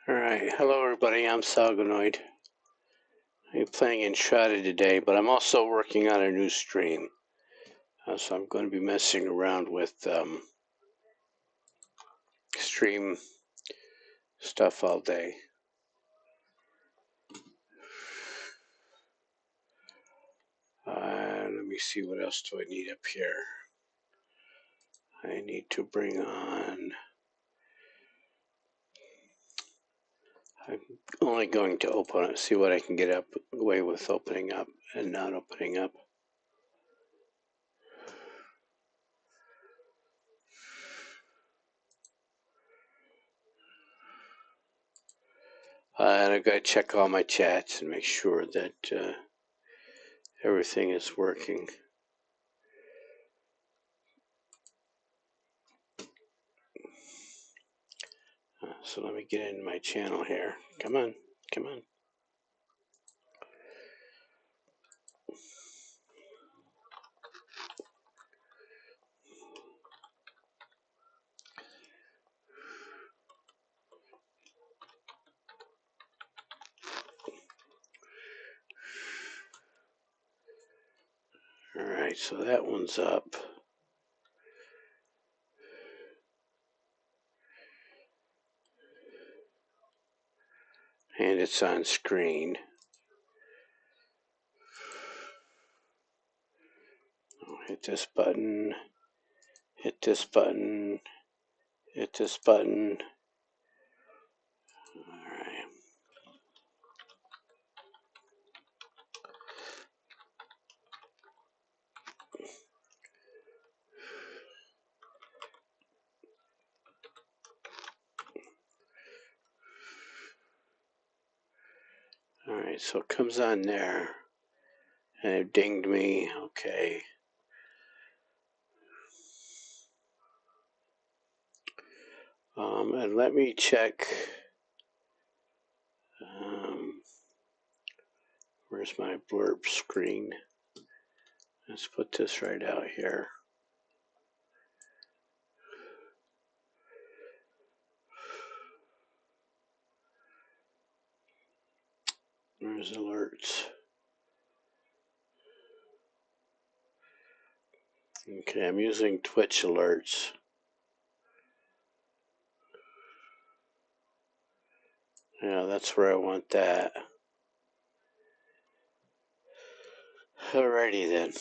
Alright, hello everybody, I'm Salgonoid. I'm playing Enshrouded today, but I'm also working on a new stream. So I'm going to be messing around with stream stuff all day. Let me see, what else do I need up here? I need to bring on... I'm only going to open it, see what I can get away with opening up and not opening up. And I've got to check all my chats and make sure that everything is working. So let me get into my channel here. Come on, come on. All right, so that one's up. And it's on screen. I'll hit this button, hit this button, hit this button. All right. All right, so it comes on there. And it dinged me, okay. And let me check. Where's my blurb screen? Let's put this right out here. Where's alerts? Okay, I'm using Twitch alerts. Yeah, that's where I want that. Alrighty then.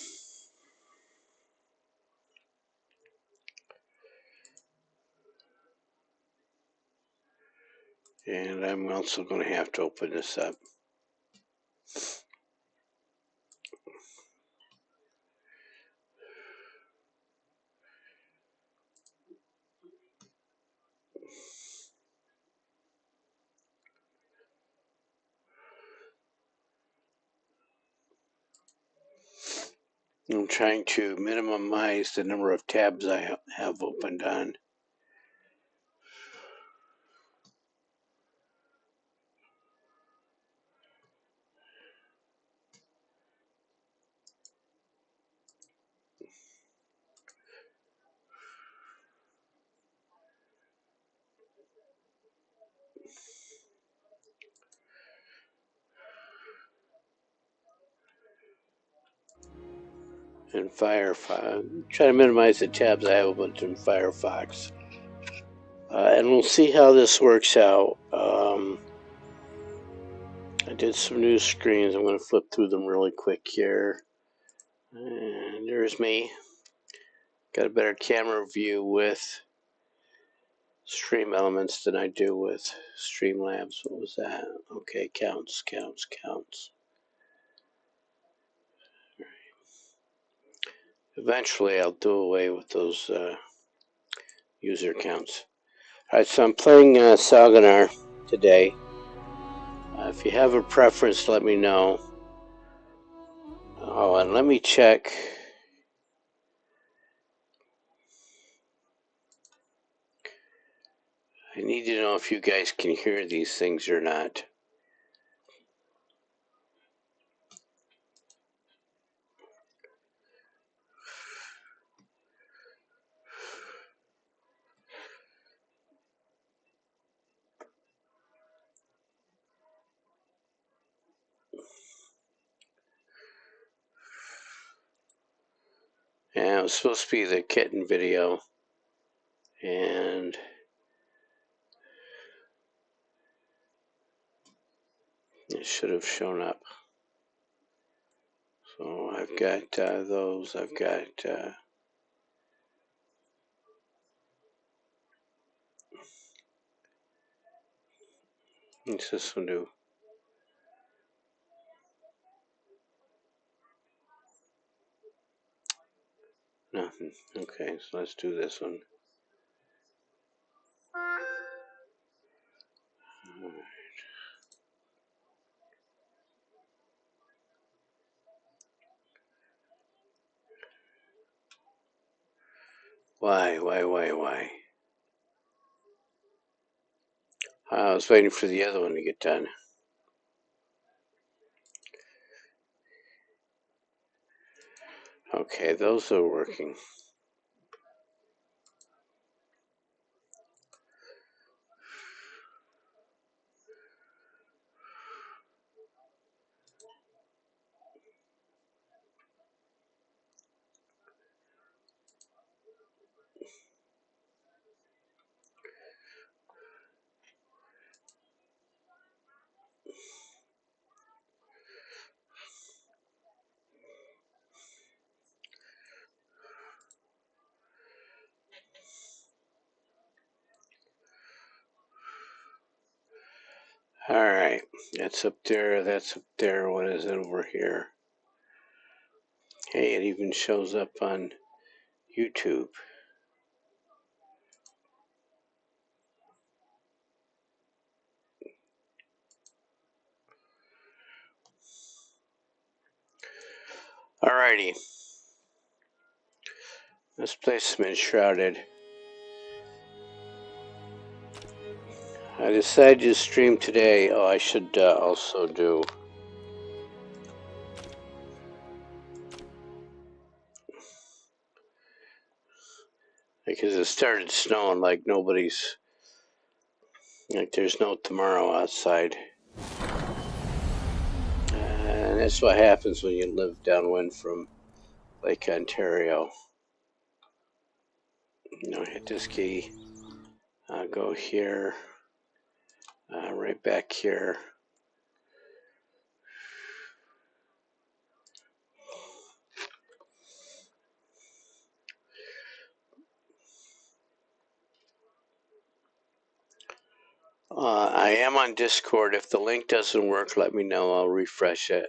And I'm also going to have to open this up. I'm trying to minimize the number of tabs I have opened on. In Firefox, try to minimize the tabs I have opened in Firefox. And we'll see how this works out. I did some new screens. I'm going to flip through them really quick here. And there's me. Got a better camera view with Stream Elements than I do with Streamlabs. What was that? Okay, counts. Eventually, I'll do away with those user counts. Alright, so I'm playing Salganar today. If you have a preference, let me know. Oh, and let me check. I need to know if you guys can hear these things or not. And it was supposed to be the kitten video. And it should have shown up. So I've got those. I've got what's this one do? Nothing. Okay, so let's do this one. All right. Why? I was waiting for the other one to get done. Okay, those are working. All right, that's up there. That's up there. What is it over here? Hey, it even shows up on YouTube. Alrighty. Let's play some Enshrouded. I decided to stream today. Oh, I should also do. Because it started snowing like nobody's. Like there's no tomorrow outside. And that's what happens when you live downwind from Lake Ontario. You know, hit this key. Go here. Right back here. I am on Discord. If the link doesn't work, let me know. I'll refresh it.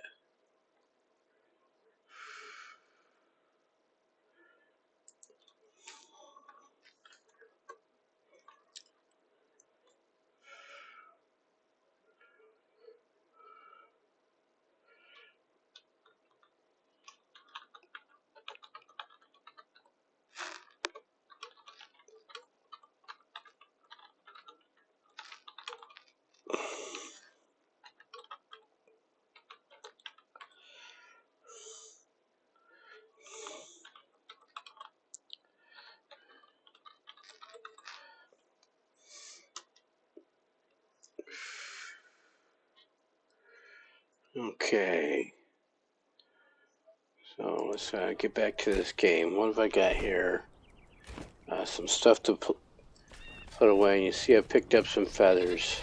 Okay. So let's get back to this game. What have I got here? Some stuff to put away. And you see I picked up some feathers.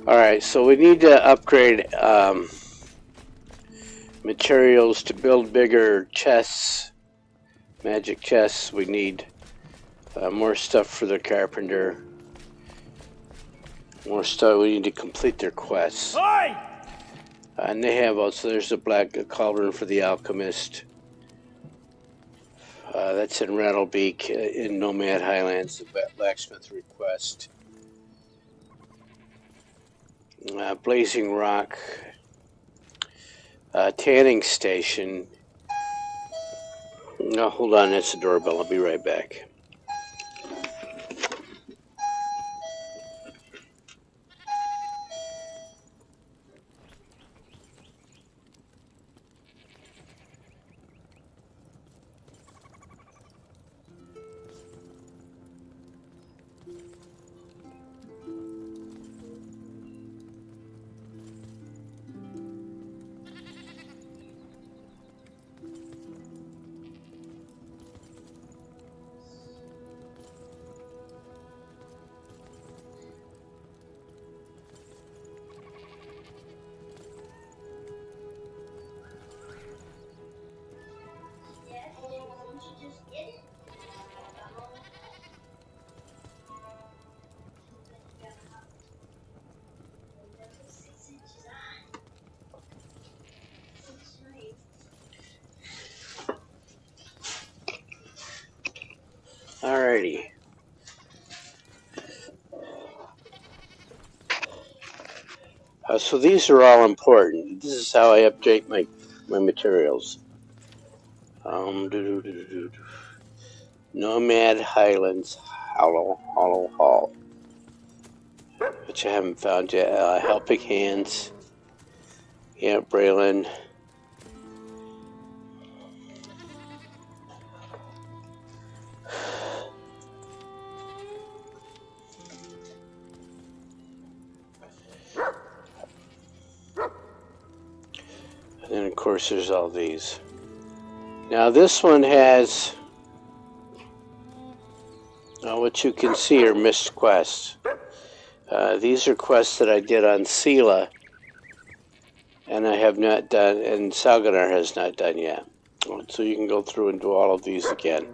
Alright, so we need to upgrade materials to build bigger chests, magic chests. We need more stuff for the carpenter. More stuff. We need to complete their quests. And they have also, there's a black cauldron for the alchemist. That's in Rattlebeak in Nomad Highlands, the blacksmith request. Blazing Rock, tanning station. No, hold on, that's the doorbell. I'll be right back. Alrighty. So these are all important. This is how I update my materials. Nomad Highlands Hollow Hall, which I haven't found yet. Helping Hands, Aunt Braylon. And then of course there's all these. Now this one has what you can see are missed quests. These are quests that I did on Sela, and I have not done, and Salganar has not done yet. So you can go through and do all of these again.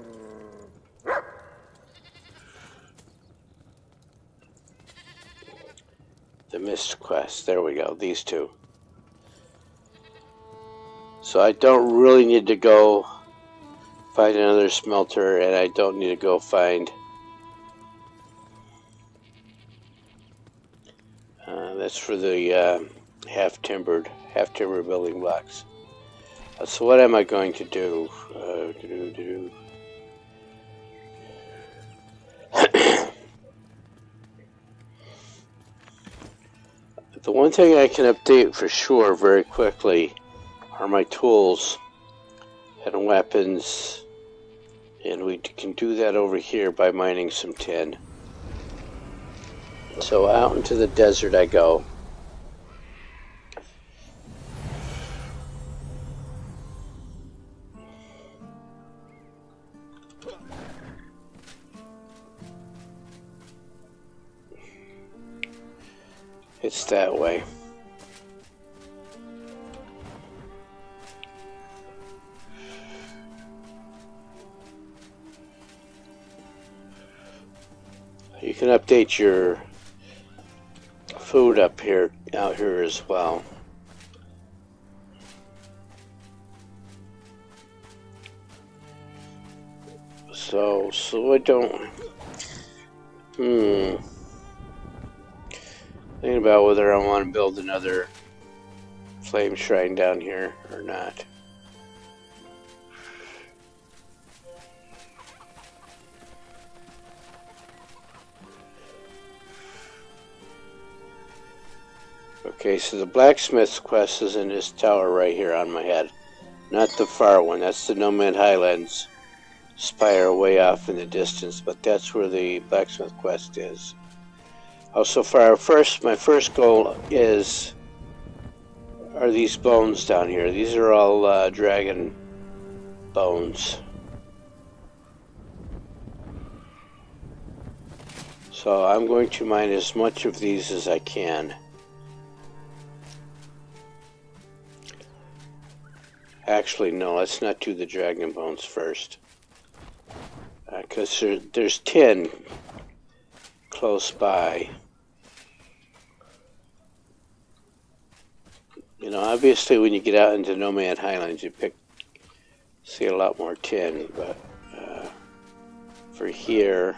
The missed quests, there we go, these two. So I don't really need to go find another smelter, and I don't need to go find that's for the half timber building blocks. So what am I going to do? The one thing I can update for sure very quickly are my tools and weapons, and we can do that over here by mining some tin. So out into the desert I go. It's that way. You can update your food out here as well. So I don't. Thinking about whether I want to build another flame shrine down here or not. Okay, so the blacksmith's quest is in this tower right here on my head. Not the far one, that's the Nomad Highlands spire way off in the distance, but that's where the blacksmith quest is. Also, my first goal are these bones down here. These are all dragon bones. So I'm going to mine as much of these as I can. Actually, no, let's not do the dragon bones first. Because there's 10 close by. You know, obviously when you get out into Nomad Highlands, you see a lot more tin, but for here,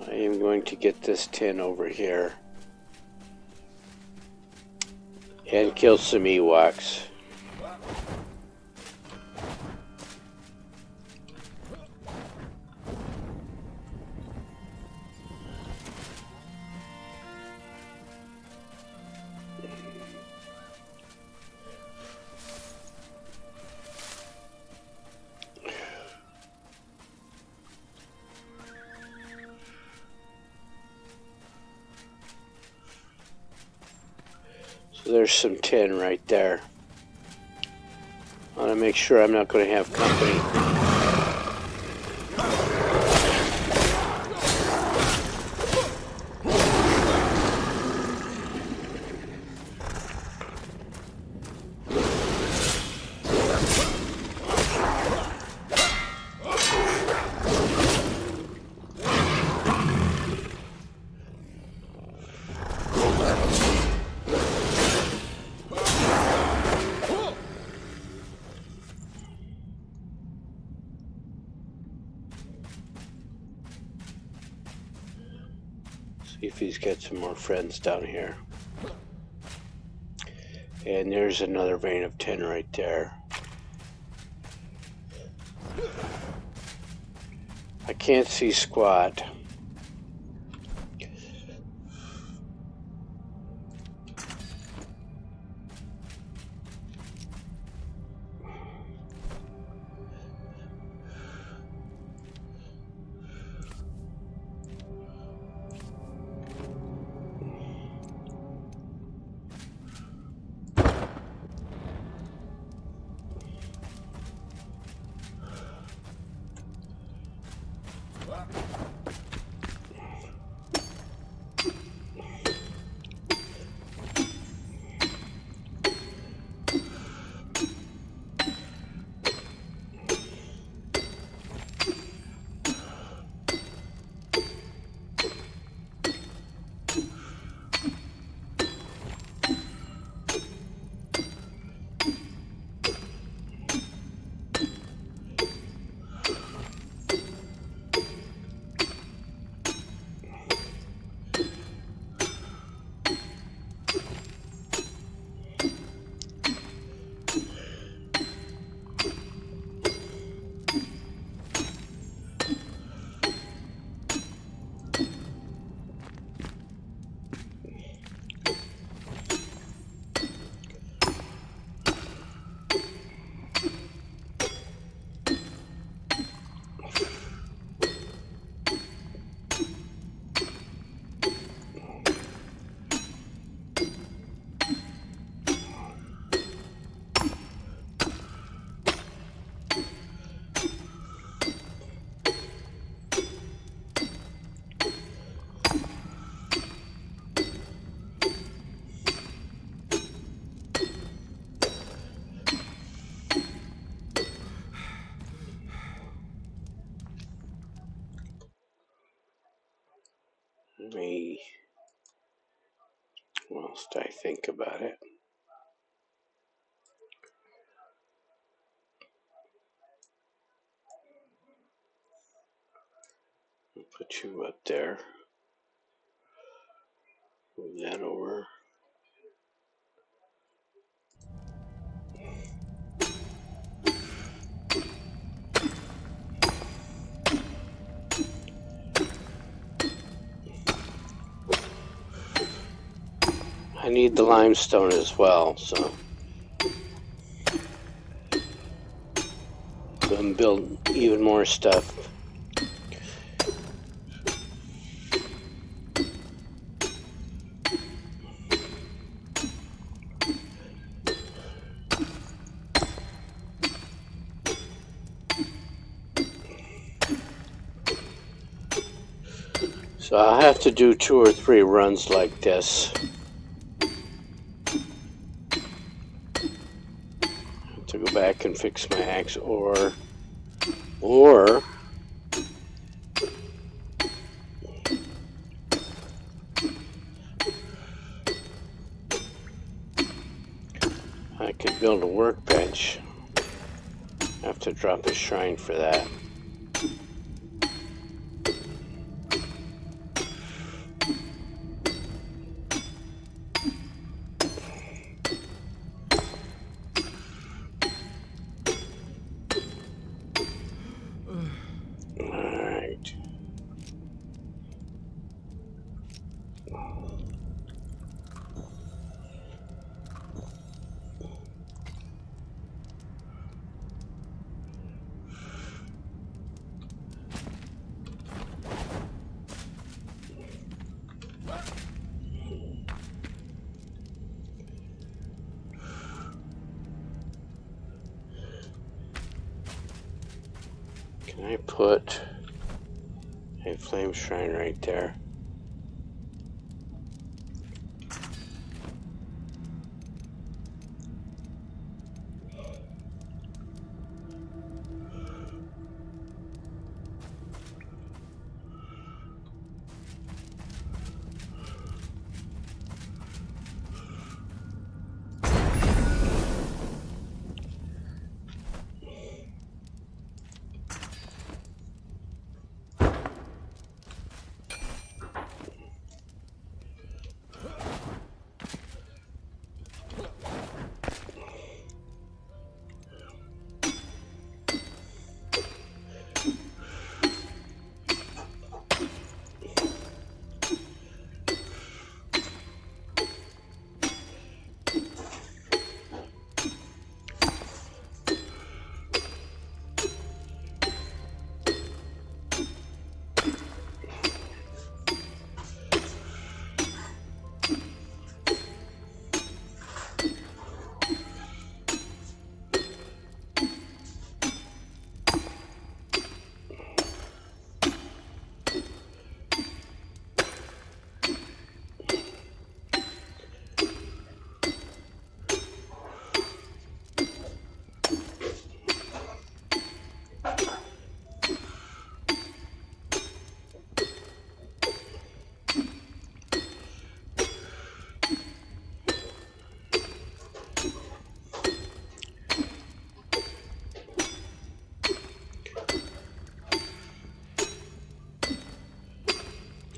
I am going to get this tin over here and kill some Ewoks. So there's some tin right there. I want to make sure I'm not going to have company. he's got some more friends down here. And there's another vein of 10 right there. I can't see squat. Whilst I think about it. I'll put you up there. Move that over. I need the limestone as well, so I'm building even more stuff. So I'll have to do 2 or 3 runs like this. To go back and fix my axe, or I could build a workbench. I have to drop a shrine for that. Can I put a flame shrine right there?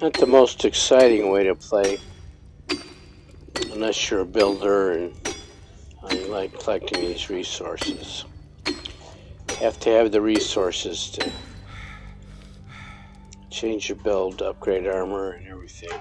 Not the most exciting way to play, unless you're a builder and you like collecting these resources. You have to have the resources to change your build, upgrade armor, and everything.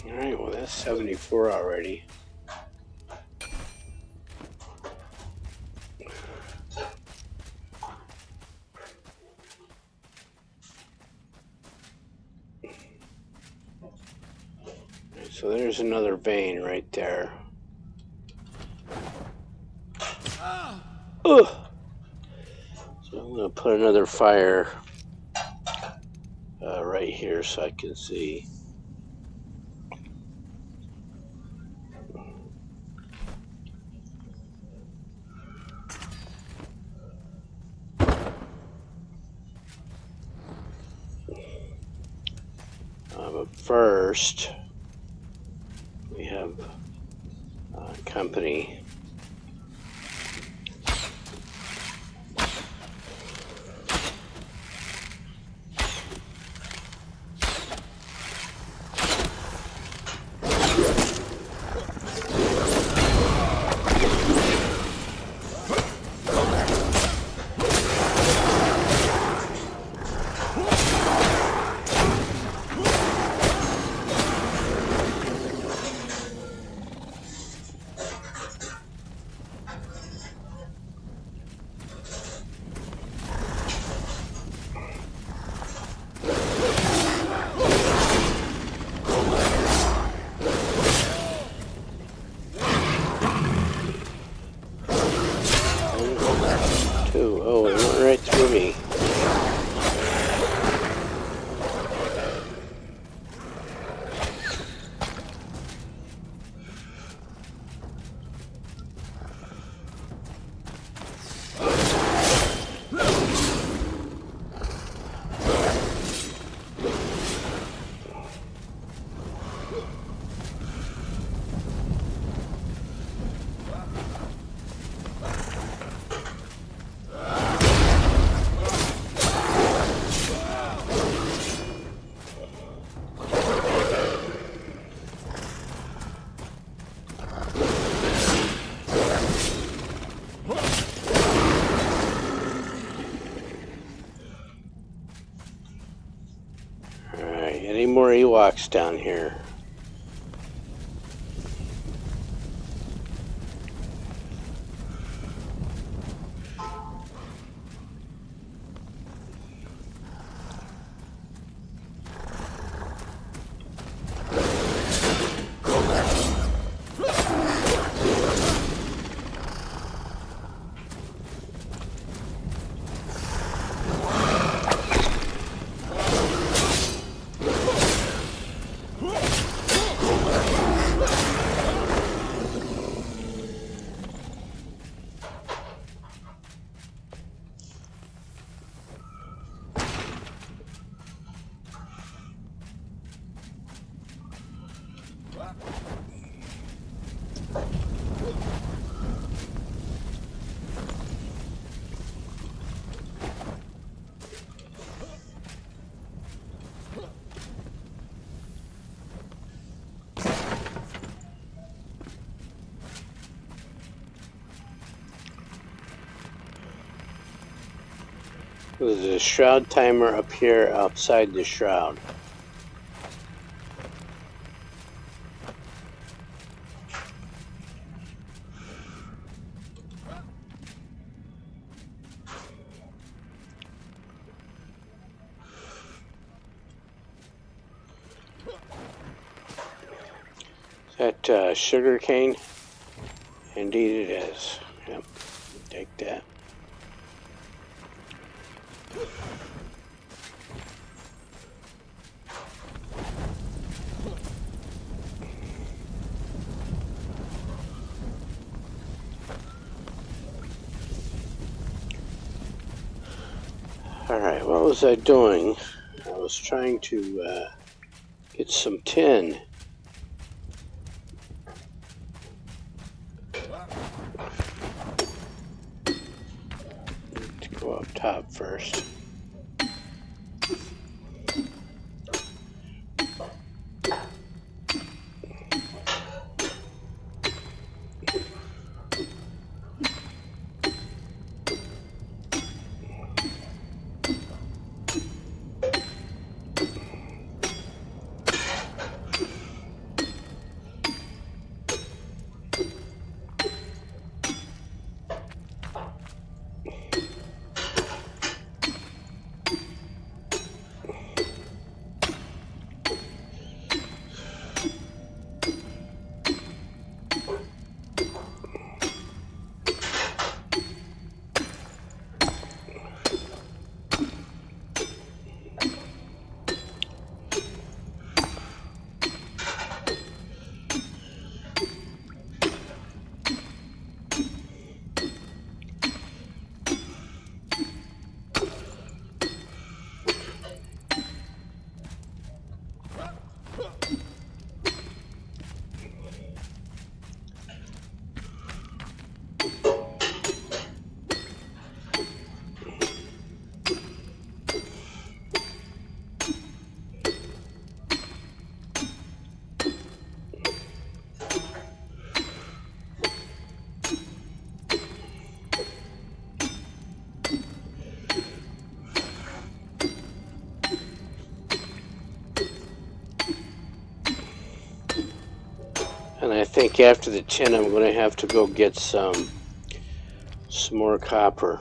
Alright, well that's 74 already. So there's another vein right there. Ugh. So I'm going to put another fire right here so I can see. But first, we have company. Oh, it went right through me. Any more Ewoks down here? There's a shroud timer up here outside the shroud. Is that sugar cane? Indeed it is. Yep, take that. Alright, what was I doing? I was trying to get some tin. Let's go up top first. And I think after the tin, I'm going to have to go get some more copper.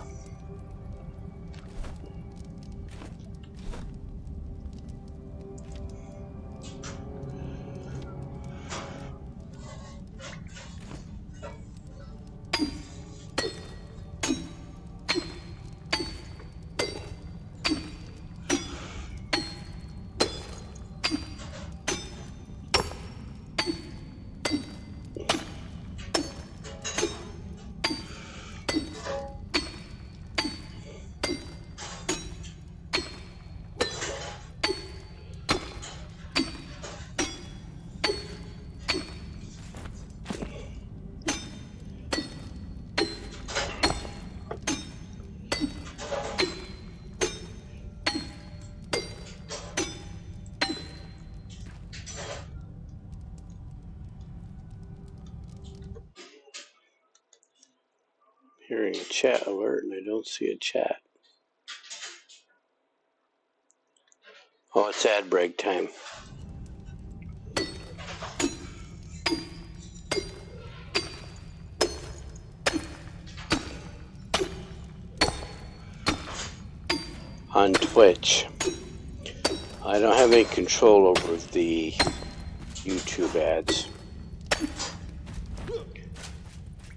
Hearing a chat alert, and I don't see a chat. Oh, it's ad break time. On Twitch. I don't have any control over the YouTube ads.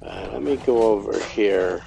Let me go over here.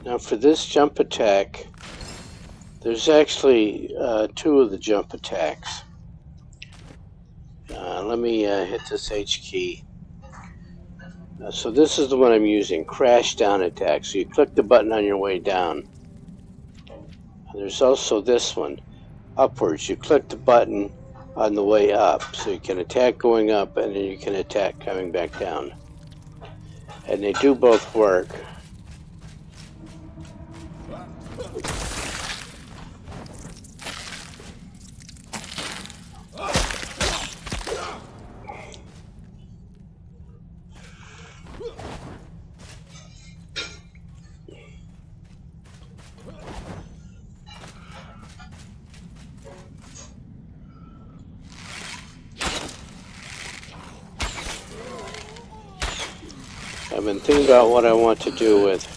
Now for this jump attack, there's actually 2 of the jump attacks. Let me hit this H key. So this is the one I'm using, crash down attack. So you click the button on your way down. And there's also this one, upwards. You click the button on the way up. So you can attack going up and then you can attack coming back down. And they do both work. I've been thinking about what I want to do with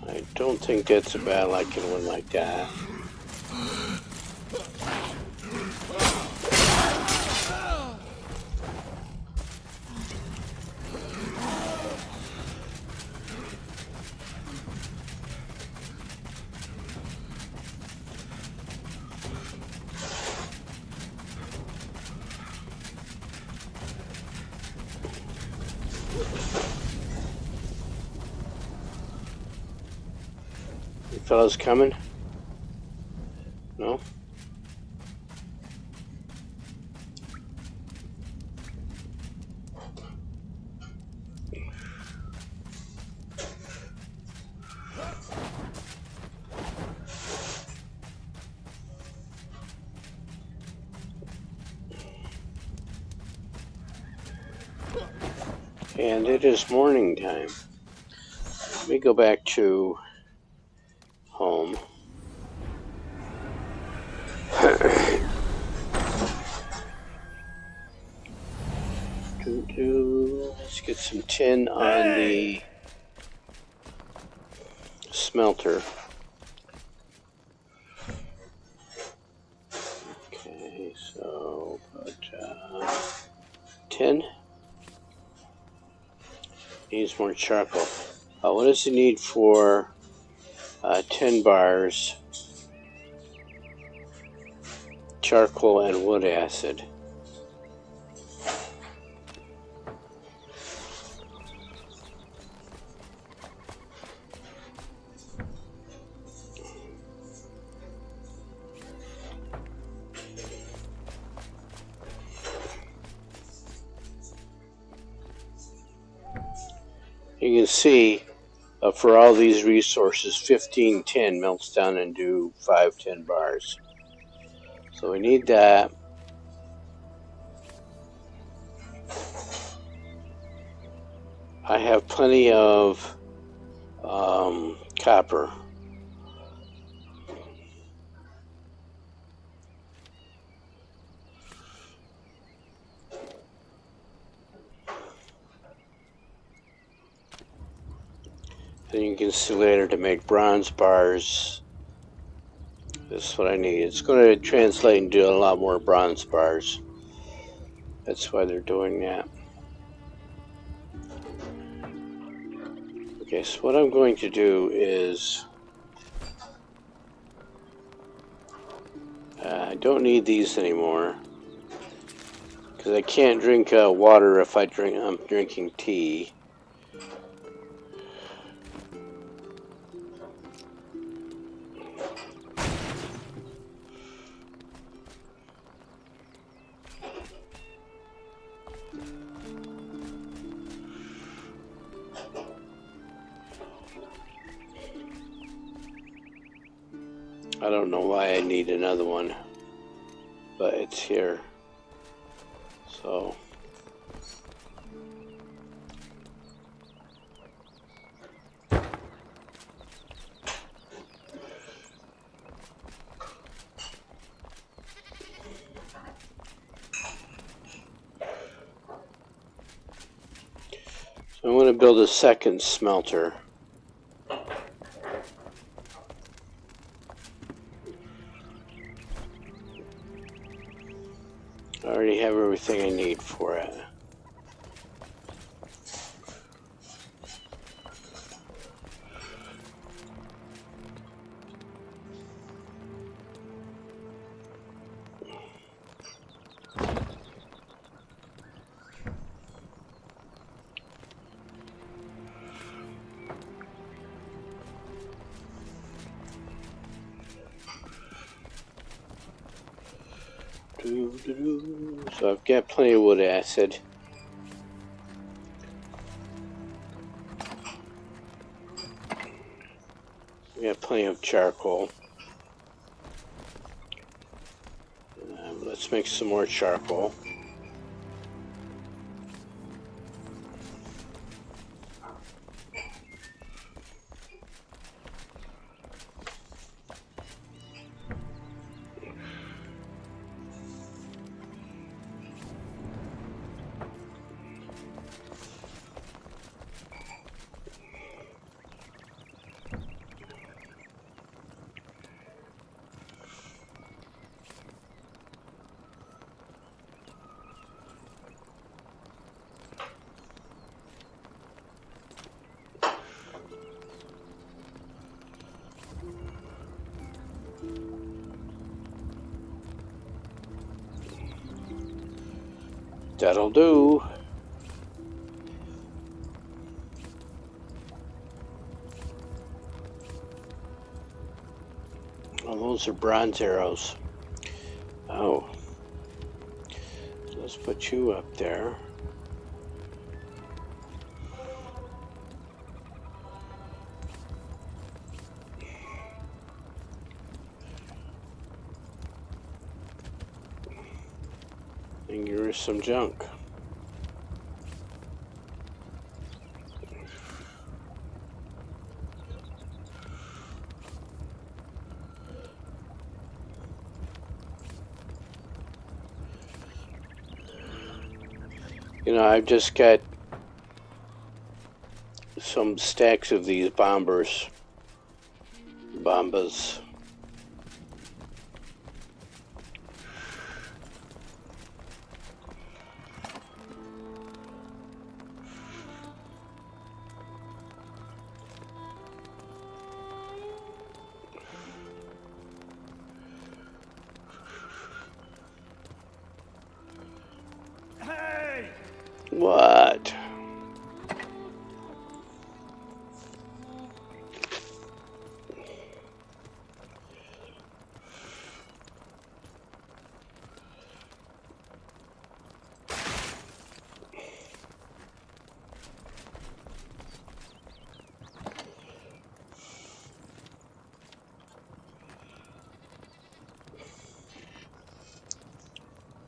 I don't think that's a battle I can win like that. You fellas coming? No? And it is morning time. Let me go back to home. Let's get some tin on the smelter. Okay, so put tin. Needs more charcoal. What does it need for 10 bars? Charcoal and wood acid. You can see for all these resources, 15 tin melts down into 5 tin bars. So we need that. I have plenty of copper. Then you can see later to make bronze bars. This is what I need. It's going to translate into a lot more bronze bars. That's why they're doing that. Okay, so what I'm going to do is I don't need these anymore because I can't drink water if I'm drinking tea. I don't know why I need another one, but it's here. So I'm going to build a second smelter. I already have everything I need for it. So I've got plenty of wood acid. We got plenty of charcoal. Let's make some more charcoal. That'll do. Oh, those are bronze arrows. Oh. Let's put you up there. And give her some junk. You know, I've just got some stacks of these bombas. Hey! What?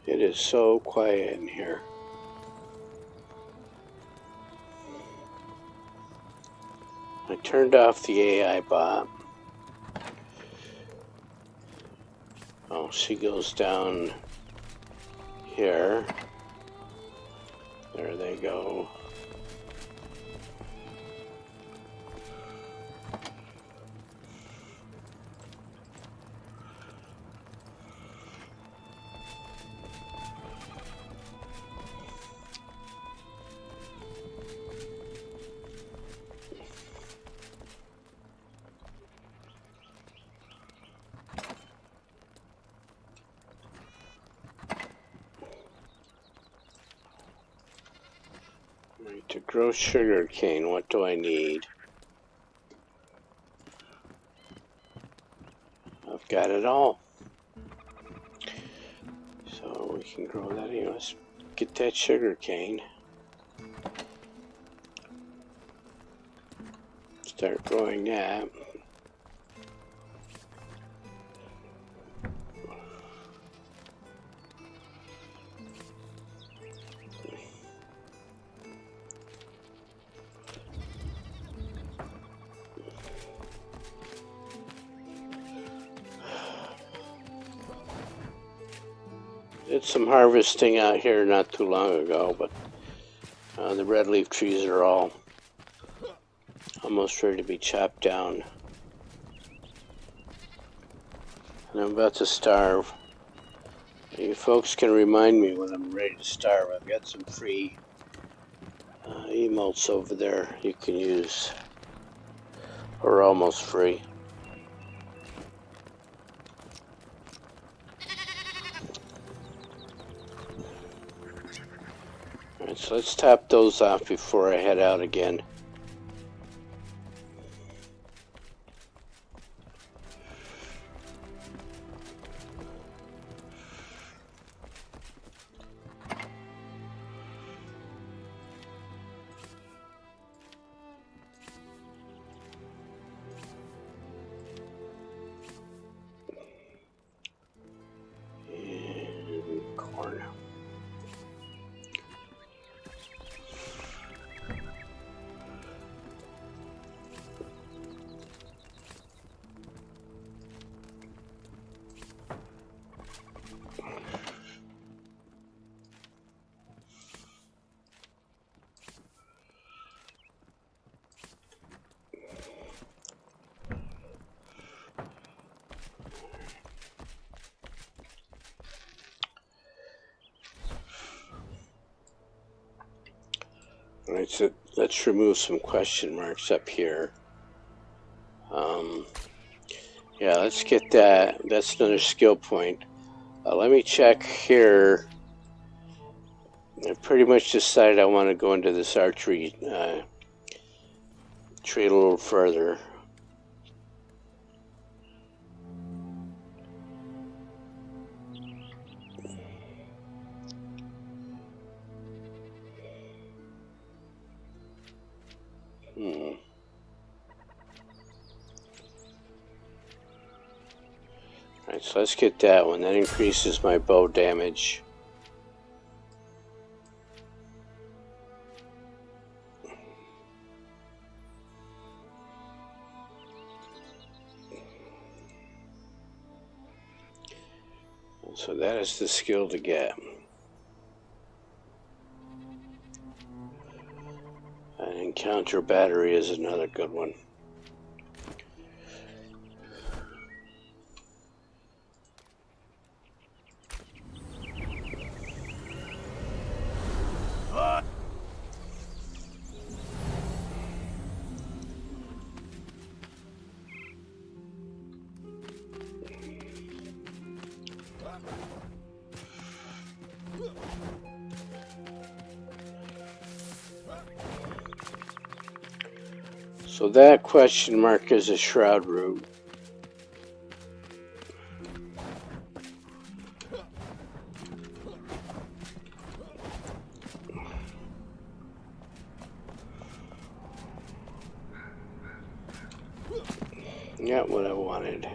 It is so quiet in here. I turned off the AI bot. Oh, she goes down here. There they go. Right, to grow sugar cane, what do I need? I've got it all. So we can grow that here. Let's get that sugar cane. Start growing that. Did some harvesting out here not too long ago, but the red leaf trees are all almost ready to be chopped down. And I'm about to starve. You folks can remind me when I'm ready to start. I've got some free emotes over there you can use, or almost free. Alright, so let's tap those off before I head out again. Corn. Alright, so let's remove some question marks up here. Yeah, let's get that. That's another skill point. Let me check here. I pretty much decided I want to go into this archery tree a little further. Alright, so let's get that one. That increases my bow damage. So that is the skill to get. An encounter battery is another good one. So that question mark is a shroud root. Got what I wanted.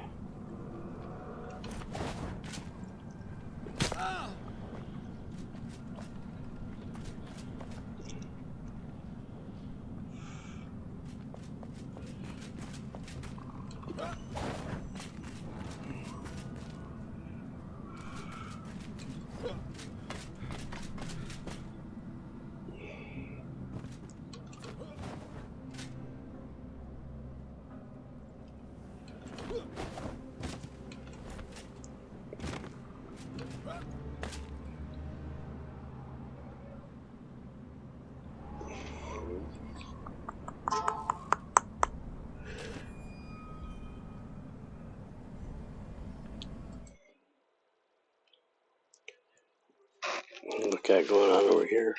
What got going on over here?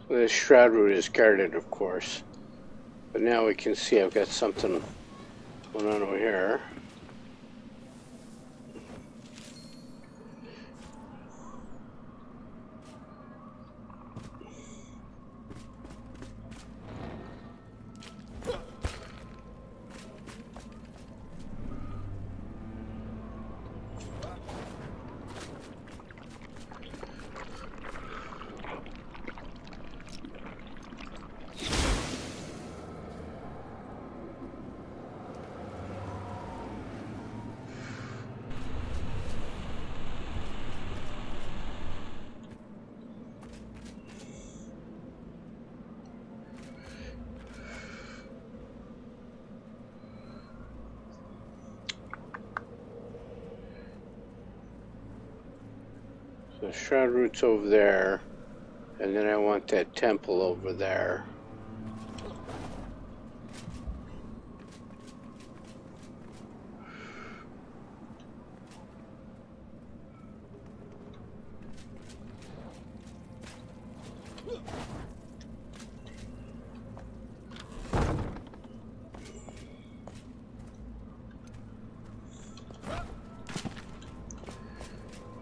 The shroud root is guarded, of course. But now we can see I've got something going on over here. The shroud root's over there, and then I want that temple over there.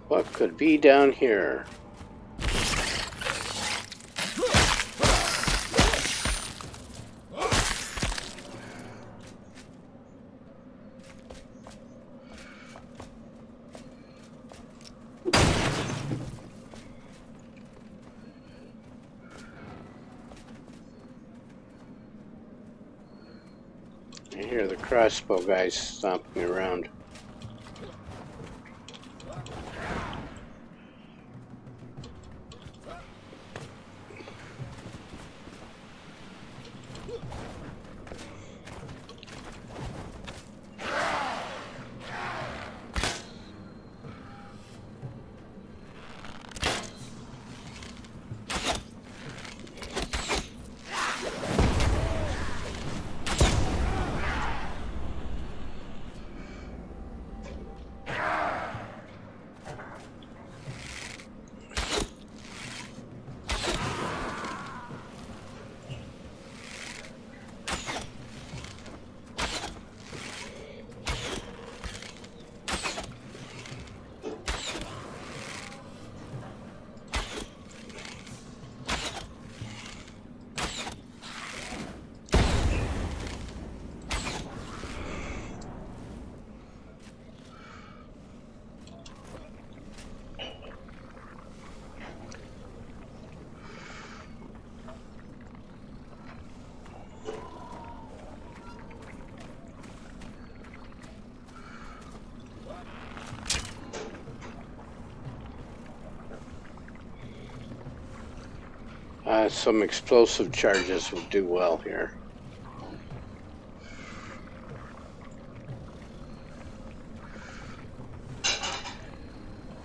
What could be down here? I hear the crossbow guys stomping around. Some explosive charges would do well here.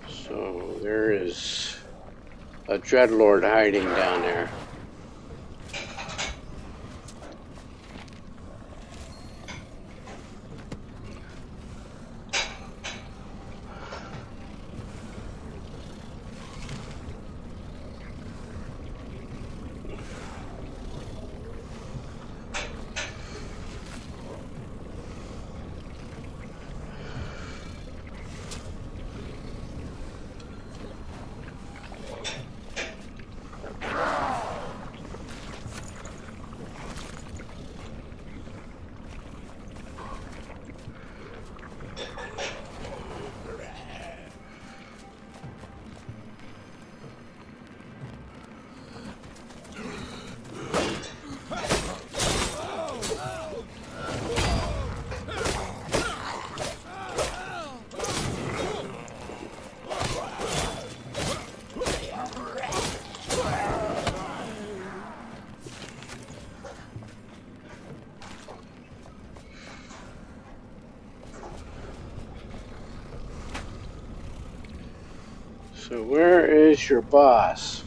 So there is a Dreadlord hiding down there. So where is your boss?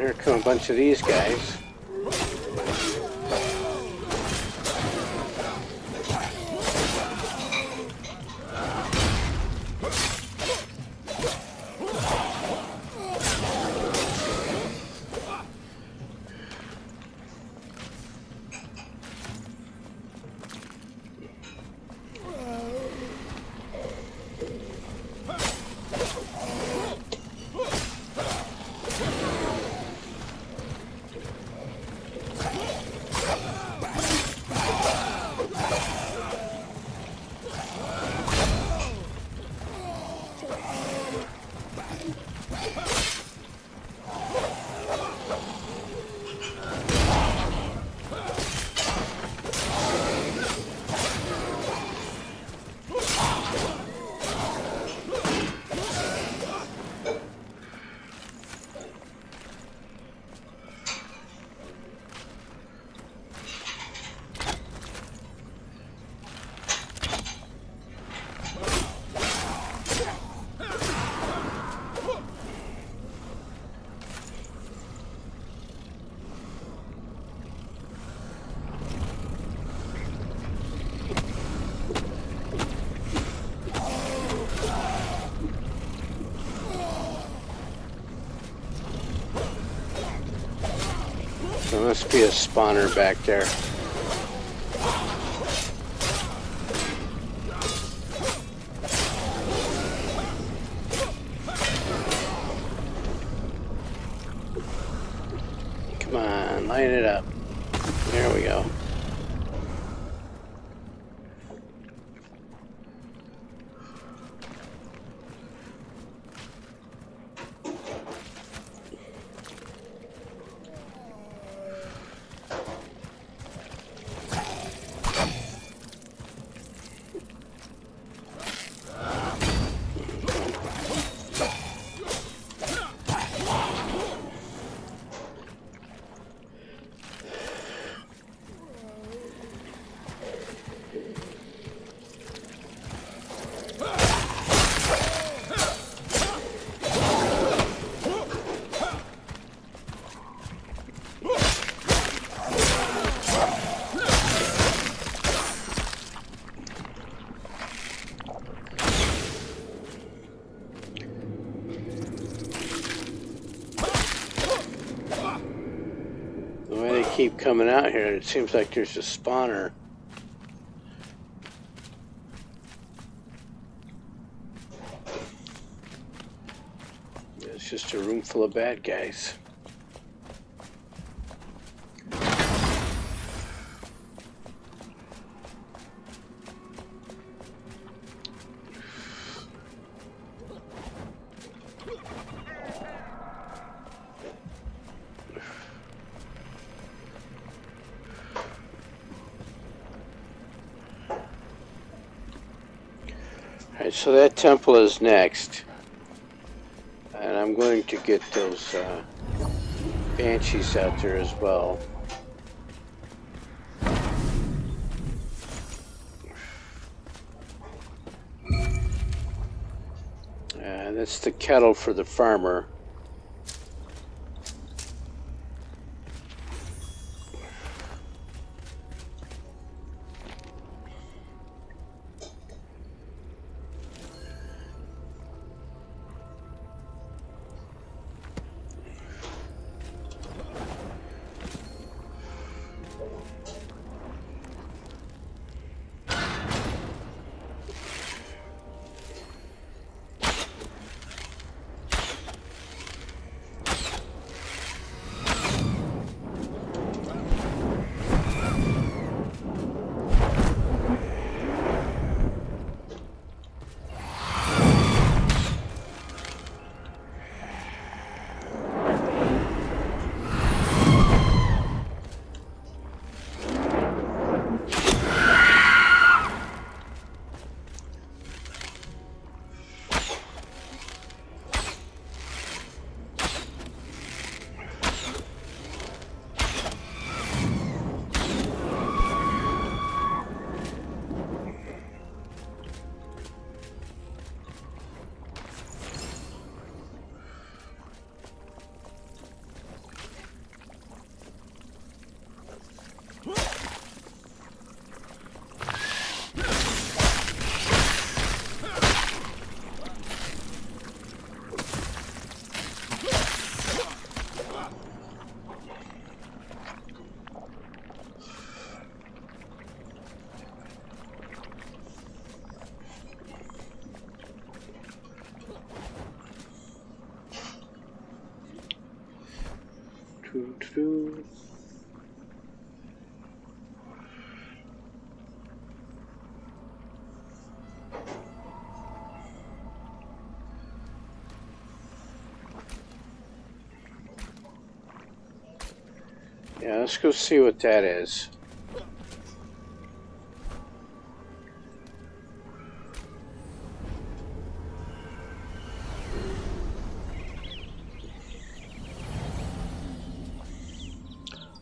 Here come a bunch of these guys. There must be a spawner back there. Come on, line it up. There we go. Keep coming out here. It seems like there's a spawner. It's just a room full of bad guys. Alright, so that temple is next. And I'm going to get those banshees out there as well. That's the kettle for the farmer. Yeah, let's go see what that is.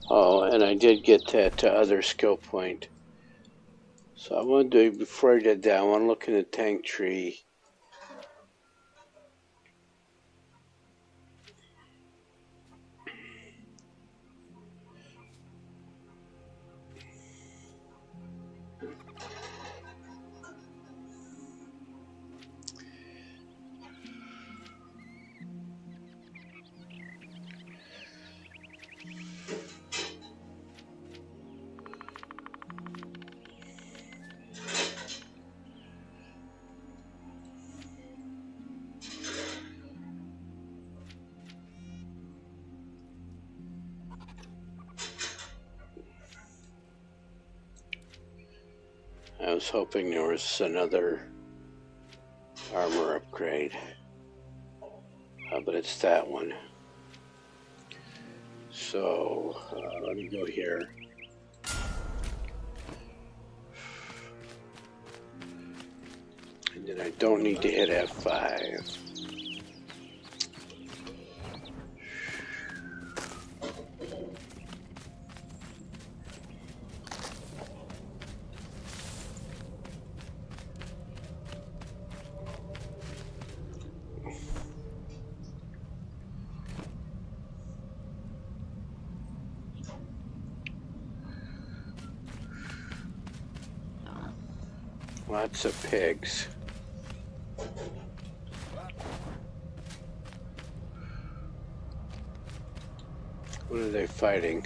Oh, and I did get that other skill point. So I want to do, before I did that, I want to look in the tank tree. I was hoping there was another armor upgrade, but it's that one. So let me go here. And then I don't need to hit F5. Lots of pigs. What are they fighting?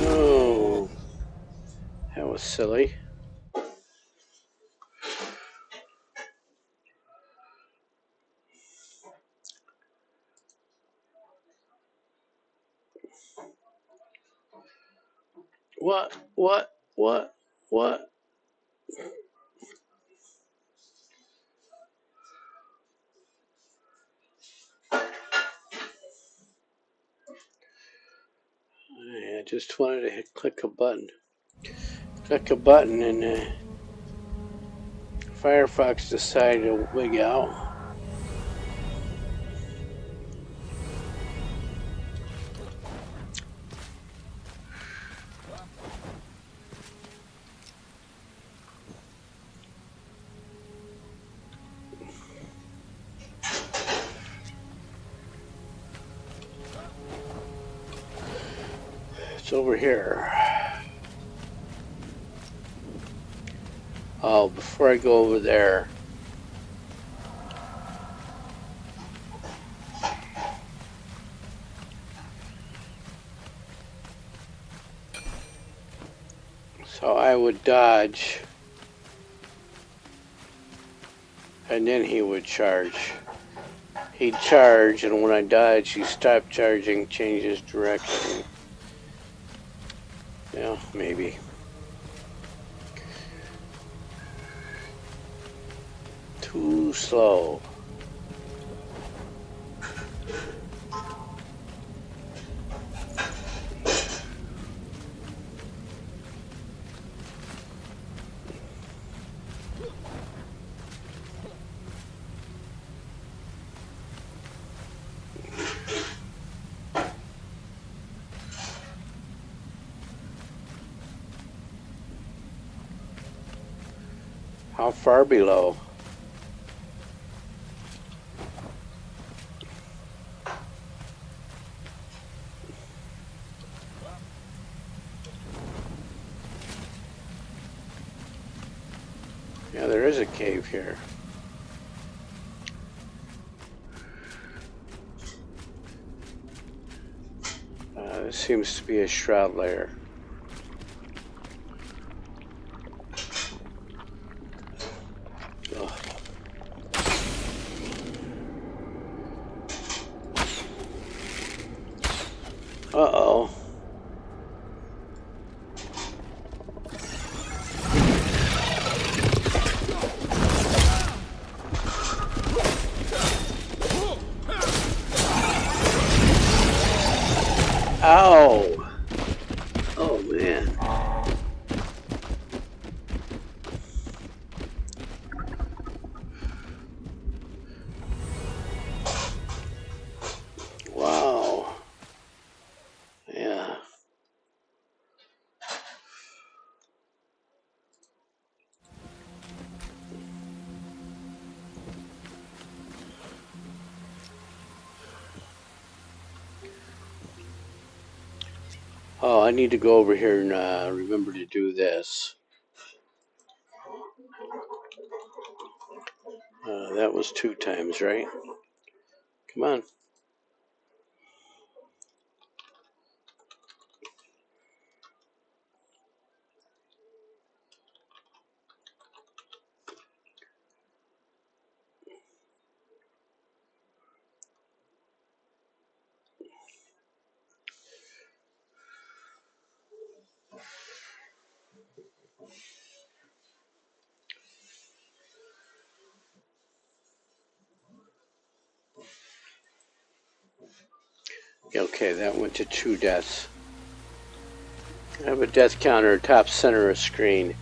Oh, that was silly. What? I just wanted to click a button. Click a button and Firefox decided to wig out. It's over here. Oh, before I go over there, so I would dodge, and then he would charge. He'd charge, and when I dodge, he stopped charging, changed his direction. Yeah, maybe. Too slow. How far below? Yeah, there is a cave here. This seems to be a shroud layer. Ugh. Uh-oh. Ow! Oh man. Wow. Yeah. Oh, I need to go over here and remember to do this. That was 2 times, right? Come on. Okay, that went to 2 deaths. I have a death counter top center of screen.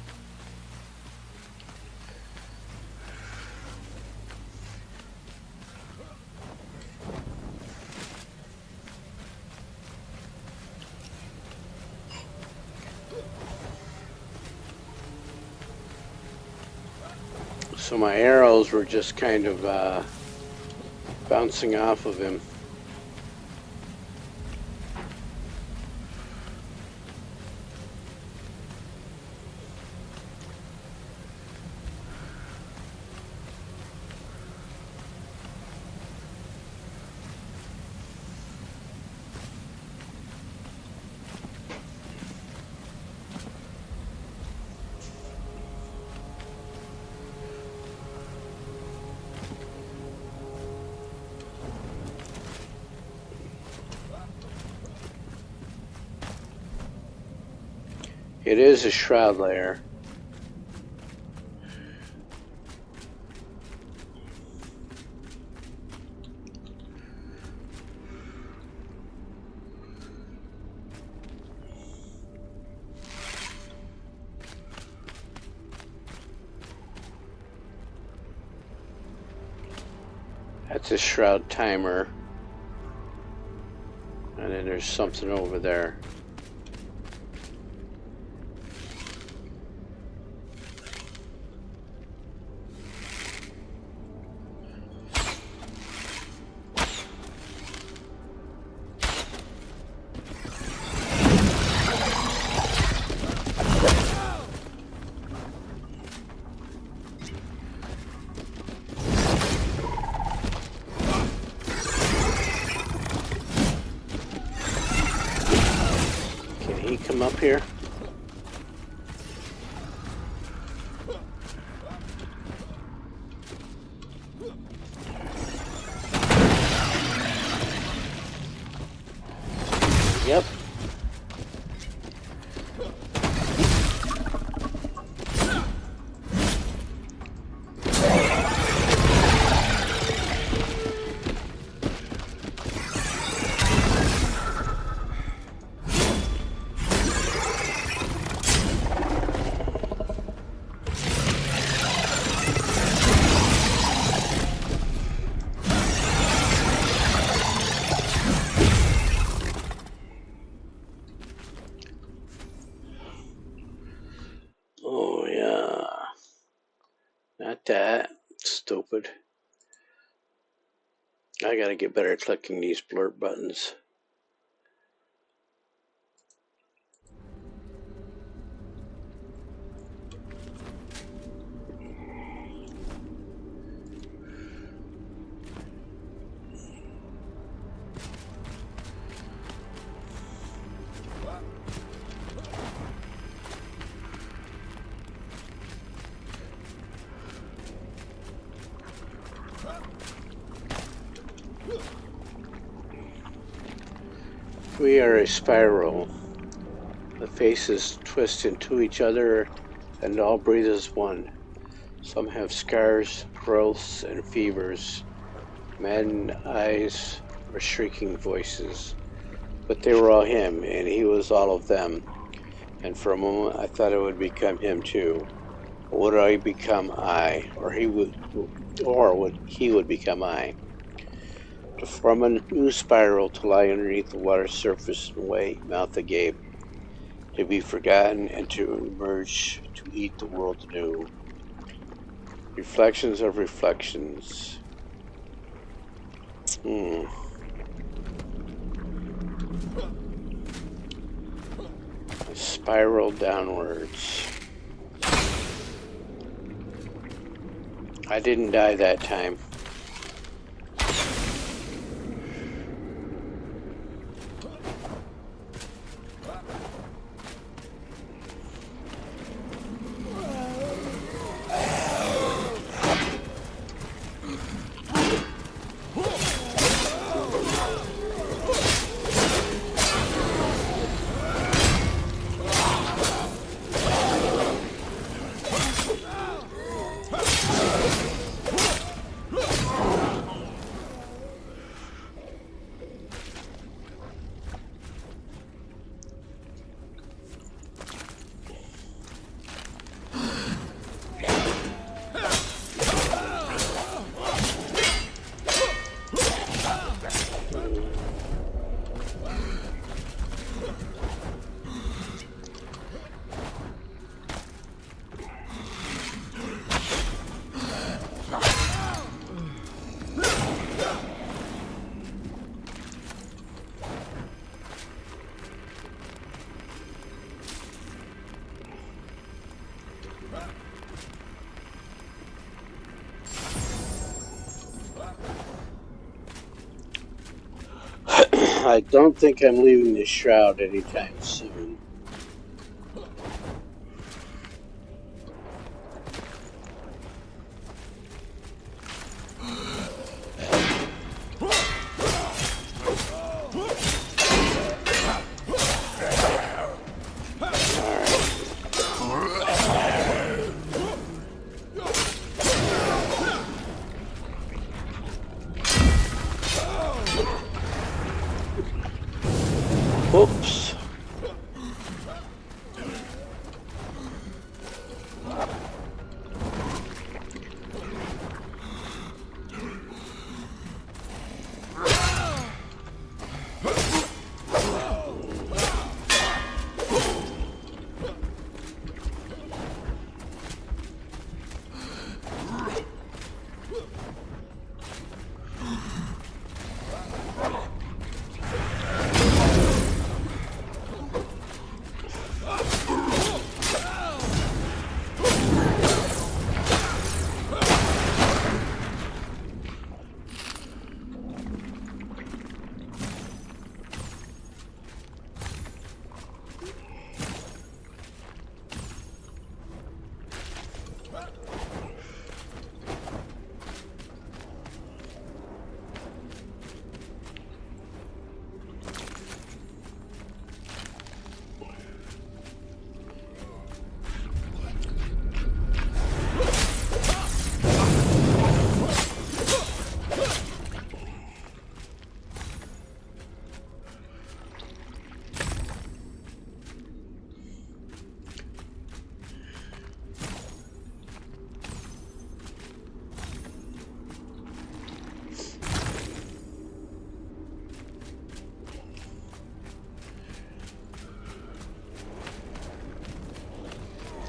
So my arrows were just kind of bouncing off of him. It is a shroud layer. That's a shroud timer. And then there's something over there. Come up here. Yep. I gotta get better at clicking these blurb buttons. We are a spiral. The faces twist into each other and all breathe as one. Some have scars, growths, and fevers, maddened eyes, or shrieking voices. But they were all him, and he was all of them. And for a moment I thought I would become him too. Or would I become I, or would he become I? To form a new spiral, to lie underneath the water's surface and wait, mouth agape, to be forgotten and to emerge to eat the world anew. Reflections of reflections. Spiral downwards. I didn't die that time. I don't think I'm leaving this shroud anytime soon. Oops.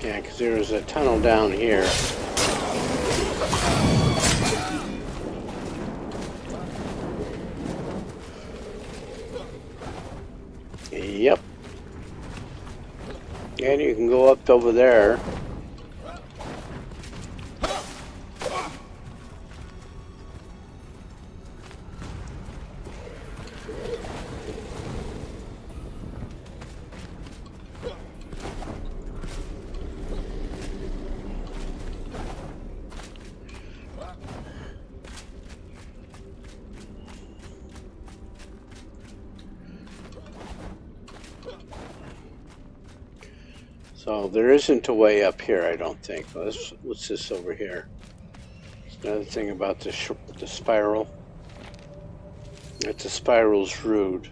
Yeah, because there was a tunnel down here. And you can go up over there. So there isn't a way up here, I don't think. What's this over here? Another thing about the spiral. That the spiral's rude.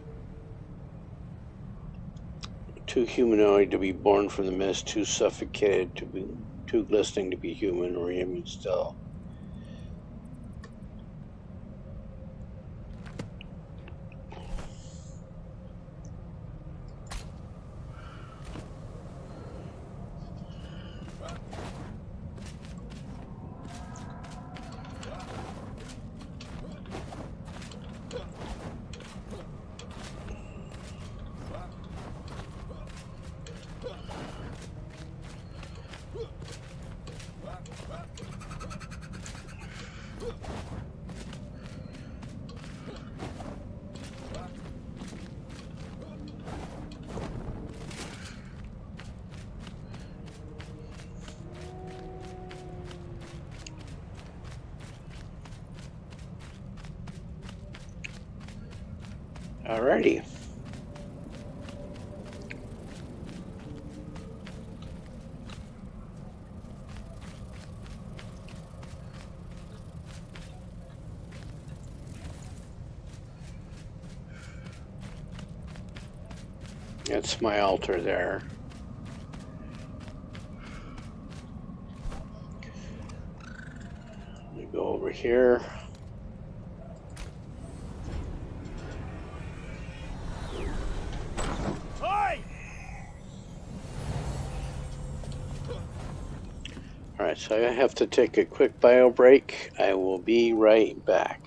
Too humanoid to be born from the mist, too suffocated to be, too glistening to be human, or even still. Alrighty. That's my altar there. Let me go over here. Alright, so I have to take a quick bio break. I will be right back.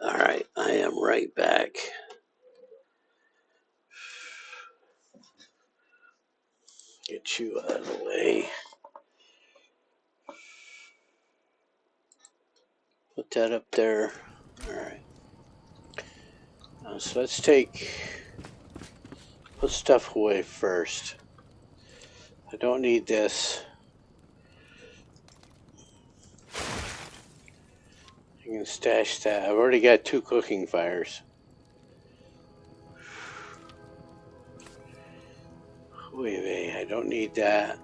Alright, I am right back. Get you out of the way. Put that up there. Alright. So let's put stuff away first. I don't need this. You can stash that. I've already got 2 cooking fires. need that.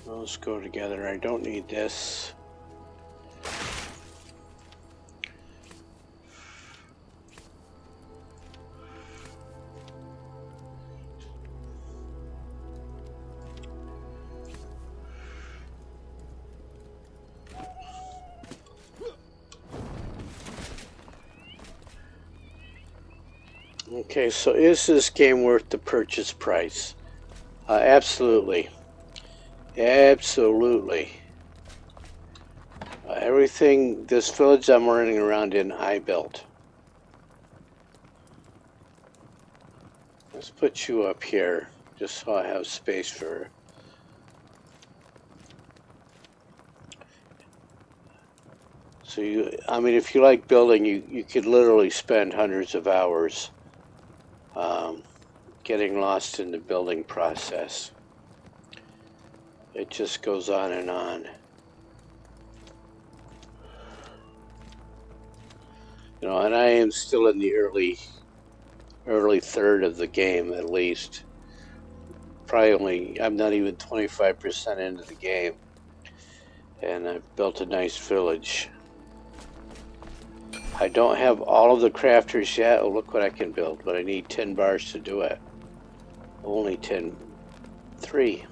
Those go together. I don't need this. Okay, so is this game worth the purchase price? Absolutely. Absolutely. Everything, this village I'm running around in, I built. Let's put you up here, just so I have space for... So I mean, if you like building, you could literally spend hundreds of hours getting lost in the building process. It just goes on and on. You know, and I am still in the early third of the game, at least. Probably I'm not even 25% into the game. And I've built a nice village. I don't have all of the crafters yet. Oh, look what I can build, but I need 10 bars to do it. Only 10. 3.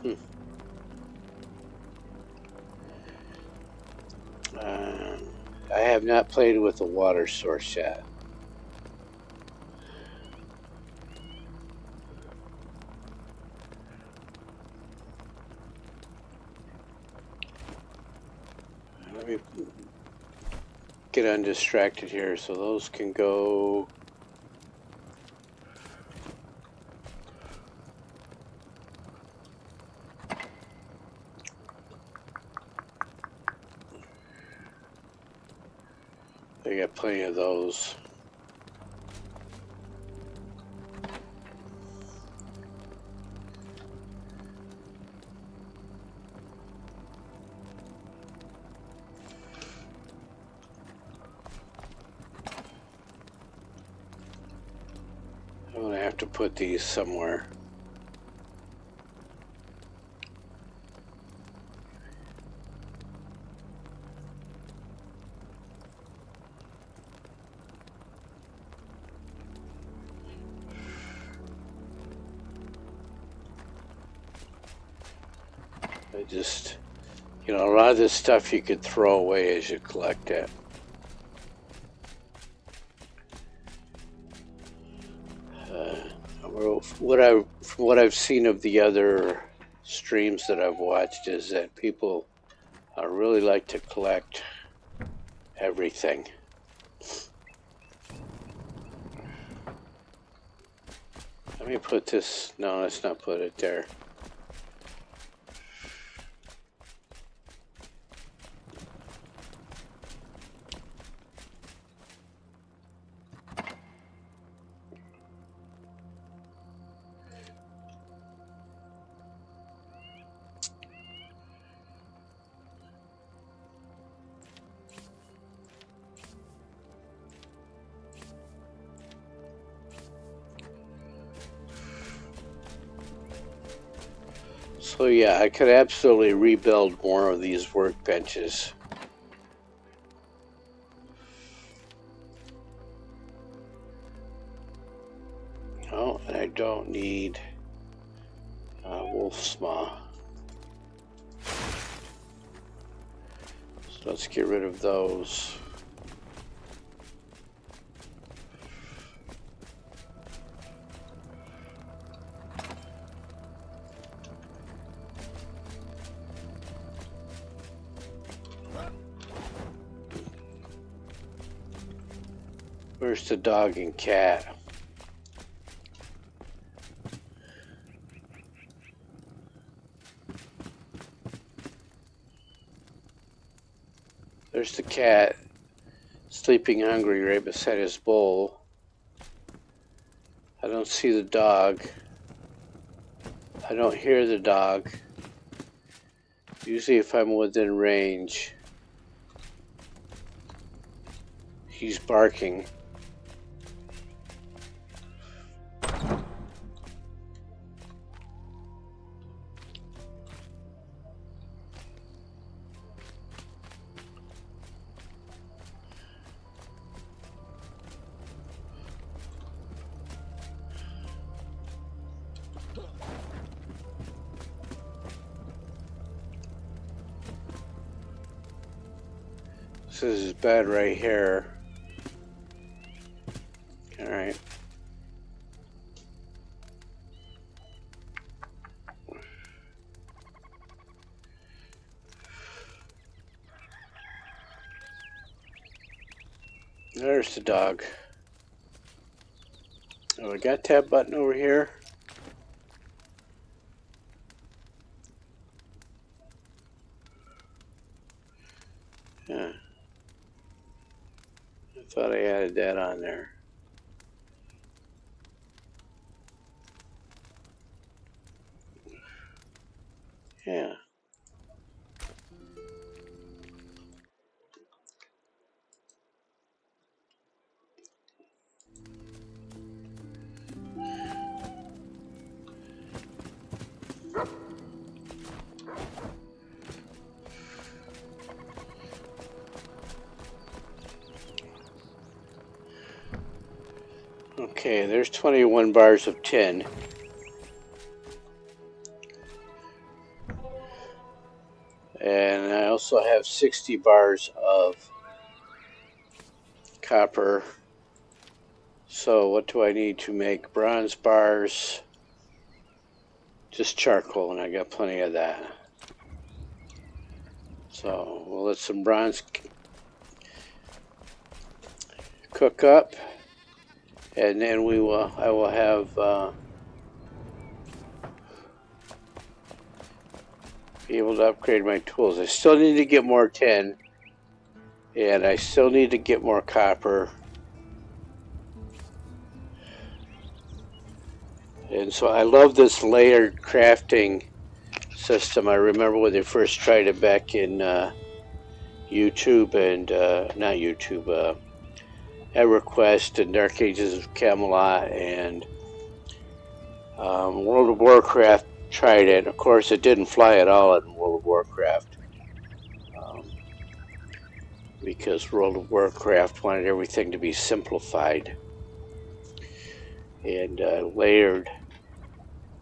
I have not played with the water source yet. Let me get undistracted here, so those can go. I got plenty of those. I'm gonna have to put these somewhere. Just, you know, a lot of this stuff you could throw away as you collect it. From what I've seen of the other streams that I've watched is that people really like to collect everything. Let me put this, no, let's not put it there. So yeah, I could absolutely rebuild more of these workbenches. Oh, and I don't need wolf's maw. So let's get rid of those. Where's the dog and cat? There's the cat, sleeping hungry right beside his bowl. I don't see the dog. I don't hear the dog. Usually if I'm within range, He's barking. This is his bed right here. Alright. There's the dog. Oh, we got tab button over here. Yeah. I thought I added that on there. Yeah. Okay, there's 21 bars of tin. And I also have 60 bars of copper. So what do I need to make bronze bars? Just charcoal, and I got plenty of that. So we'll let some bronze cook up, and then I will have be able to upgrade my tools. I still need to get more tin, and I still need to get more copper. And so I love this layered crafting system. I remember when they first tried it back in YouTube and not YouTube, EverQuest and Dark Ages of Camelot and World of Warcraft tried it. Of course, it didn't fly at all in World of Warcraft because World of Warcraft wanted everything to be simplified, and layered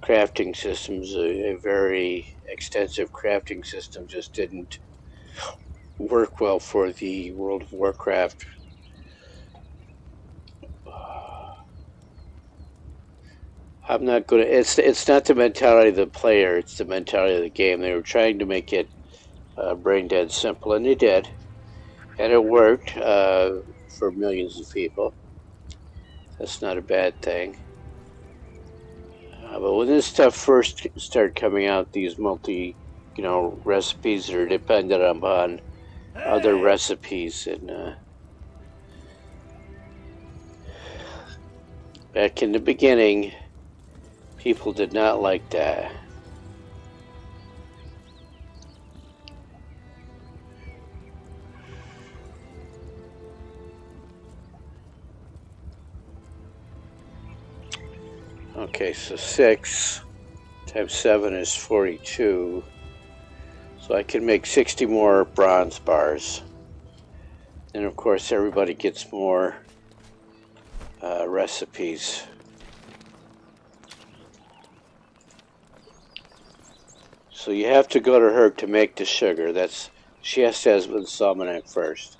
crafting systems, a very extensive crafting system, just didn't work well for the World of Warcraft. I'm not gonna. It's not the mentality of the player. It's the mentality of the game. They were trying to make it brain dead simple, and they did, and it worked for millions of people. That's not a bad thing. But when this stuff first started coming out, these recipes that are dependent upon other recipes, and back in the beginning, people did not like that. Okay, so 6 times 7 is 42. So I can make 60 more bronze bars. And of course, everybody gets more recipes. So you have to go to her to make the sugar. She has to have the almanac first.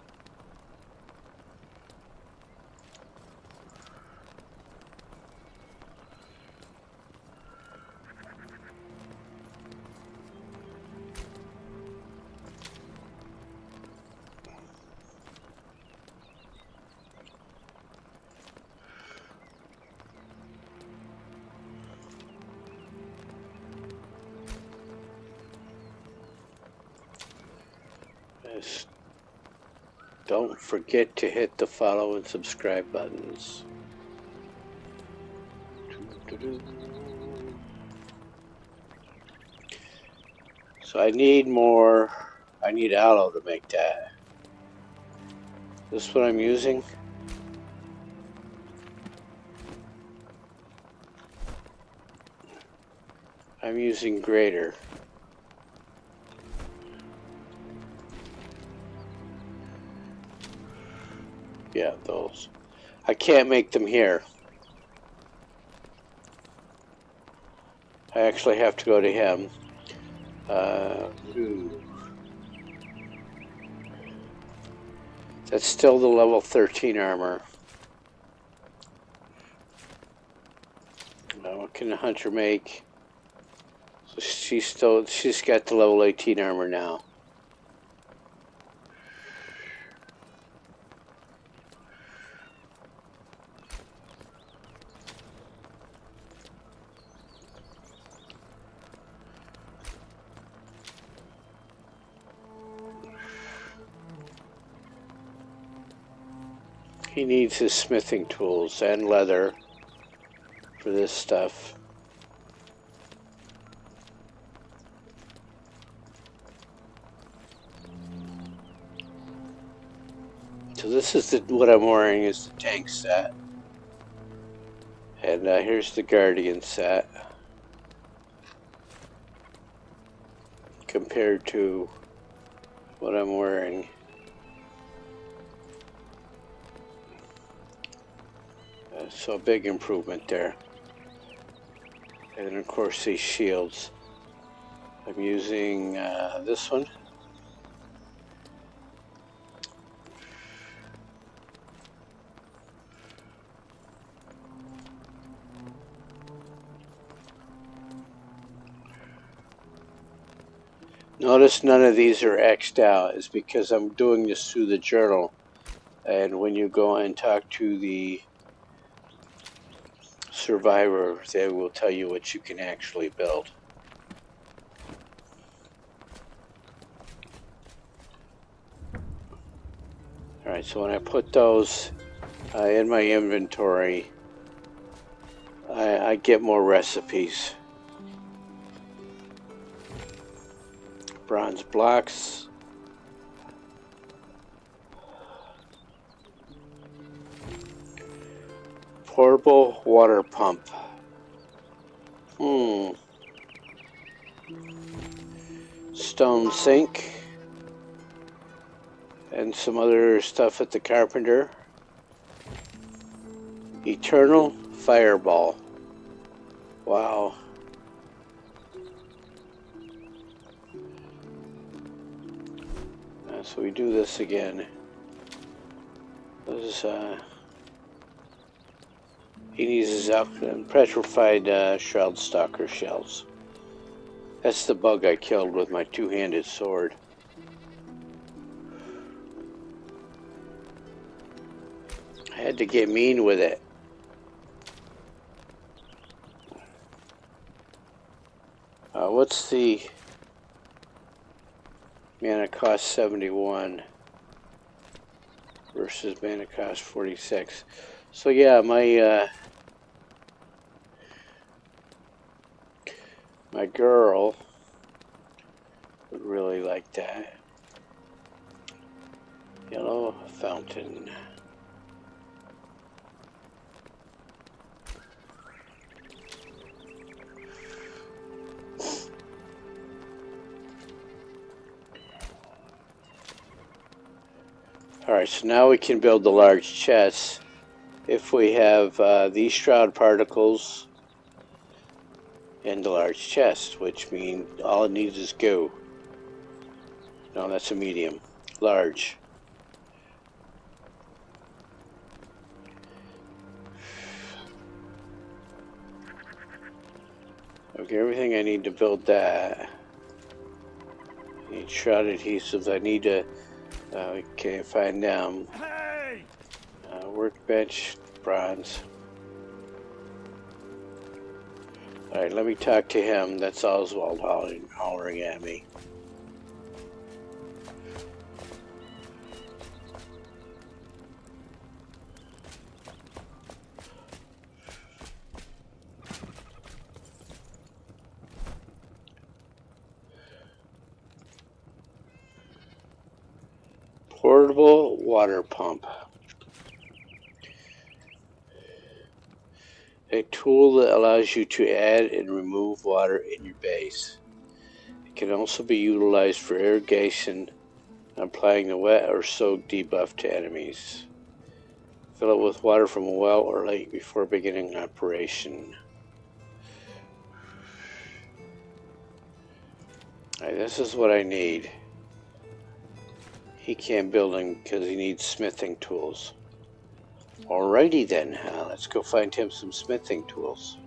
Don't forget to hit the follow and subscribe buttons. So I need aloe to make that. This is what I'm using. I'm using grater. Yeah, those. I can't make them here. I actually have to go to him. That's still the level 13 armor. What can the hunter make? So she's got the level 18 armor now. He needs his smithing tools and leather for this stuff. So this is what I'm wearing is the tank set. And here's the guardian set. Compared to what I'm wearing. So a big improvement there. And then of course these shields. I'm using this one. Notice none of these are X'd out. It's because I'm doing this through the journal. And when you go and talk to the survivor, they will tell you what you can actually build. Alright, so when I put those in my inventory, I get more recipes. Bronze blocks. Portable water pump. Stone sink. And some other stuff at the carpenter. Eternal fireball. Wow. So we do this again. This is, he needs his petrified shroud stalker shells. That's the bug I killed with my two-handed sword. I had to get mean with it. What's the mana cost 71 versus mana cost 46? So yeah, my girl would really like that. Yellow fountain. Alright, so now we can build the large chests if we have these shroud particles and the large chest, which means all it needs is goo. No, that's a medium. Large. Okay, everything I need to build that. I need shroud adhesives. I need to okay, find workbench, bronze. Alright, let me talk to him. That's Oswald hollering at me. Portable water pump. A tool that allows you to add and remove water in your base. It can also be utilized for irrigation, applying the wet or soak debuff to enemies. Fill it with water from a well or lake before beginning operation. Alright, this is what I need. He can't build him because he needs smithing tools. Alrighty then, let's go find him some smithing tools.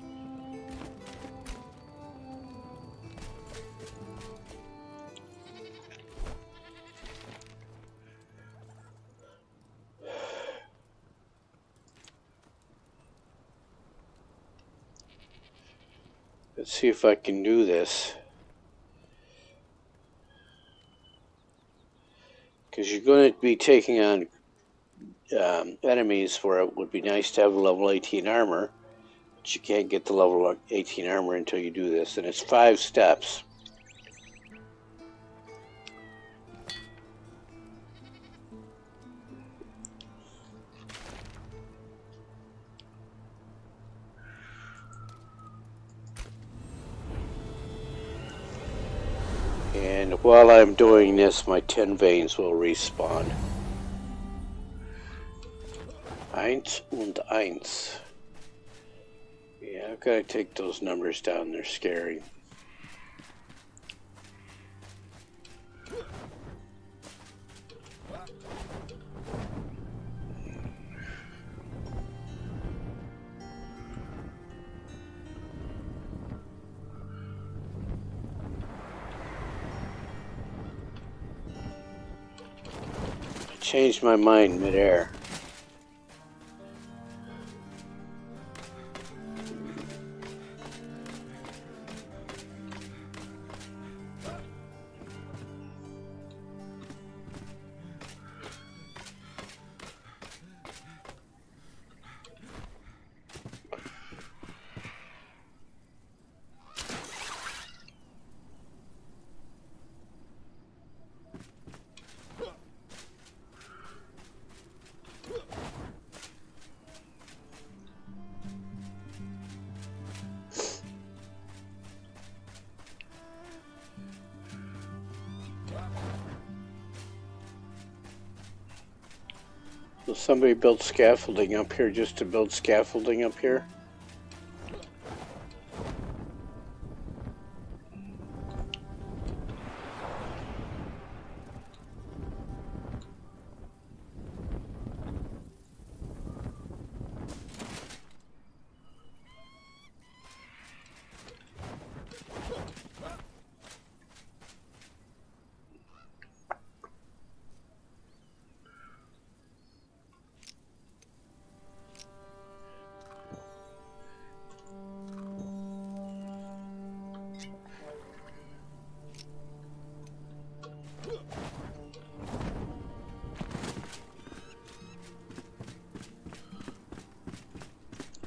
Let's see if I can do this. Because you're going to be taking on enemies where it would be nice to have a level 18 armor, but you can't get the level 18 armor until you do this, and it's 5 steps. And while I'm doing this, my 10 veins will respawn. 1 und 1. Yeah, I've got to take those numbers down, they're scary. I changed my mind midair. So somebody built scaffolding up here just to build scaffolding up here?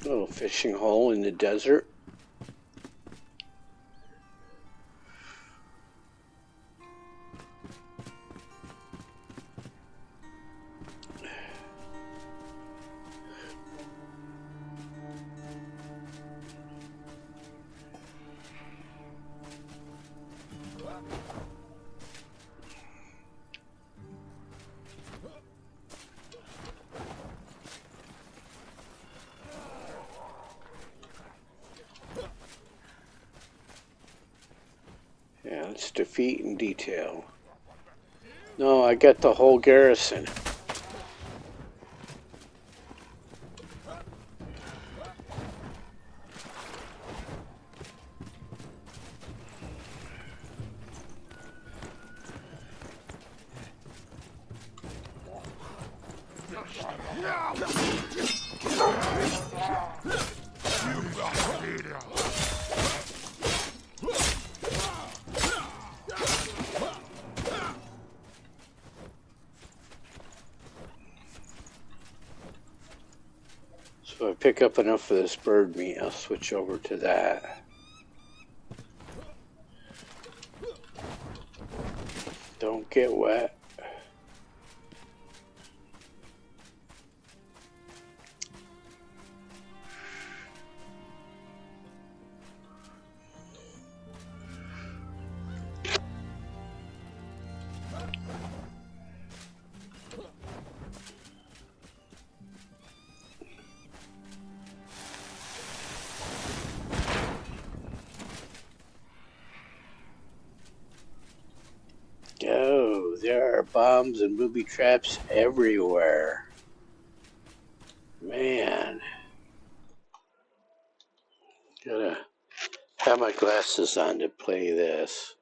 Little fishing hole in the desert. Yeah, let's defeat in detail. No, I got the whole garrison. So if I pick up enough of this bird meat, I'll switch over to that. Don't get wet. bombs and booby traps everywhere. Man. Gotta have my glasses on to play this.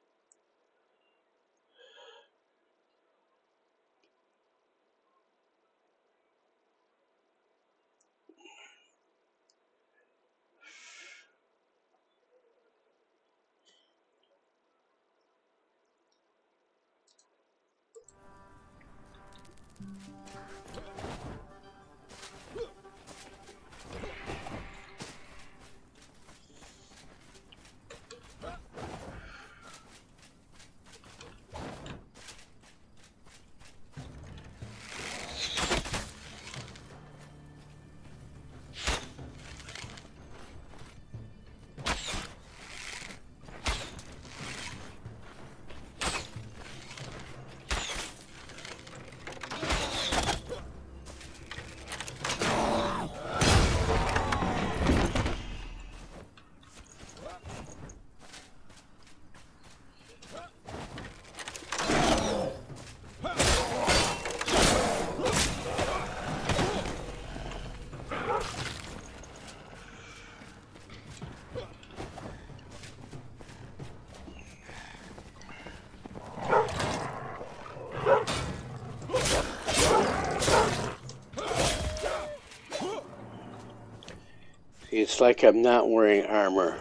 It's like I'm not wearing armor.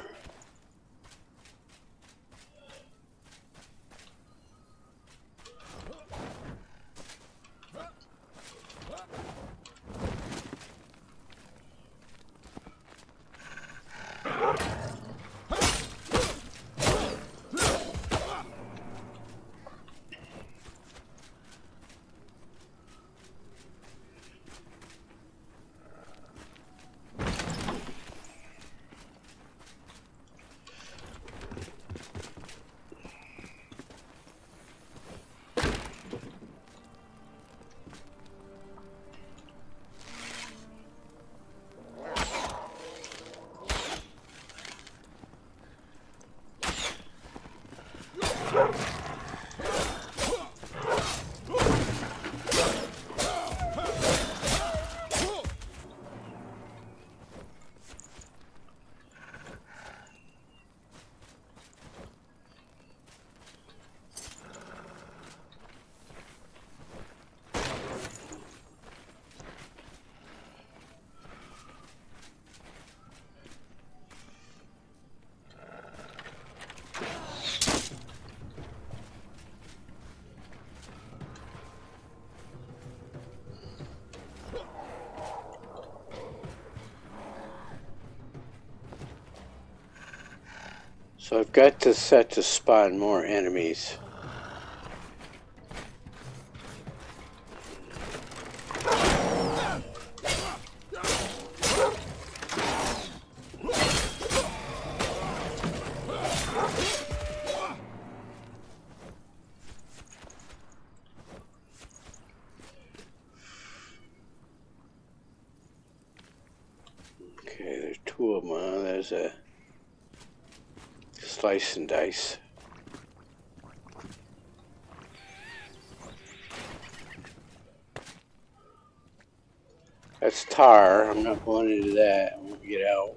So I've got to set to spawn more enemies. Okay, there's two of them. There's a slice and dice. That's tar. I'm not going into that. I'm going to get out.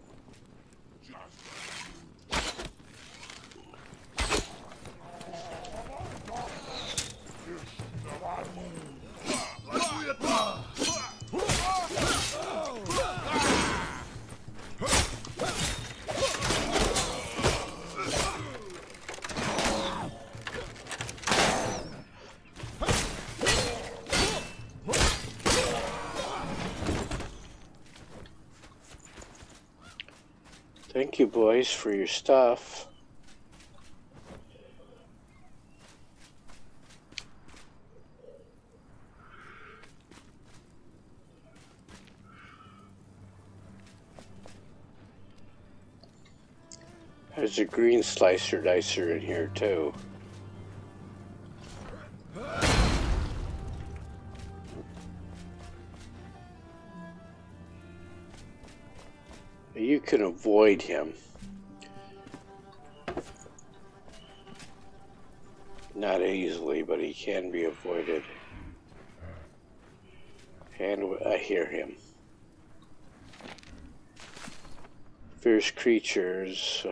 Thank you, boys, for your stuff. There's a green slicer dicer in here, too. You can avoid him. Not easily, but he can be avoided. And I hear him. Fierce creatures.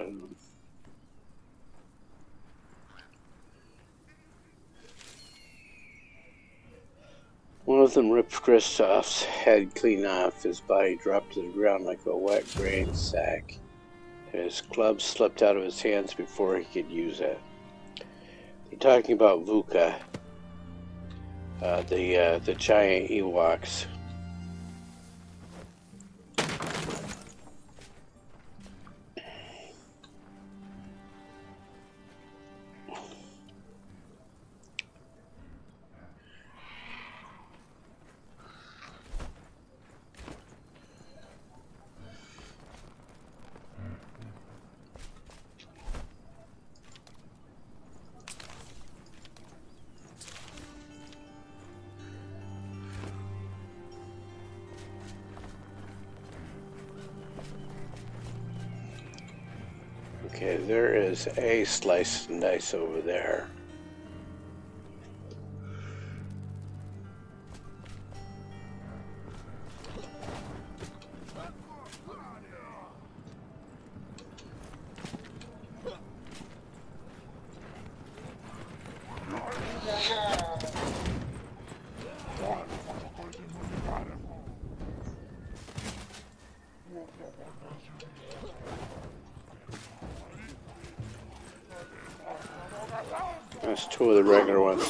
One of them ripped Kristoff's head clean off. His body dropped to the ground like a wet grain sack. His club slipped out of his hands before he could use it. They're talking about Vuka, the giant Ewoks. Okay, there is a slice and dice over there. That's two of the regular ones.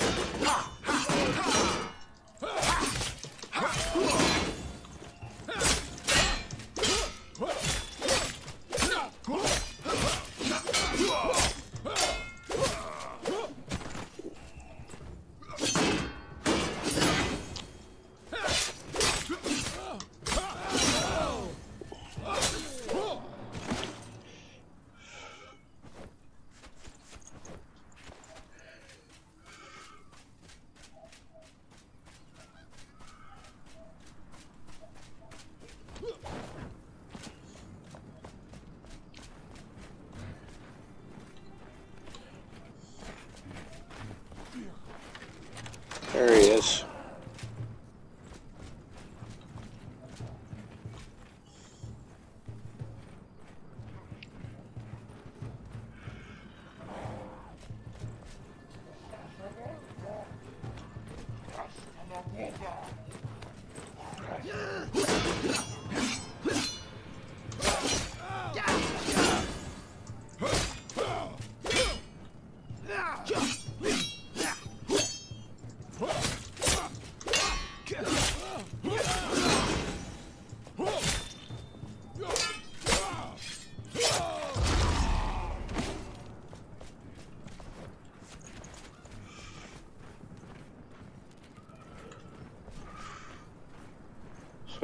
There he is.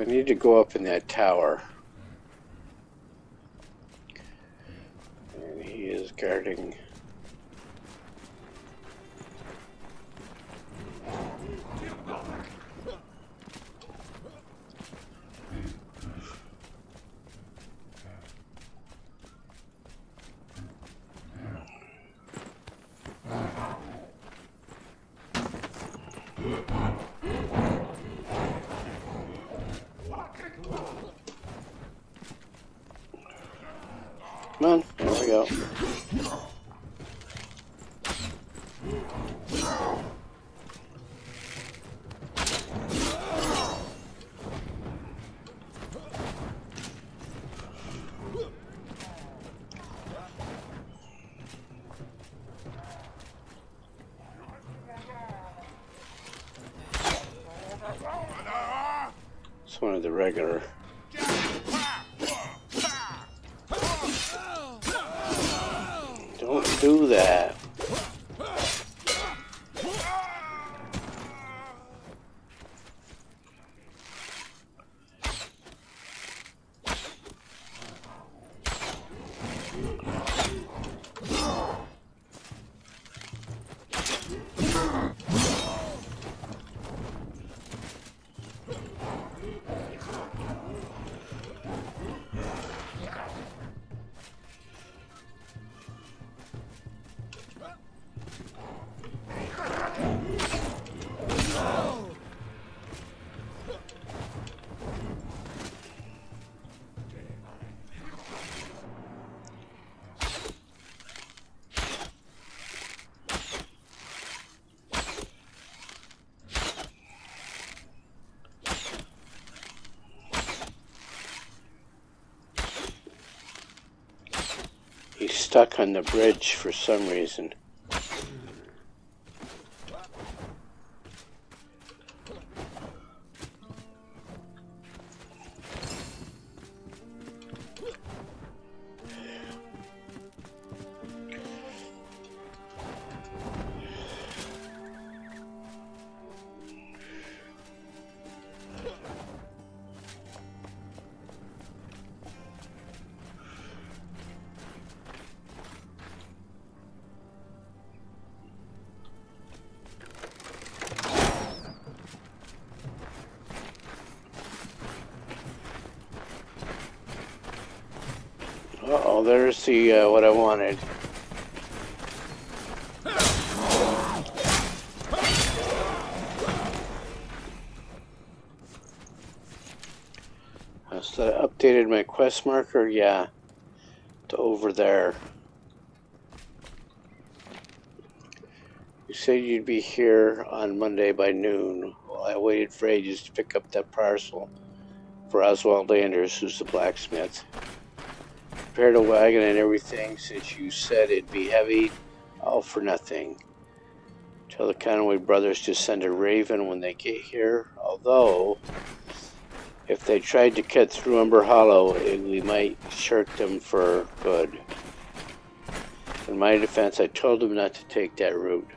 I need to go up in that tower. And he is guarding. Come on, there we go. It's one of the regular. Don't do that. He's stuck on the bridge for some reason. Uh-oh, there's the, what I wanted. So I updated my quest marker, yeah, to over there. You said you'd be here on Monday by noon. Well, I waited for ages to pick up that parcel for Oswald Anders, who's the blacksmith. Prepared a wagon and everything since you said it'd be heavy, all for nothing. Tell the Conway brothers to send a raven when they get here, although if they tried to cut through Umber Hollow, we might shirk them for good. In my defense, I told them not to take that route.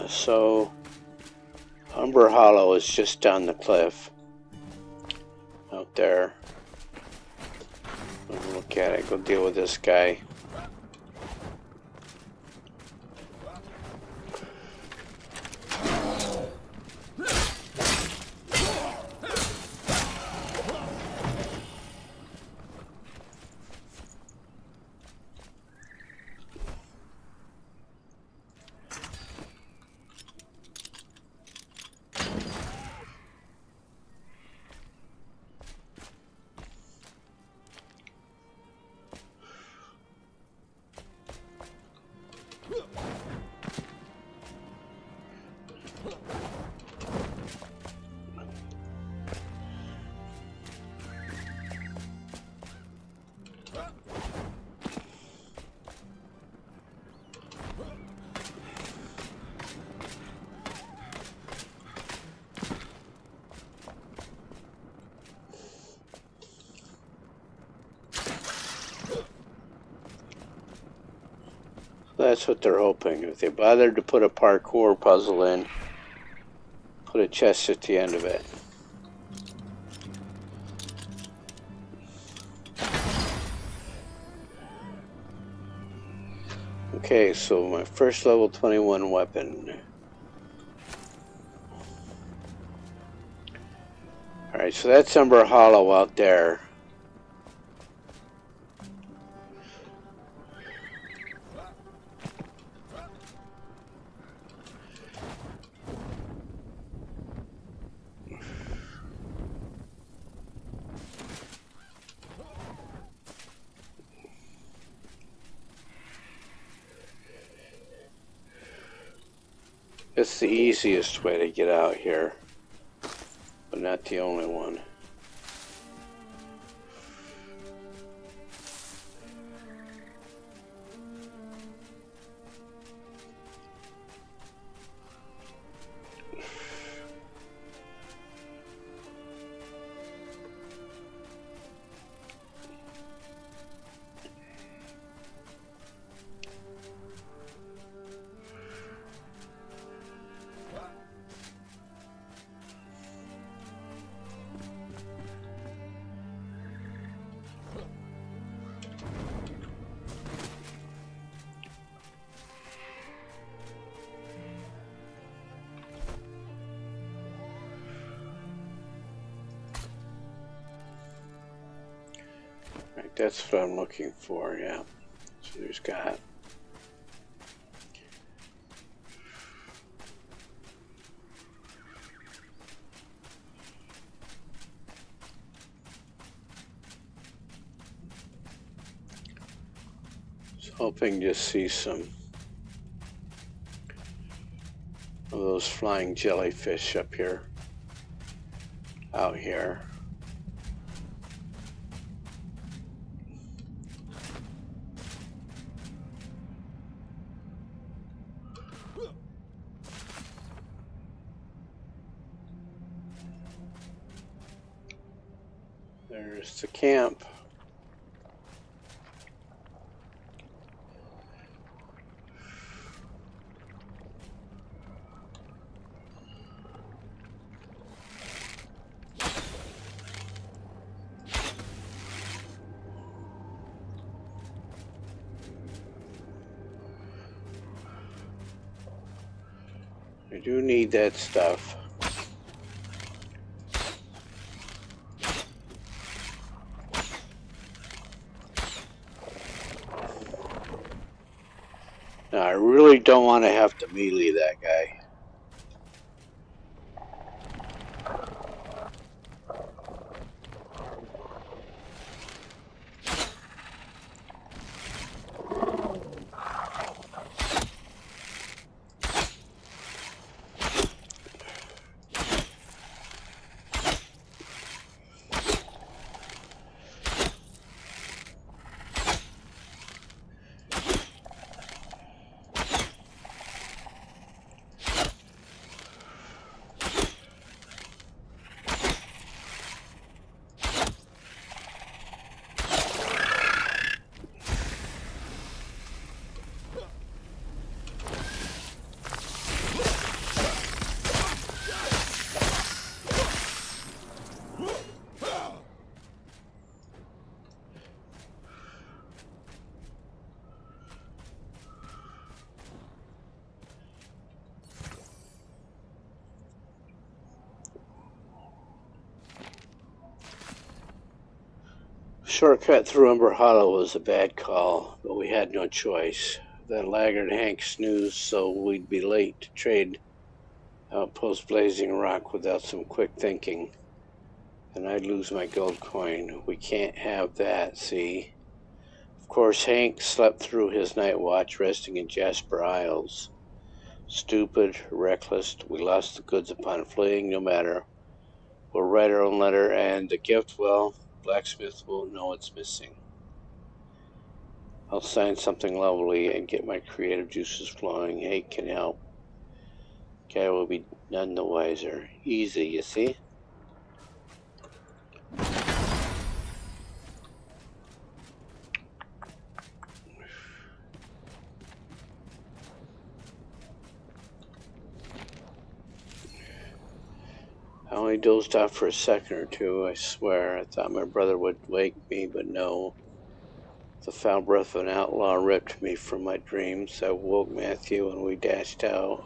So Umber Hollow is just down the cliff. Out there. Look at it, go deal with this guy. That's what they're hoping. If they bothered to put a parkour puzzle in, put a chest at the end of it. Okay, so my first level 21 weapon. Alright, so that's Umber Hollow out there. It's the easiest way to get out here, but not the only one. Right, that's what I'm looking for, yeah. So there's got. Hoping to see some of those flying jellyfish up here, out here. There's the camp. I do need that stuff. Now, I really don't want to have to melee that guy. Shortcut through Umber Hollow was a bad call, but we had no choice. That laggard Hank snoozed, so we'd be late to trade Outpost Blazing Rock without some quick thinking. And I'd lose my gold coin. We can't have that, see? Of course, Hank slept through his night watch, resting in Jasper Isles. Stupid, reckless, we lost the goods upon fleeing, no matter. We'll write our own letter, and the gift, well, blacksmith won't know it's missing. I'll sign something lovely and get my creative juices flowing. Hank can help. Guy will be none the wiser. Easy, you see? I only dozed off for a second or two, I swear. I thought my brother would wake me, but no. The foul breath of an outlaw ripped me from my dreams. I woke Matthew and we dashed out.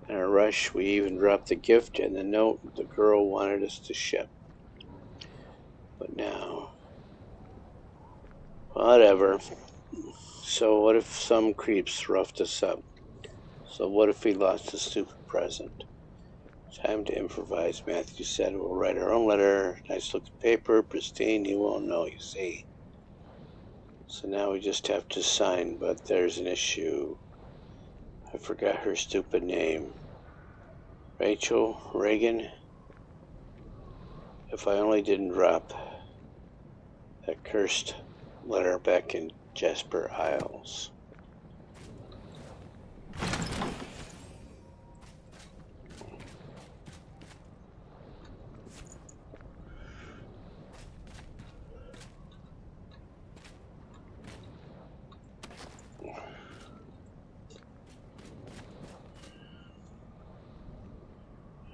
In a rush, we even dropped the gift and the note the girl wanted us to ship. But now... whatever. So what if some creeps roughed us up? So what if we lost a stupid present? Time to improvise, Matthew said. We'll write our own letter. Nice looking paper, pristine. He won't know, you see. So now we just have to sign, but there's an issue. I forgot her stupid name. Rachel Reagan? If I only didn't drop that cursed letter back in Jasper Isles.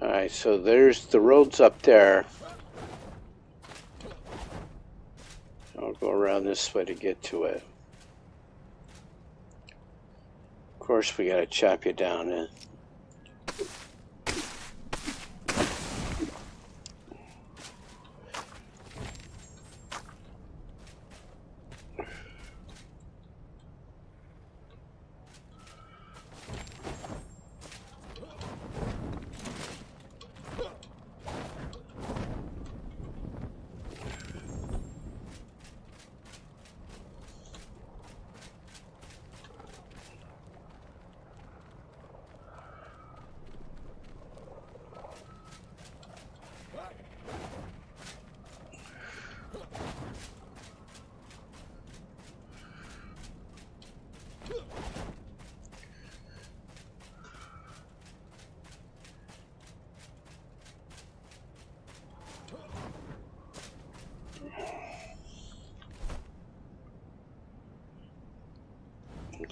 Alright, so there's the roads up there. I'll go around this way to get to it. Of course, we gotta chop you down, eh?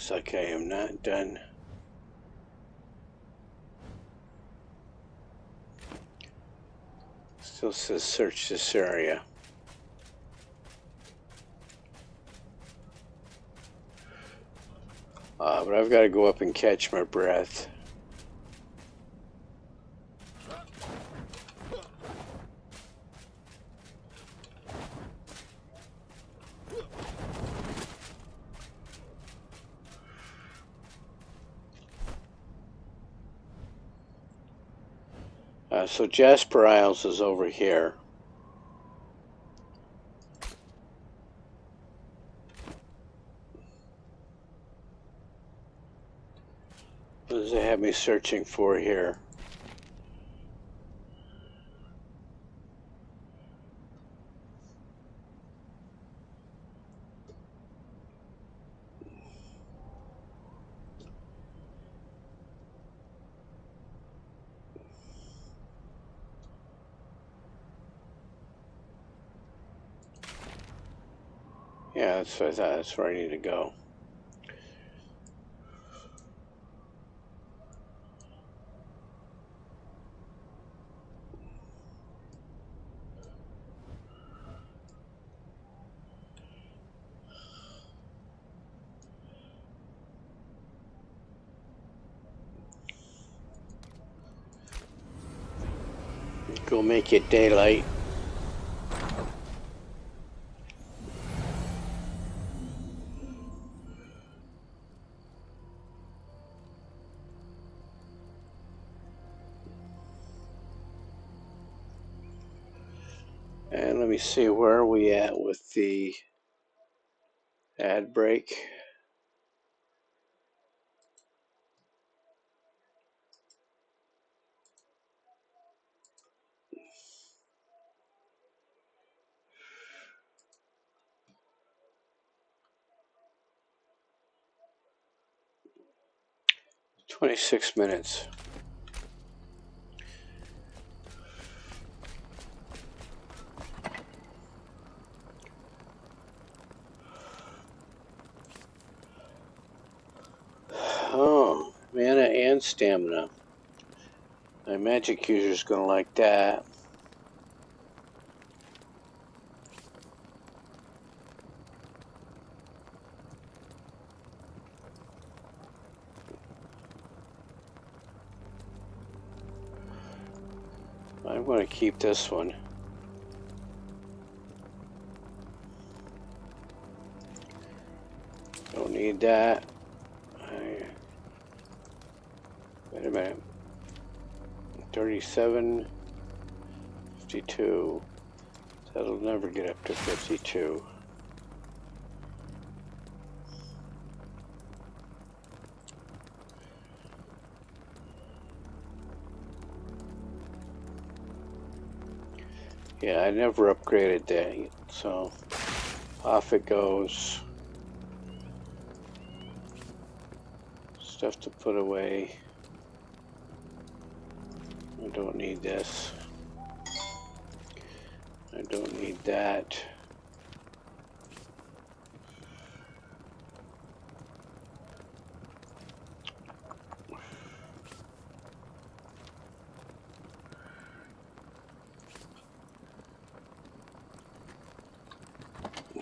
Looks like I am not done. Still says search this area. But I've got to go up and catch my breath. So Jasper Isles is over here. What does it have me searching for here? Yeah, that's what I thought. That's where I need to go. Go make it daylight. And let me see, where are we at with the ad break? "26 minutes. Oh, mana and stamina. My magic user's gonna like that. I'm going to keep this one. Don't need that. Wait a minute. 37, 52. That'll never get up to 52. Yeah, I never upgraded that yet, so off it goes. Stuff to put away. I don't need this. I don't need that.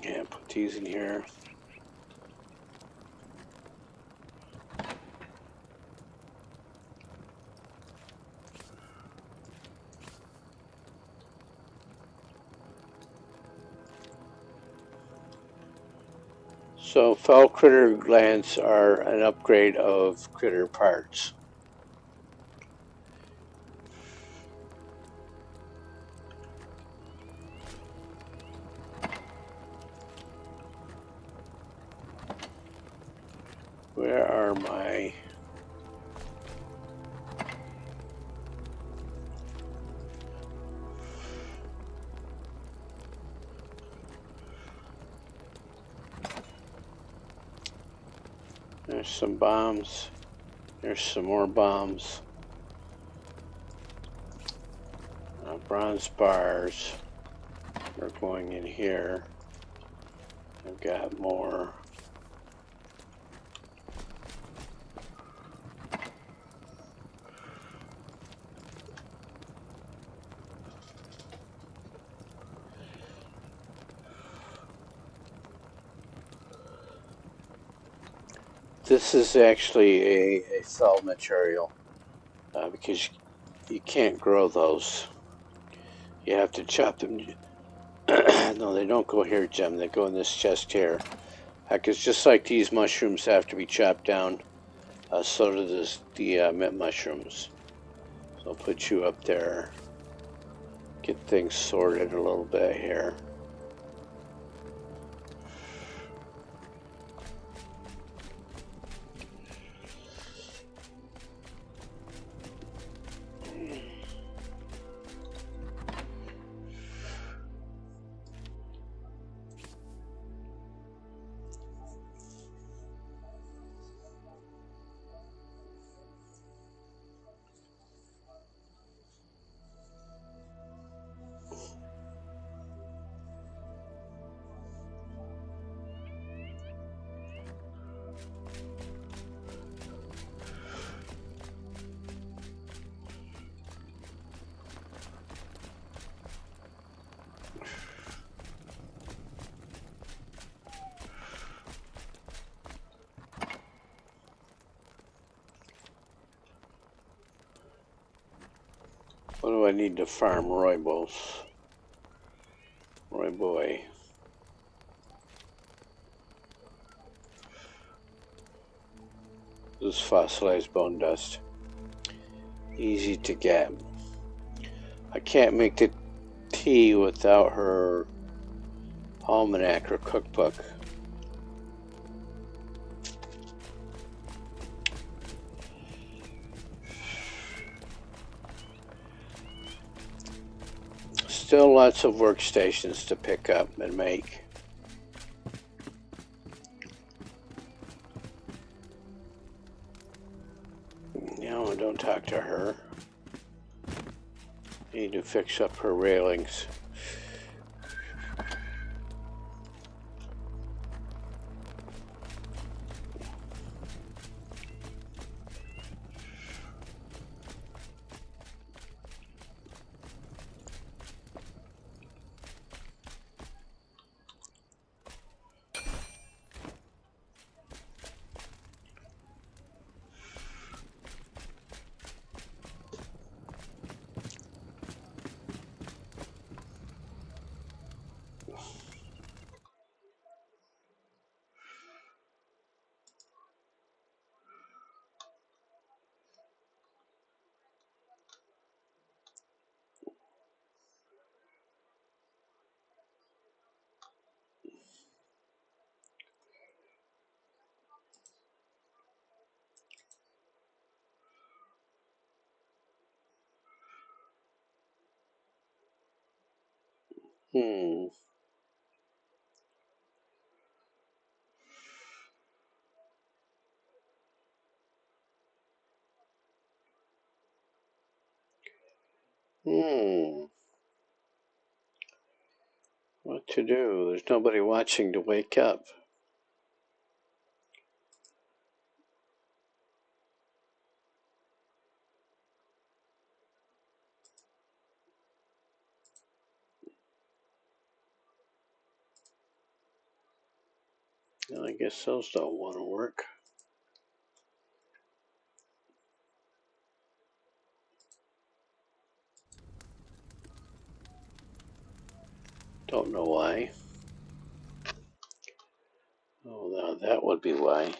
Yeah, put these in here. So fell critter glands are an upgrade of critter parts. Where are my... There's some bombs. There's some more bombs. Bronze bars are going in here. I've got more. This is actually a fell material because you can't grow those. You have to chop them. No, they don't go here, Jim. They go in this chest here. Heck, it's just like these mushrooms have to be chopped down. So do the mint mushrooms. So I'll put you up there. Get things sorted a little bit here. What do I need to farm? Rooibos. Roy boy. This is fossilized bone dust. Easy to get. I can't make the tea without her almanac or cookbook. Still lots of workstations to pick up and make. No, don't talk to her. Need to fix up her railings. What to do? There's nobody watching to wake up. Well, I guess those don't want to work. Don't know why. Oh, now that would be why.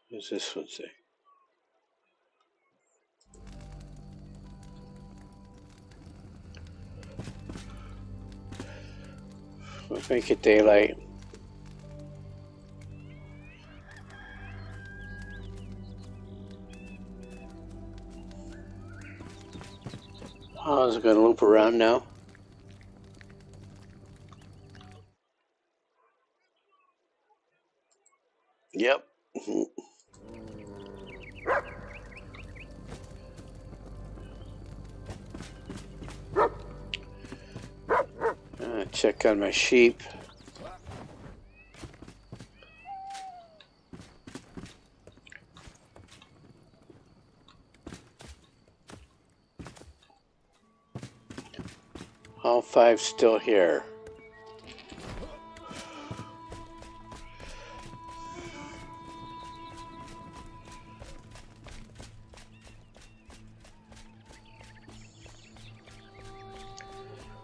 What does this one say? Let's make it daylight. Oh, is it going to loop around now? Yep. Check on my sheep. 5 still here.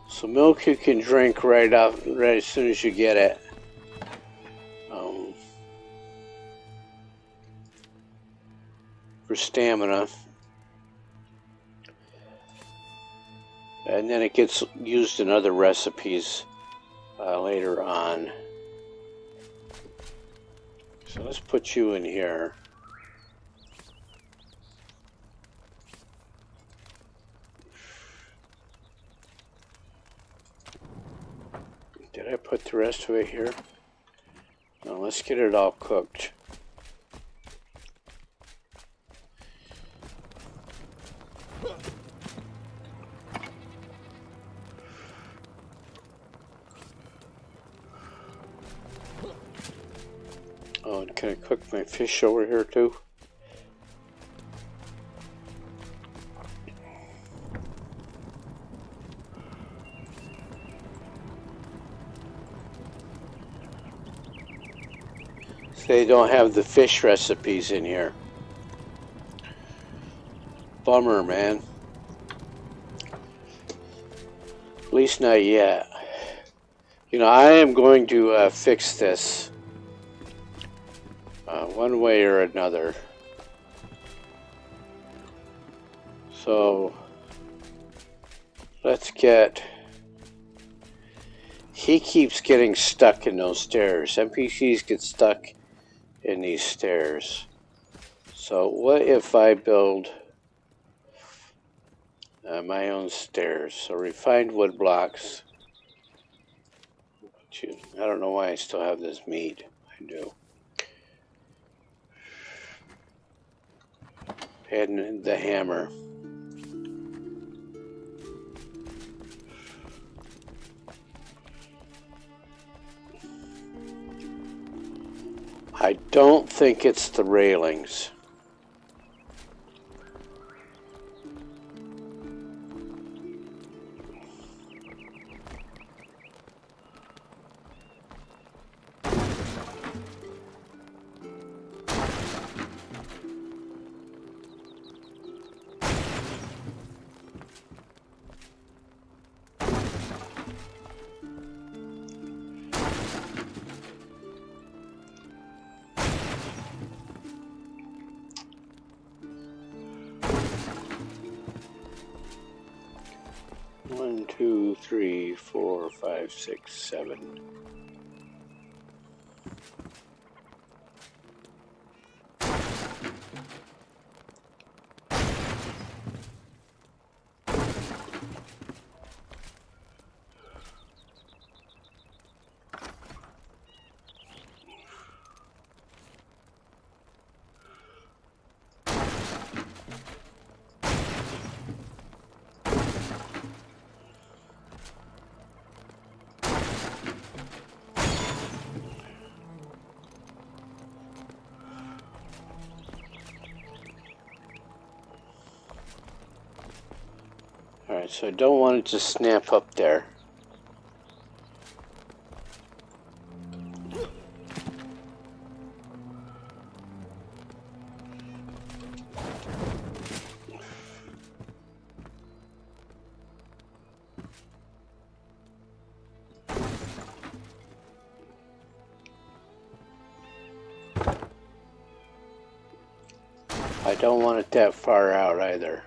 So milk you can drink right as soon as you get it. For stamina. And then it gets used in other recipes later on. So let's put you in here. Did I put the rest of it here? No, let's get it all cooked. Oh, and can I cook my fish over here too? They don't have the fish recipes in here. Bummer, man. At least not yet. You know, I am going to fix this one way or another. So let's get... He keeps getting stuck in those stairs. NPCs get stuck in these stairs. So what if I build my own stairs? So refined wood blocks. I don't know why I still have this meat. I do. And the hammer. I don't think it's the railings. One, two, three, 4, 5, 6, 7. Alright, so I don't want it to snap up there. I don't want it that far out either.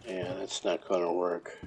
Yeah, that's not going to work.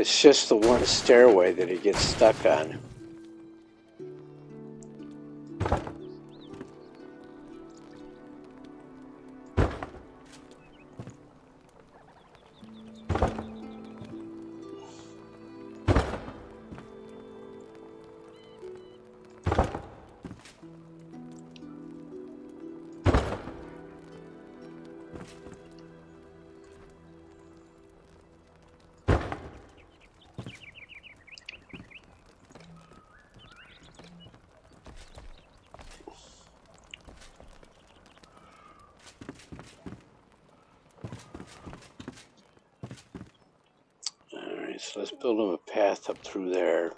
It's just the one stairway that he gets stuck on. Alright, so let's build him a path up through there.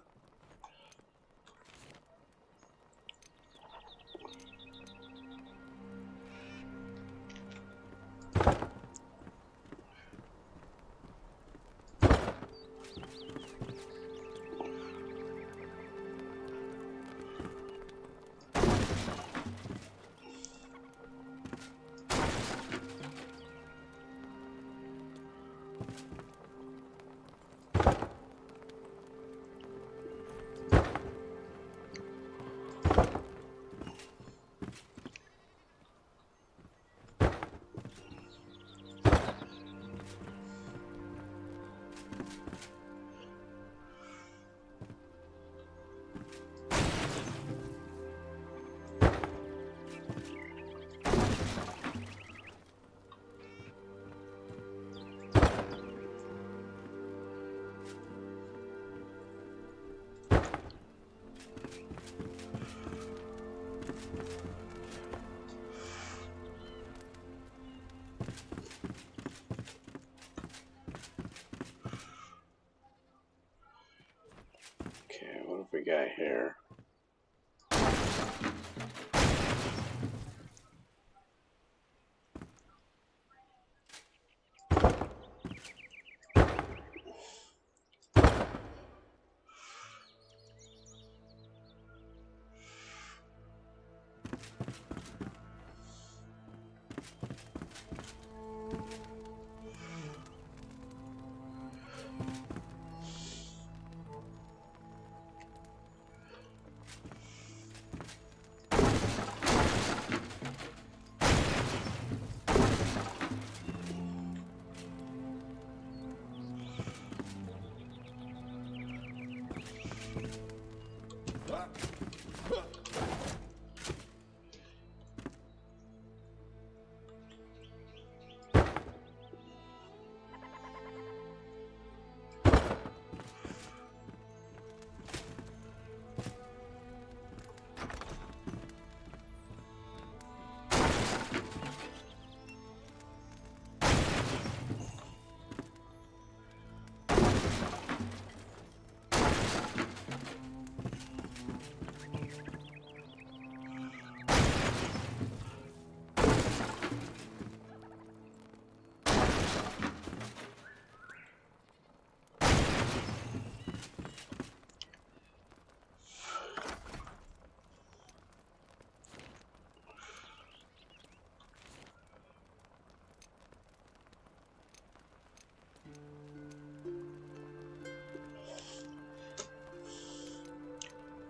Okay, what have we got here?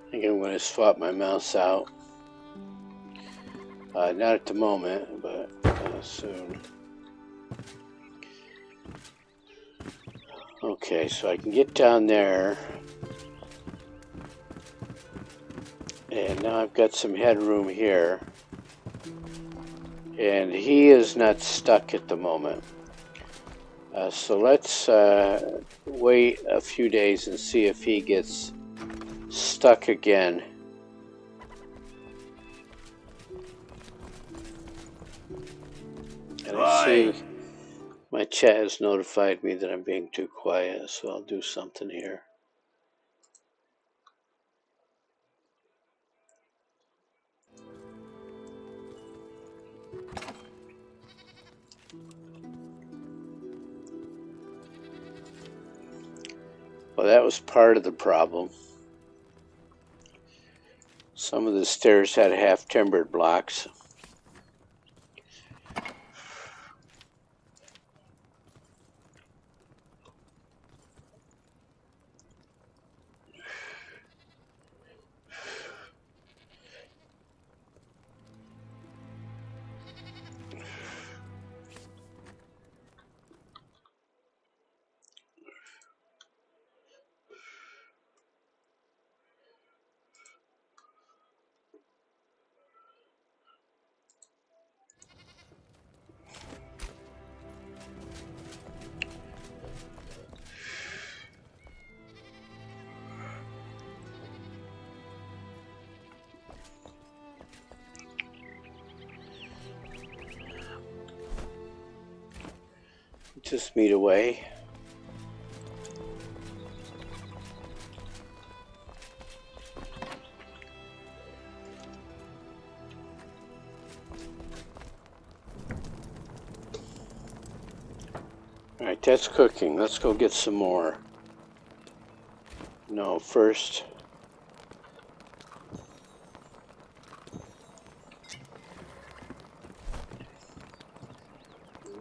I think I'm going to swap my mouse out. Not at the moment, but soon. Okay, so I can get down there. And now I've got some headroom here. And he is not stuck at the moment. So let's wait a few days and see if he gets stuck again. And I see my chat has notified me that I'm being too quiet, so I'll do something here. Well, that was part of the problem. Some of the stairs had half-timbered blocks. Just meat away. Alright, that's cooking. Let's go get some more. No, first.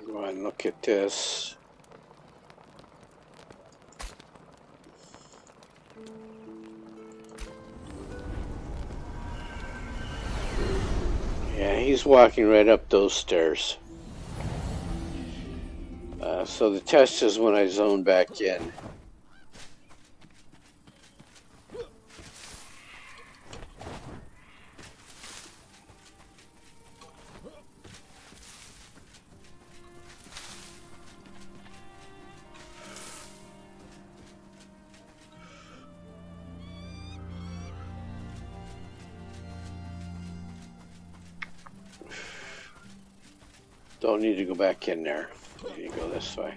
Go ahead and look at this. Yeah, he's walking right up those stairs. So the test is when I zone back in. Don't need to go back in there. You go this way.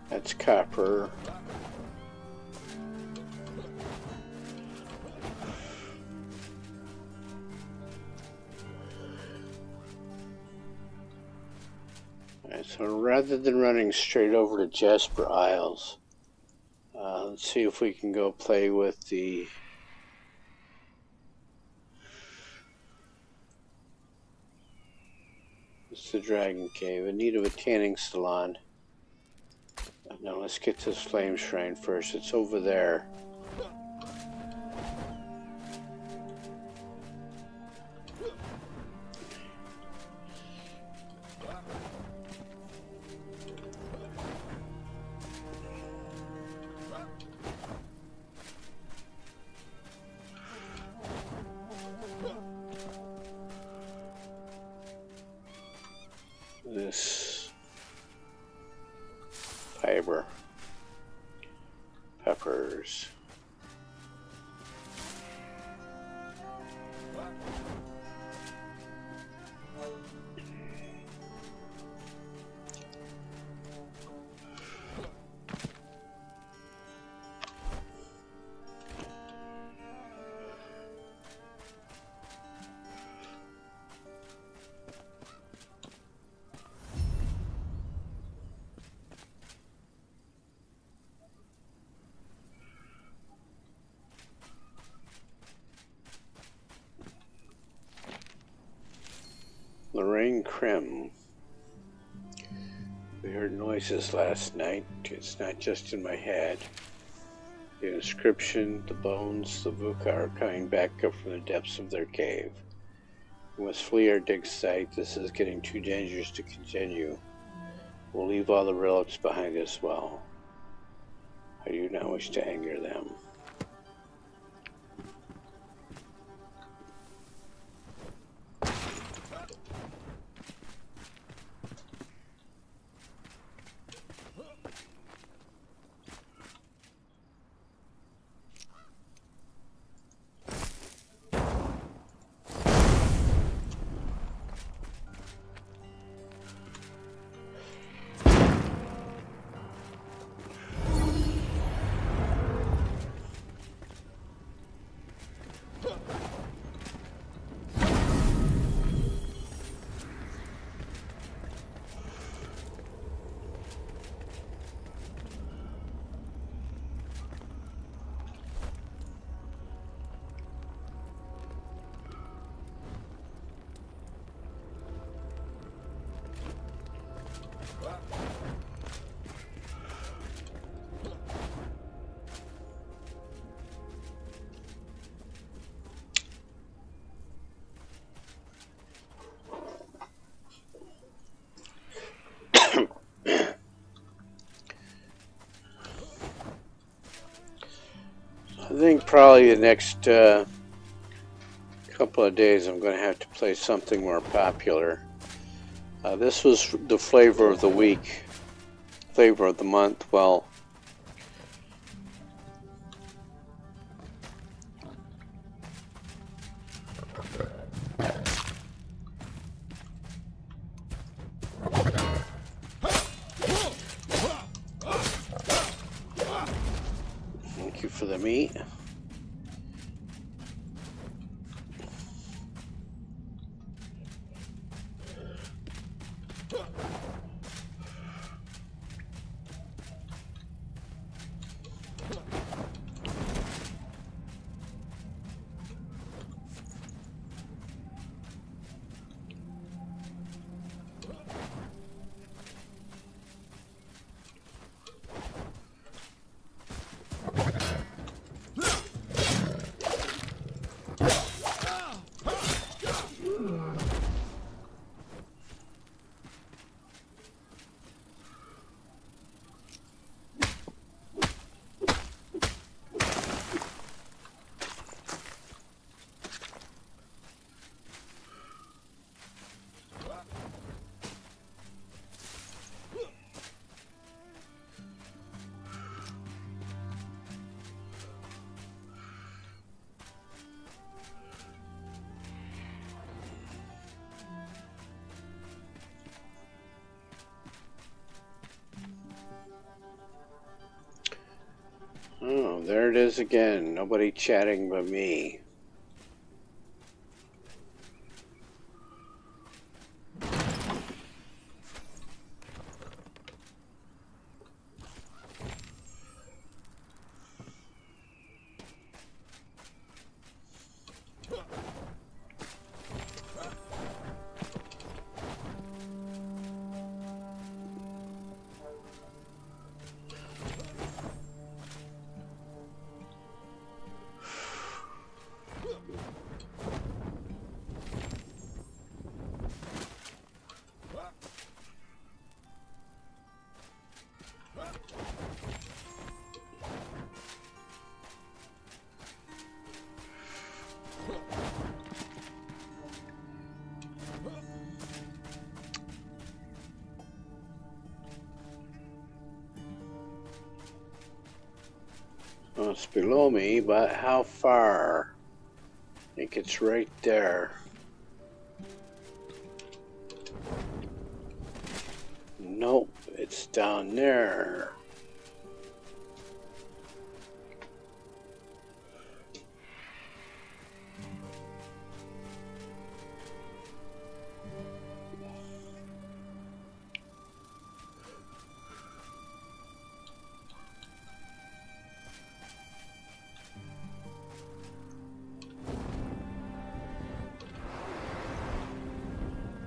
That's copper. Alright, so rather than running straight over to Jasper Isles, let's see if we can go play with the Dragon Cave, in need of a tanning salon. Now let's get to this flame shrine first. It's over there. This fiber, peppers. Lorraine Krim. We heard noises last night. It's not just in my head. The inscription, the bones, the Vuka are coming back up from the depths of their cave. We must flee our dig site. This is getting too dangerous to continue. We'll leave all the relics behind as well. I do not wish to anger them. think probably the next couple of days I'm going to have to play something more popular. This was the flavor of the week, flavor of the month. Well, thank you for the meat. Oh, there it is again. Nobody chatting but me. Well, it's below me, but how far? I think it's right there. Nope, it's down there.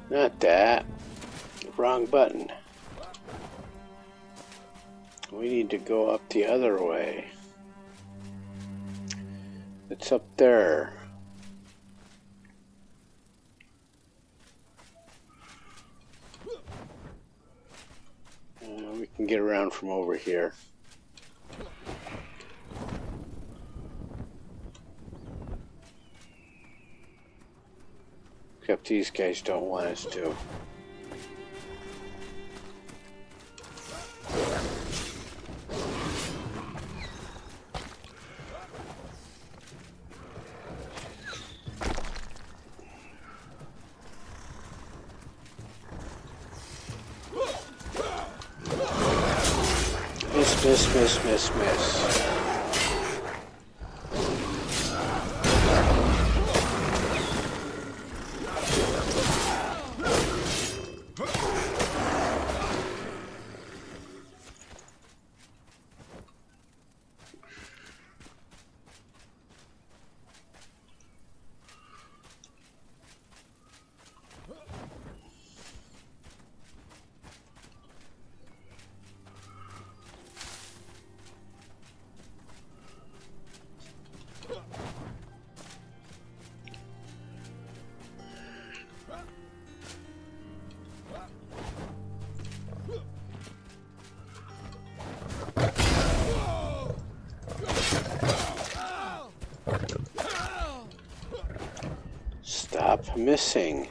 Not that. Wrong button. We need to go up the other way. It's up there. We can get around from over here. Except these guys don't want us to. Miss. missing?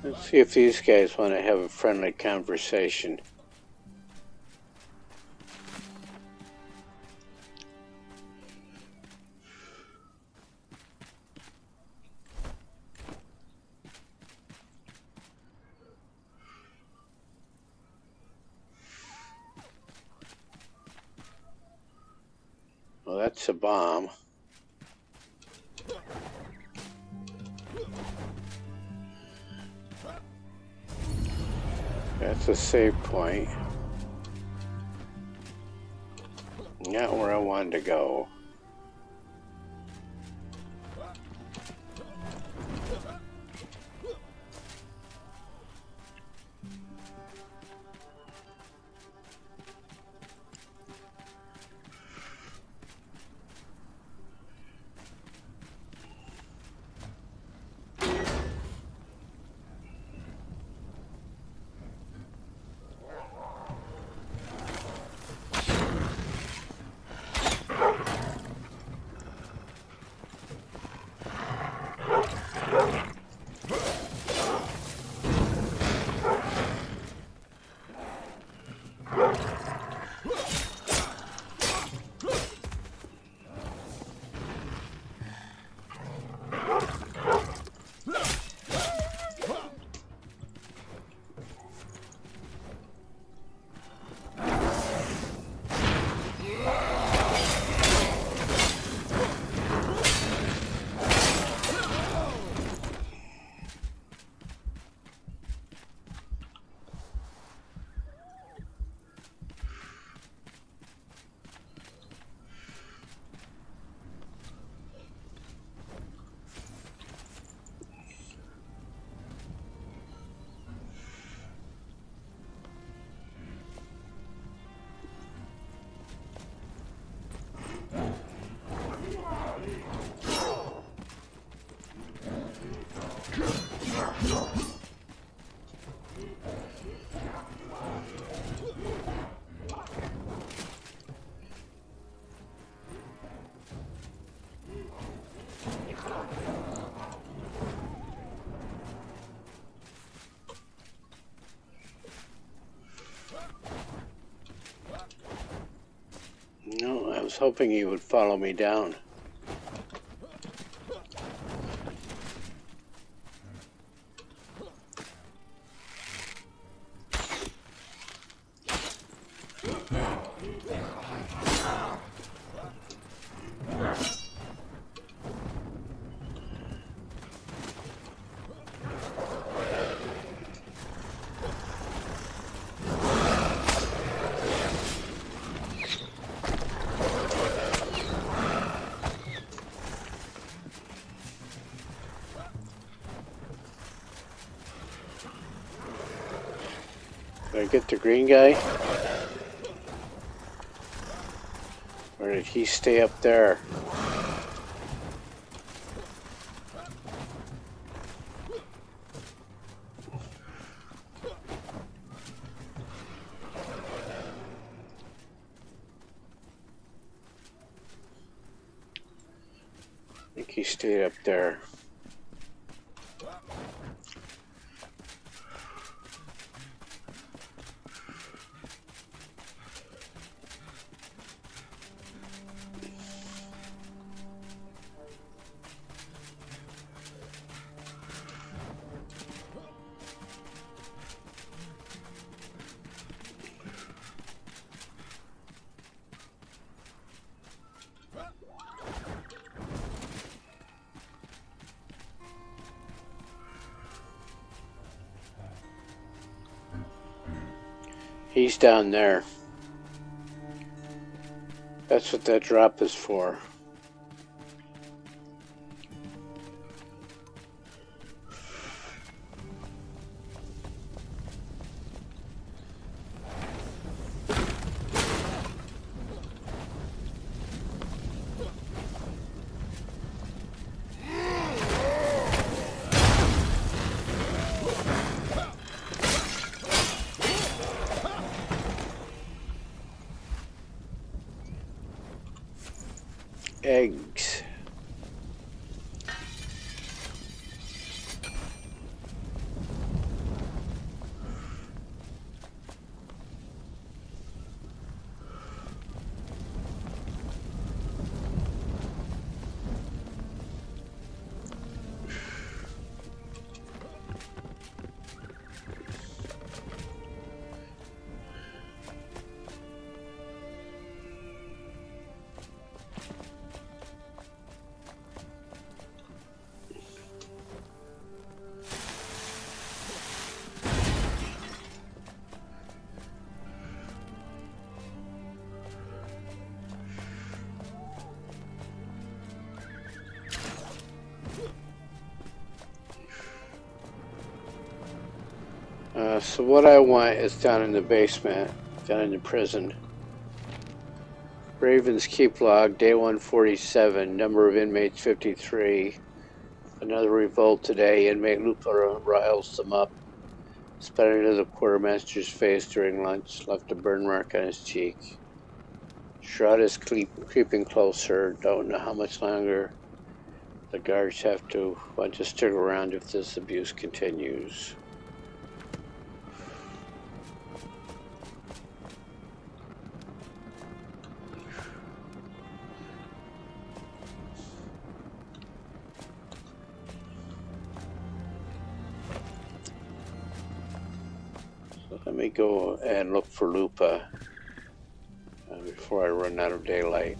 Let's see if these guys want to have a friendly conversation. Well, that's a bomb. That's a save point. Not where I wanted to go. No, I was hoping he would follow me down. Did I get the green guy? Or did he stay up there? I think he stayed up there. He's down there. That's what that drop is for. Eggs. So what I want is down in the basement, down in the prison. Ravens Keep log, day 147, number of inmates 53. Another revolt today, inmate Lupa riles them up. Spat into the quartermaster's face during lunch, left a burn mark on his cheek. Shroud is creeping closer, don't know how much longer the guards want to stick around if this abuse continues. Let me go and look for Lupa before I run out of daylight.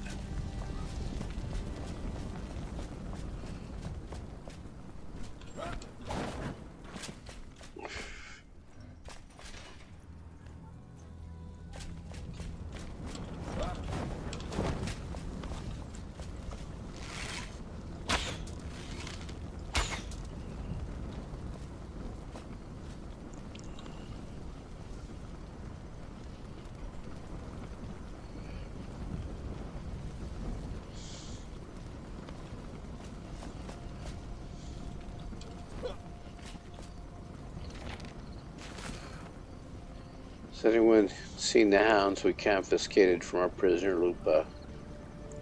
Has anyone seen the hounds we confiscated from our prisoner Lupa?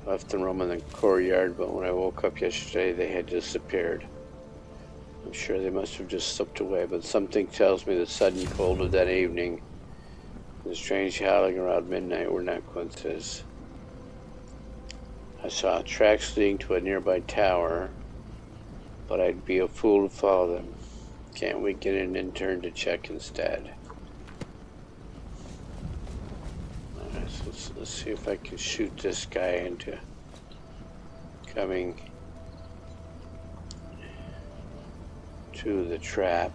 Left them roam in the courtyard, but when I woke up yesterday, they had disappeared. I'm sure they must have just slipped away, but something tells me the sudden cold of that evening and the strange howling around midnight were not coincidences. I saw tracks leading to a nearby tower, but I'd be a fool to follow them. Can't we get an intern to check instead? Let's see if I can shoot this guy into coming to the trap.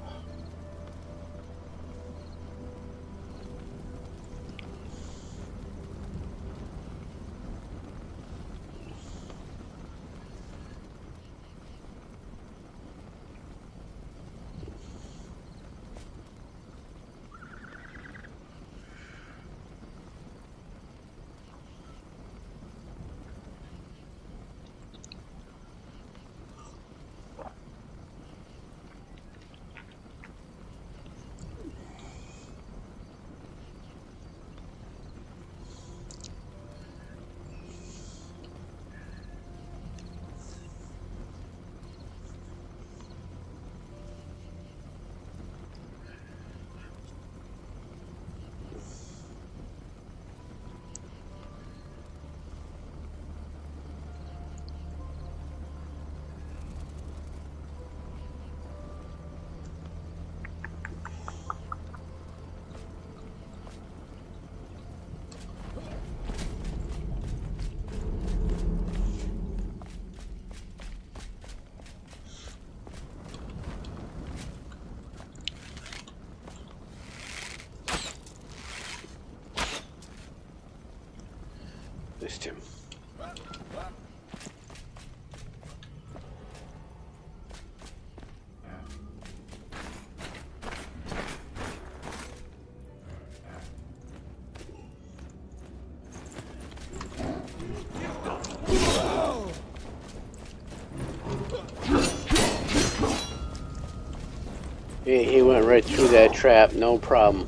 He went right through that trap, no problem.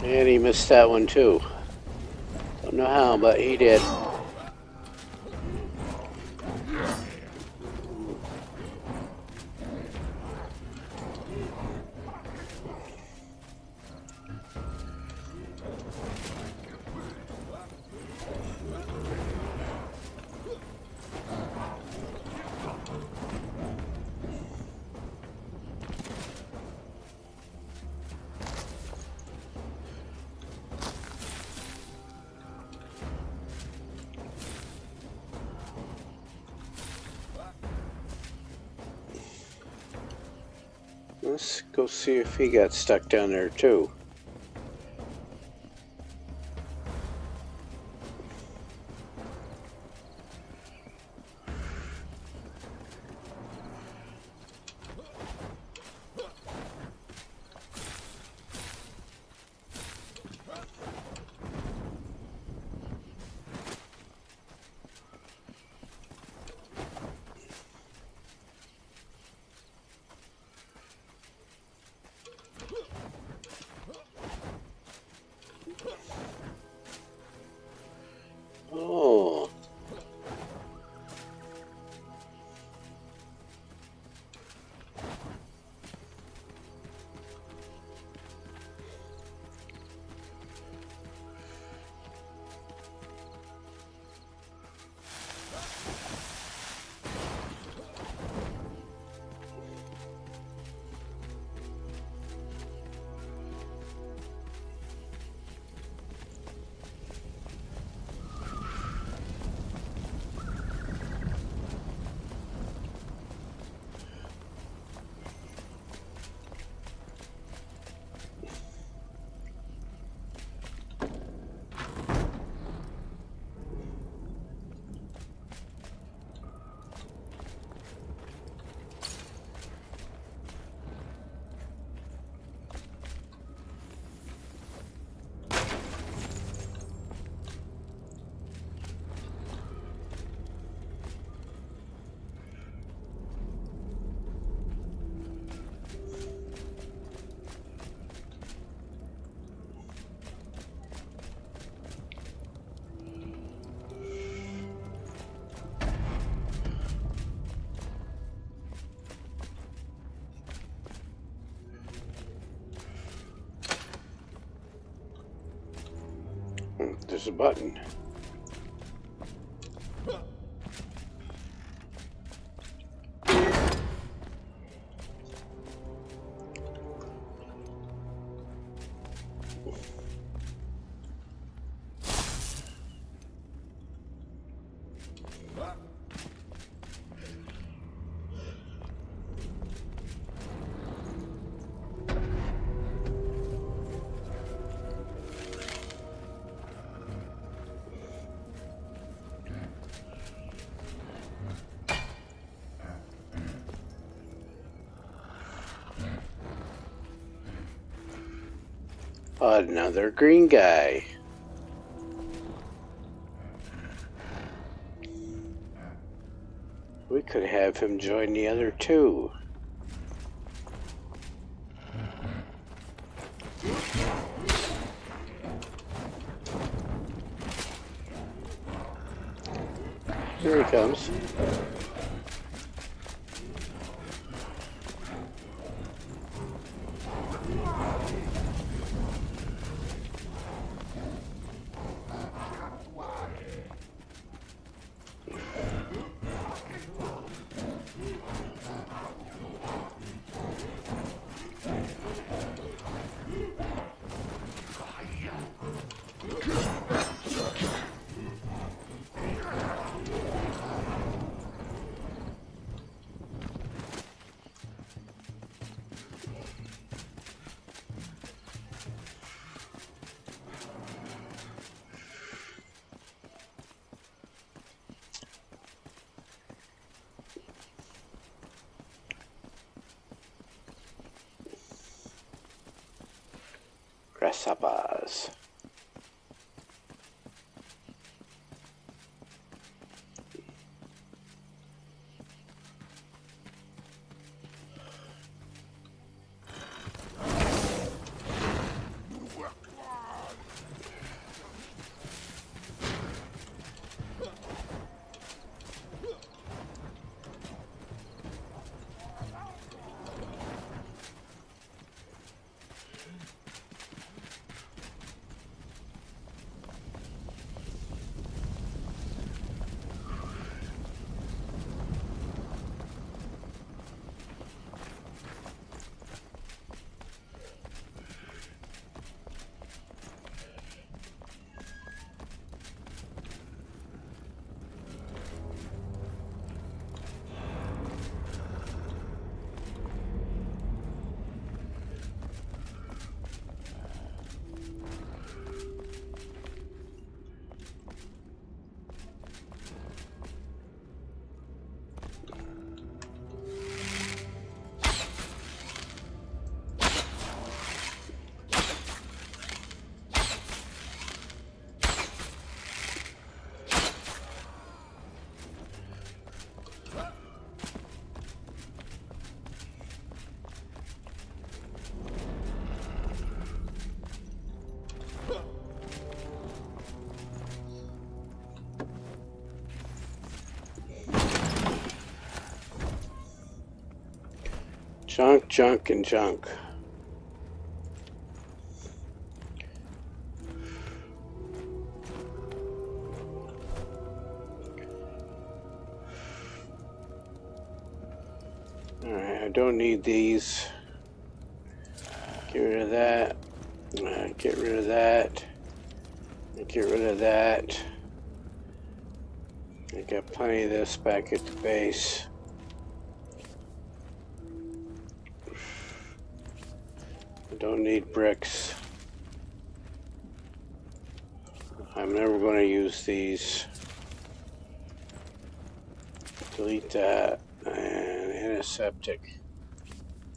And he missed that one too. Don't know how, but he did. Let's go see if he got stuck down there too. Oh. There's a button. Another green guy. We could have him join the other two. Here he comes. Grasshoppers. Junk, junk, and junk. Alright, I don't need these. Get rid of that. Get rid of that. Get rid of that. I got plenty of this back at the base. I don't need bricks. I'm never going to use these. Delete that. And antiseptic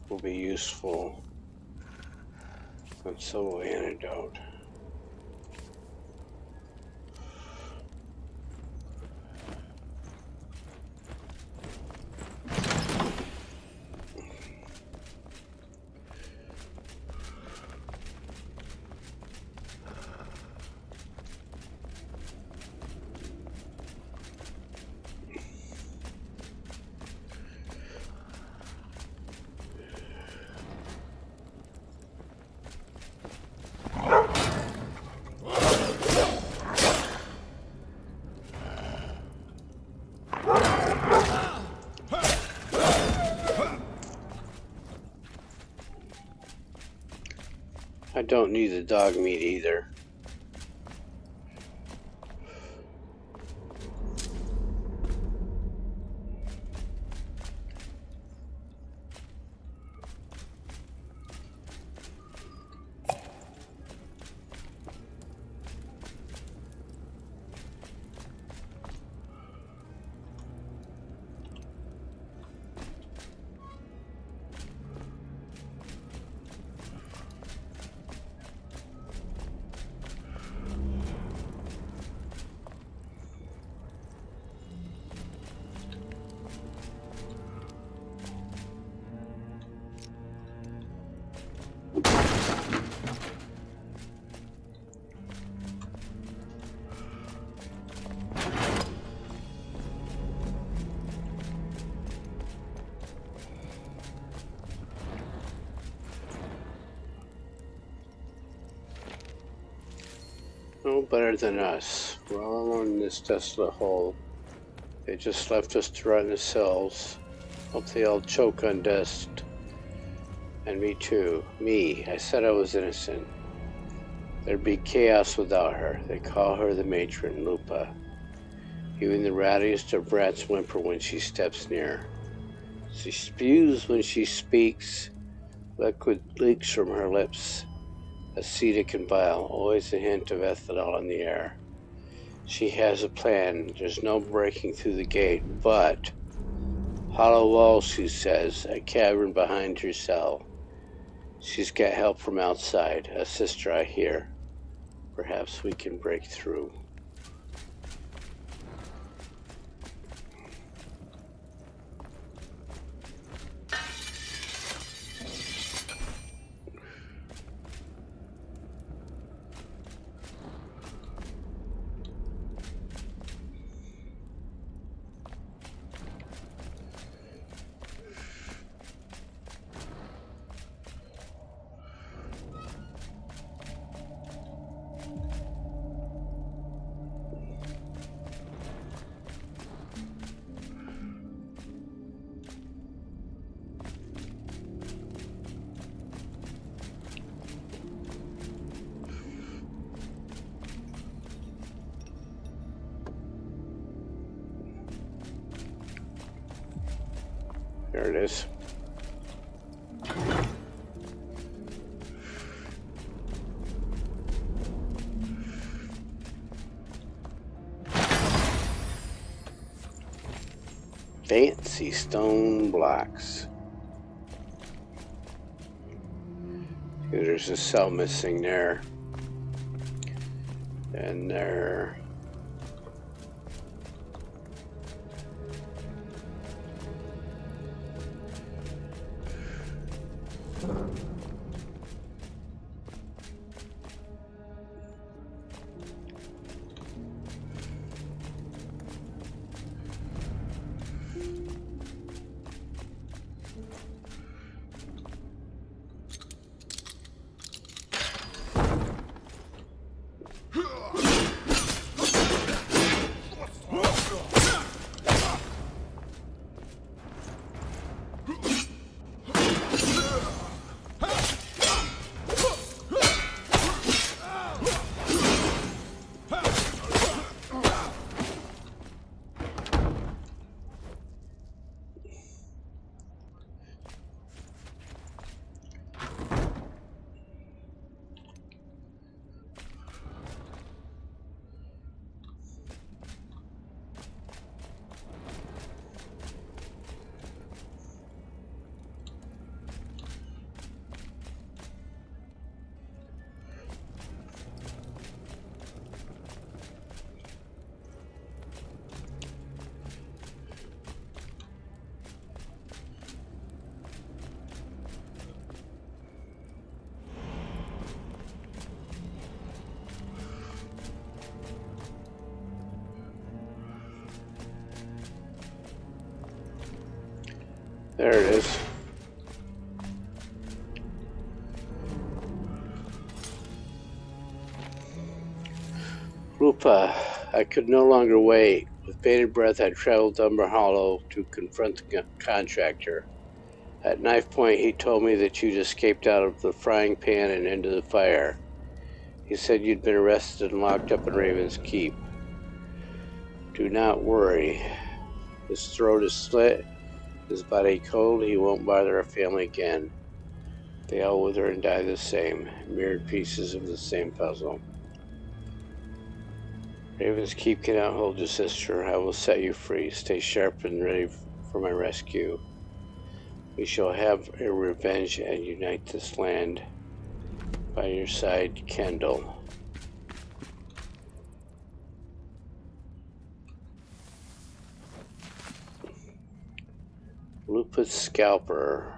will be useful. That's so antidote. I don't need the dog meat either. No better than us. We're all alone in this desolate hole. They just left us to rot in the cells. Hope they all choke on dust. And me too. Me. I said I was innocent. There'd be chaos without her. They call her the matron, Lupa. Even the rattiest of rats whimper when she steps near. She spews when she speaks. Liquid leaks from her lips. Acetic and vile, always a hint of ethanol in the air. She has a plan. There's no breaking through the gate, but hollow walls, she says, a cavern behind her cell. She's got help from outside, a sister I hear. Perhaps we can break through. There it is. Fancy stone blocks. There's a cell missing there. And there. There it is. Rupa, I could no longer wait. With bated breath, I traveled to Umber Hollow to confront the contractor. At knife point, he told me that you'd escaped out of the frying pan and into the fire. He said you'd been arrested and locked up in Raven's Keep. Do not worry. His throat is slit, his body cold, he won't bother our family again. They all wither and die the same, mirrored pieces of the same puzzle. Raven's Keep cannot hold your sister. I will set you free. Stay sharp and ready for my rescue. We shall have a revenge and unite this land. By your side, Kendall. Lupus Scalper.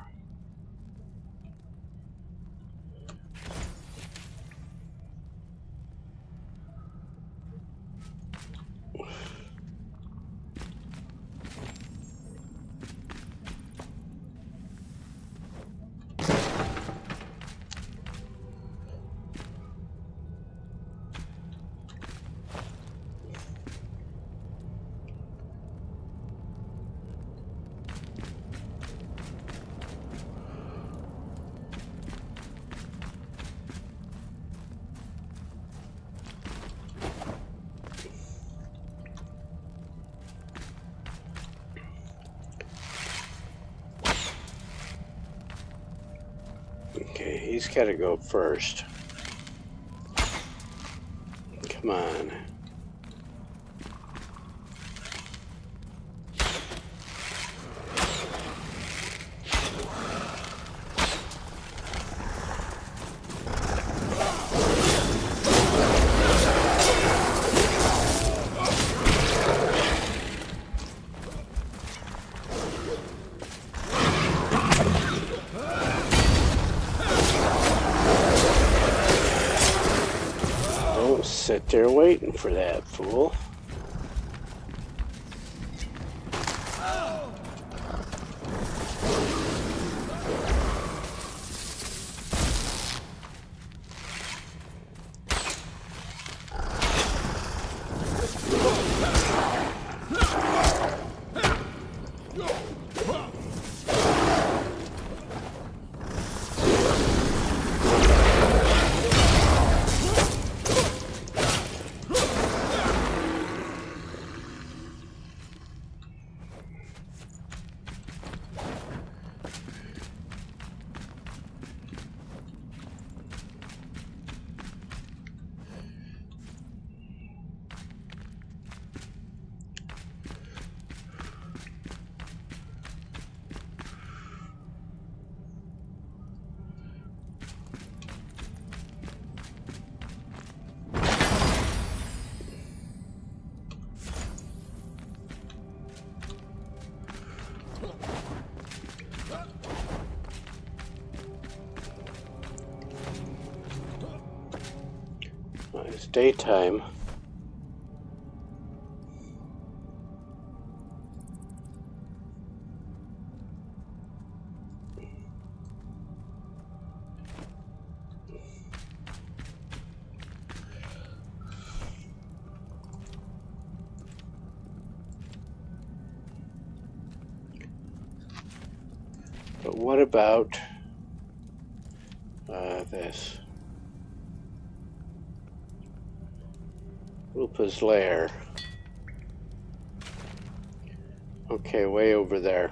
Okay, he's got to go first. Come on. Sit there waiting for that fool. It's daytime. But what about this? Lupa's lair. Okay, way over there.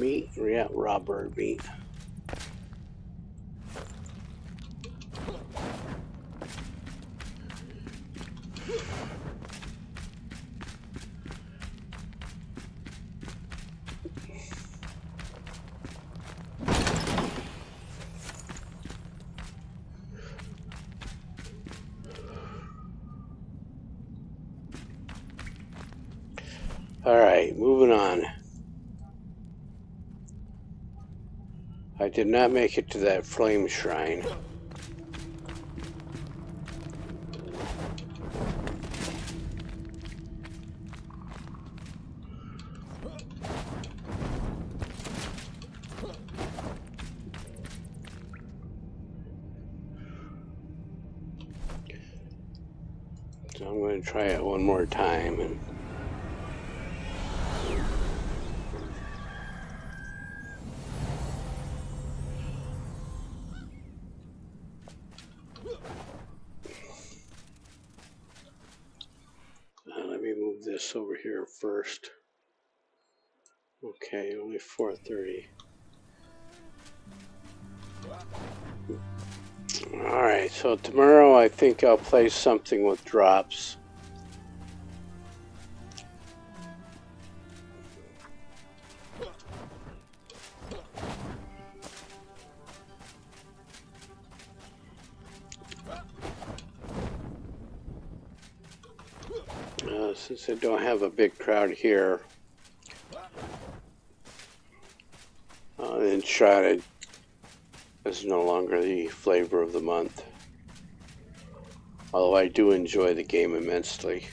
Meat, yeah, raw bird meat. Alright, moving on. I did not make it to that flame shrine. So I'm going to try it one more time. And let me move this over here first. Okay, only 4:30. Alright, so tomorrow I think I'll play something with drops. Since I don't have a big crowd here, Enshrouded is no longer the flavor of the month. Although I do enjoy the game immensely.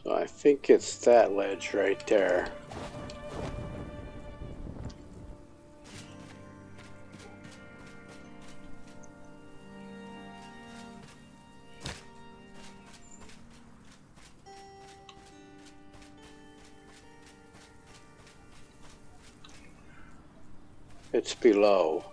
So I think it's that ledge right there. It's below.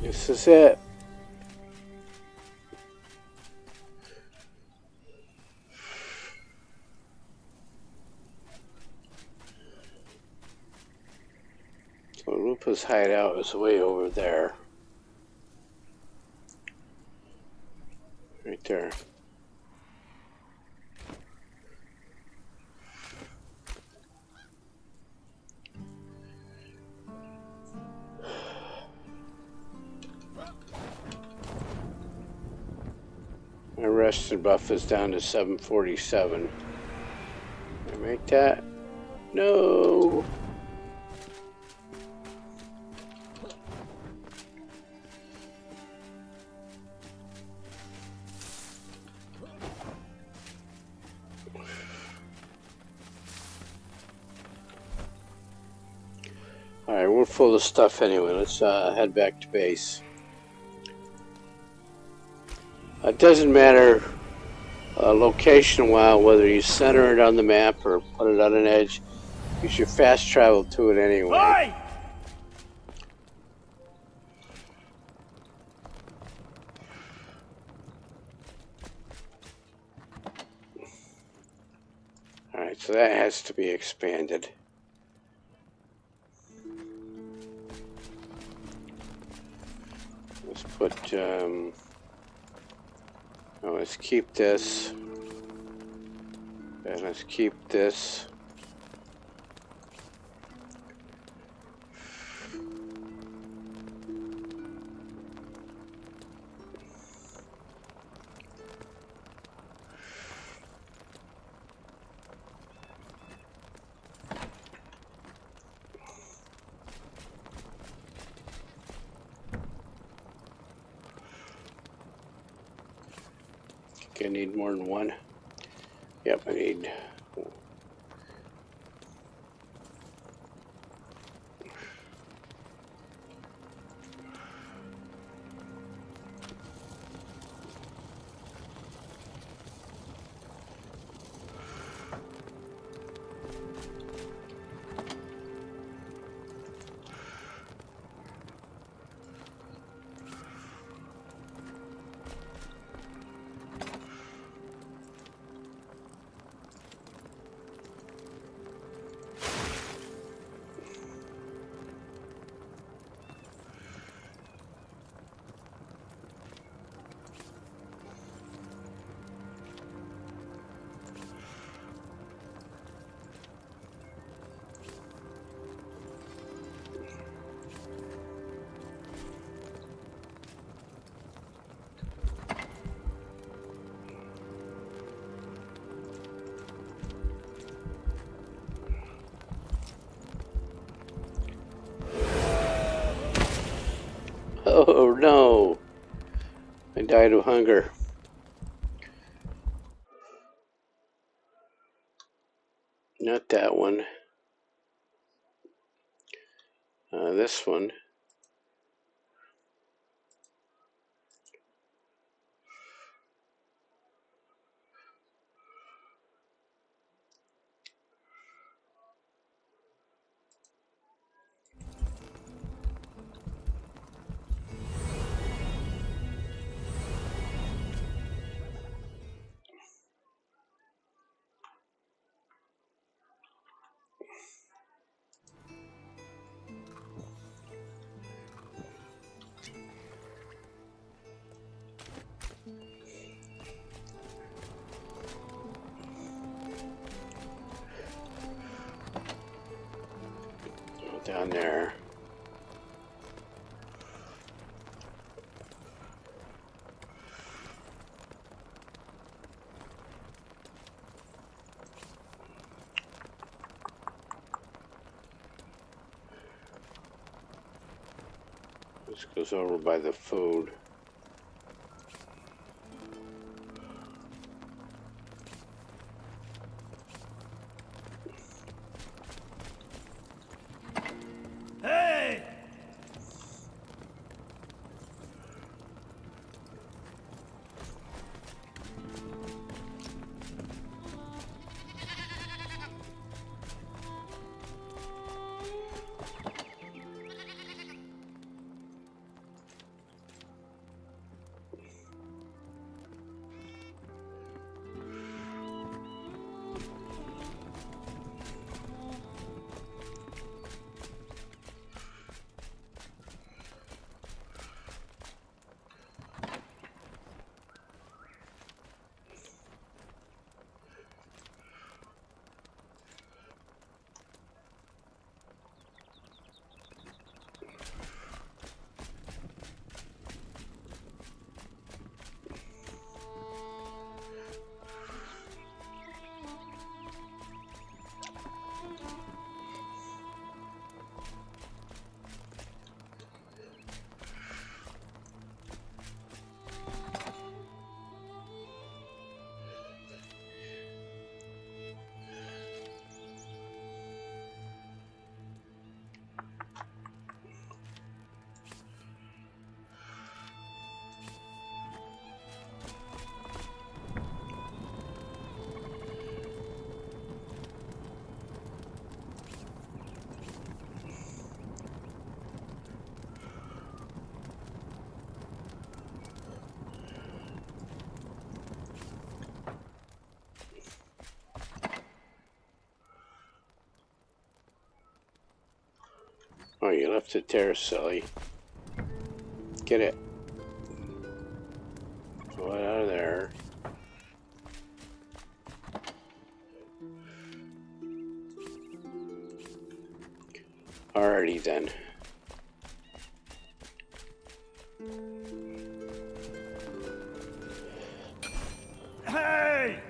This is it. So Lupa's hideout is way over there. Right there. My rested buff is down to 747. Can I make that? No! Alright, we're full of stuff anyway. Let's head back to base. It doesn't matter location-wise whether you center it on the map or put it on an edge. You should fast travel to it anyway. Hey! Alright, so that has to be expanded. Let's put, let's keep this. And let's keep this. I need more than one. Yep, I need. Oh no! I died of hunger. Not that one. This one. Down there. This goes over by the food. Hey! Oh, you left it there, silly. Get it. Go out of there. Alrighty then. Hey!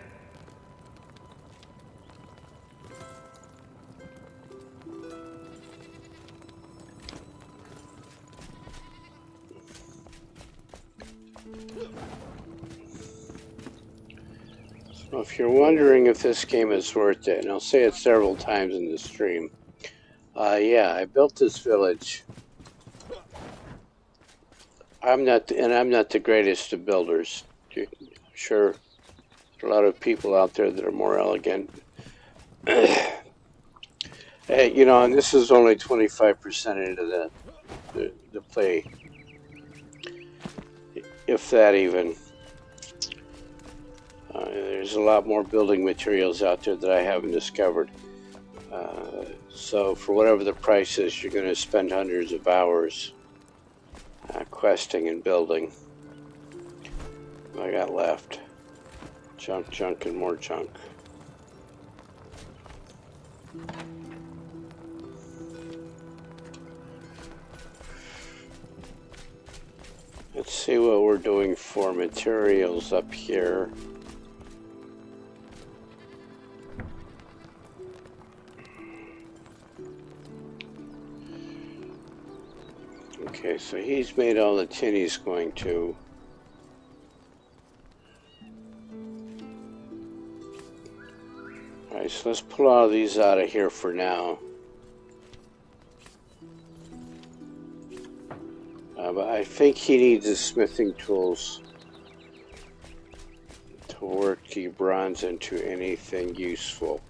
So if you're wondering if this game is worth it, and I'll say it several times in the stream, yeah, I built this village. I'm not the greatest of builders. I'm sure there are a lot of people out there that are more elegant. Hey, you know, and this is only 25% into the play, if that even. There's a lot more building materials out there that I haven't discovered. So for whatever the price is, you're going to spend hundreds of hours questing and building. What I got left? Junk, junk, and more junk. Let's see what we're doing for materials up here. Okay, so he's made all the tin he's going to. Alright, so let's pull all of these out of here for now. But I think he needs the smithing tools to work the bronze into anything useful.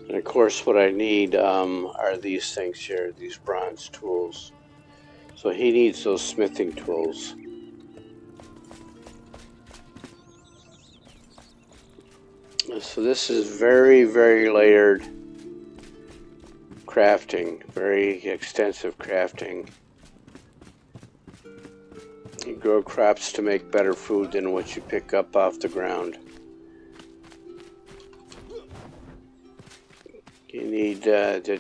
And of course what I need are these things here, these bronze tools. So he needs those smithing tools. So this is very, very layered crafting, very extensive crafting. You grow crops to make better food than what you pick up off the ground. You need to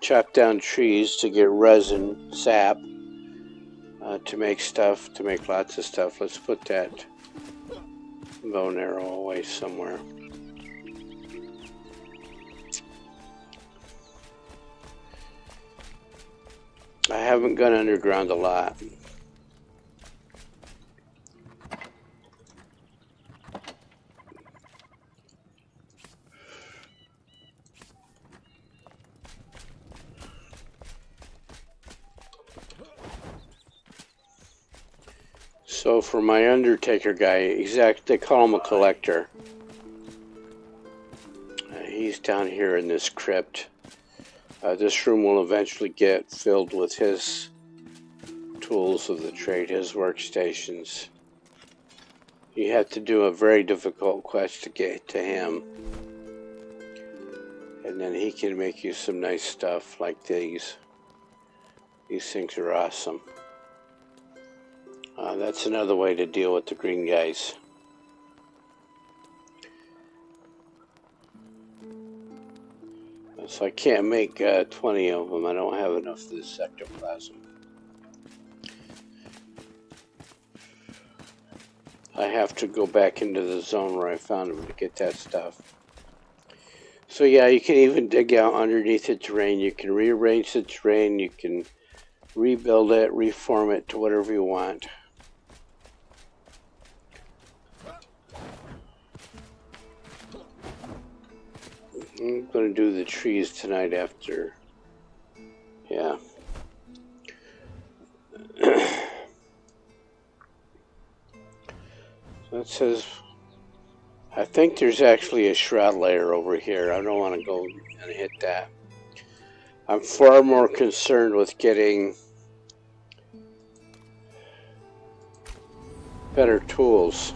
chop down trees to get resin, sap, to make stuff, to make lots of stuff. Let's put that bow and arrow away somewhere. I haven't gone underground a lot. So for my Undertaker guy, they call him a collector. He's down here in this crypt. This room will eventually get filled with his tools of the trade, his workstations. You have to do a very difficult quest to get to him. And then he can make you some nice stuff like these. These things are awesome. That's another way to deal with the green guys. So I can't make 20 of them. I don't have enough of this ectoplasm. I have to go back into the zone where I found them to get that stuff. So yeah, you can even dig out underneath the terrain. You can rearrange the terrain. You can rebuild it, reform it to whatever you want. I'm going to do the trees tonight after. Yeah. So it says, I think there's actually a shroud layer over here. I don't want to go and hit that. I'm far more concerned with getting better tools.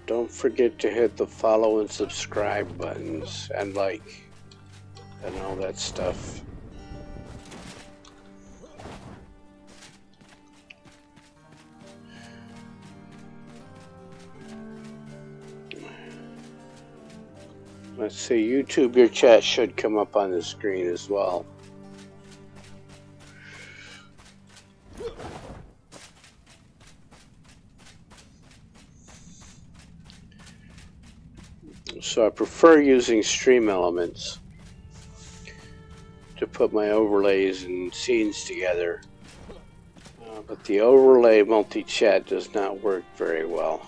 Don't forget to hit the follow and subscribe buttons and like and all that stuff. Let's see, YouTube, your chat should come up on the screen as well. So I prefer using stream elements to put my overlays and scenes together. But the overlay multi-chat does not work very well.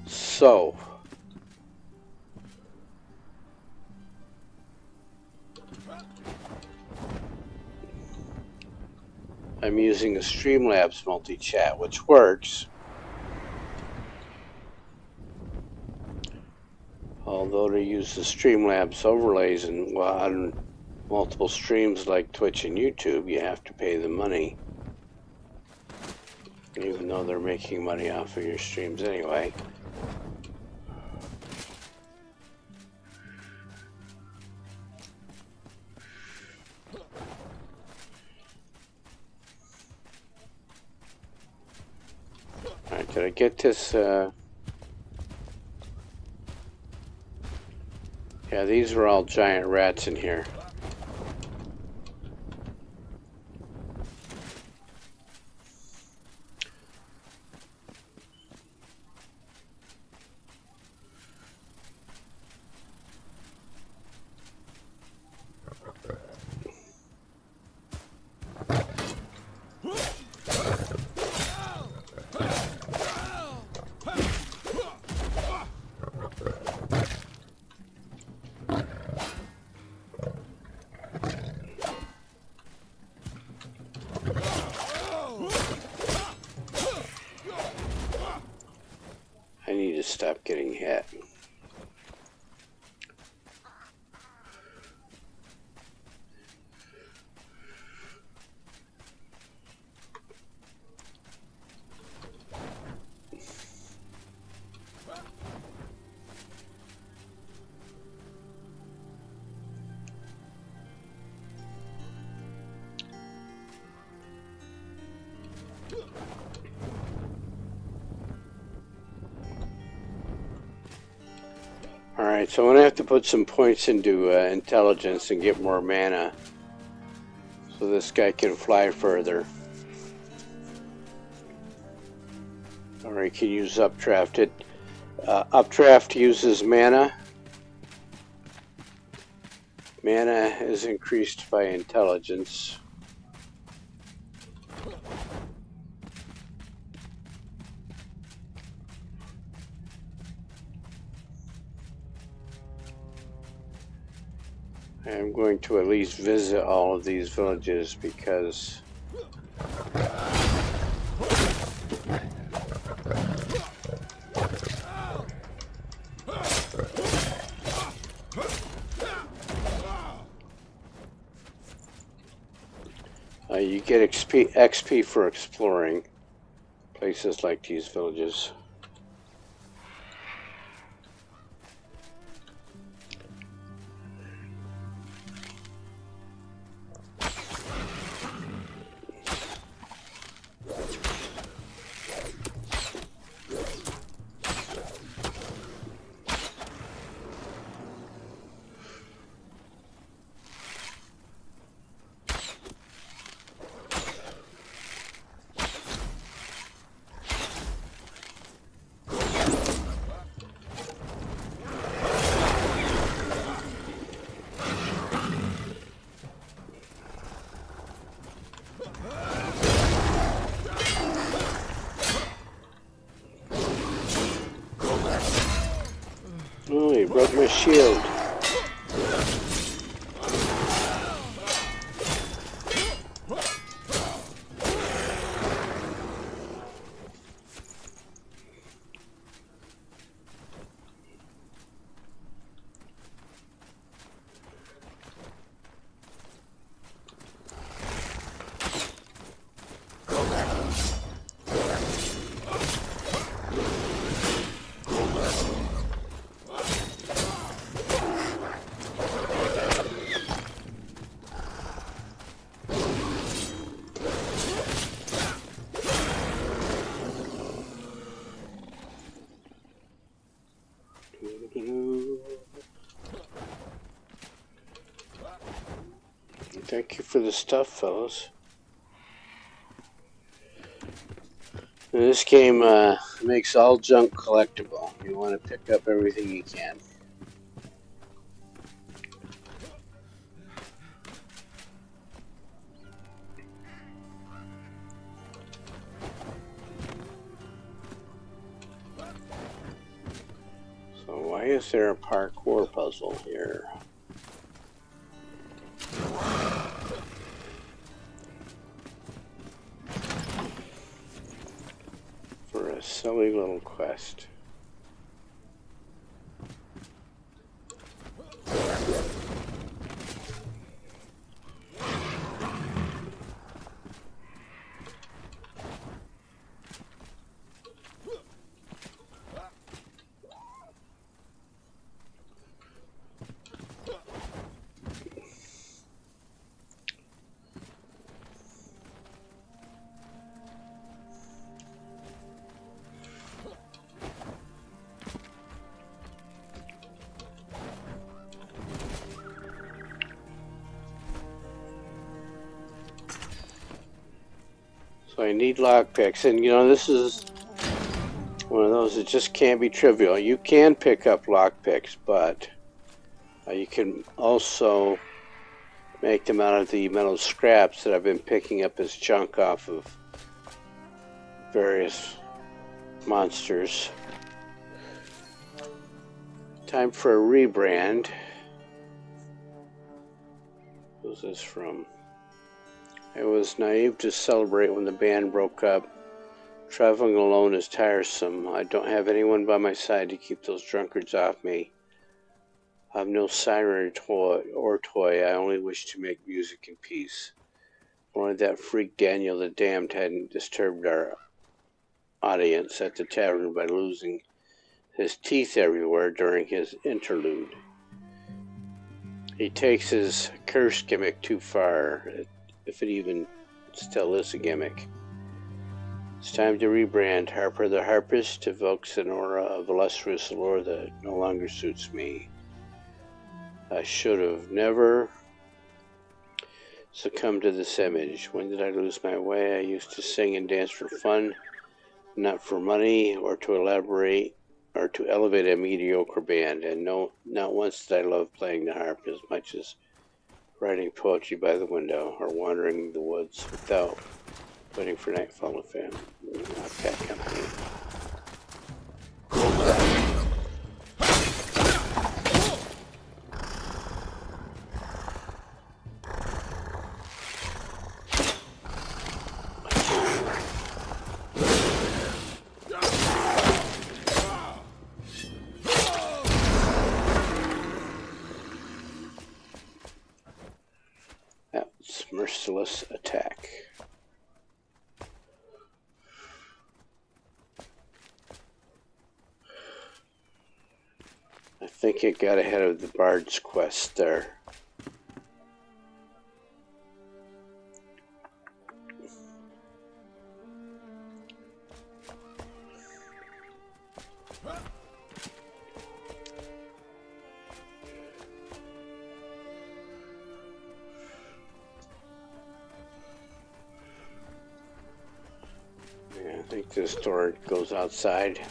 So, I'm using a Streamlabs multi-chat, which works. Although to use the Streamlabs overlays and on multiple streams like Twitch and YouTube, you have to pay the money. Even though they're making money off of your streams anyway. Alright, did I get this? Yeah, these are all giant rats in here. I need to stop getting hit. Alright, so I'm going to have to put some points into intelligence and get more mana so this guy can fly further. Or he can use updraft. Updraft uses mana. Mana is increased by intelligence. I'm going to at least visit all of these villages because you get XP for exploring places like these villages. Oh, he broke my shield. Thank you for the stuff, fellas. And this game makes all junk collectible. You want to pick up everything you can. So why is there a parkour puzzle here? For a silly little quest. So I need lockpicks, and you know, this is one of those that just can't be trivial. You can pick up lockpicks, but you can also make them out of the metal scraps that I've been picking up as junk off of various monsters. Time for a rebrand. Who's this from? I was naive to celebrate when the band broke up. Traveling alone is tiresome. I don't have anyone by my side to keep those drunkards off me. I have no siren or toy. I only wish to make music in peace. Only that freak Daniel the Damned hadn't disturbed our audience at the tavern by losing his teeth everywhere during his interlude. He takes his curse gimmick too far, if it even still is a gimmick. It's time to rebrand. Harper the Harpist evokes an aura of illustrious allure that no longer suits me. I should have never succumbed to this image. When did I lose my way? I used to sing and dance for fun, not for money or to elevate a mediocre band. And not once did I love playing the harp as much as writing poetry by the window or wandering the woods without waiting for nightfall to fame. Not that company. That's merciless attack. I think it got ahead of the Bard's quest there. Yeah, I think this door goes outside.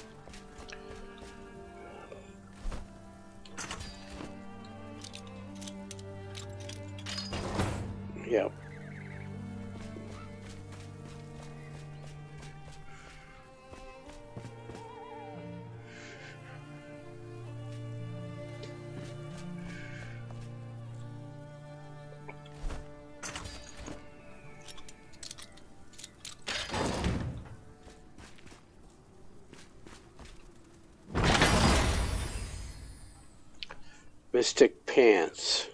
Yep. Mystic Pants.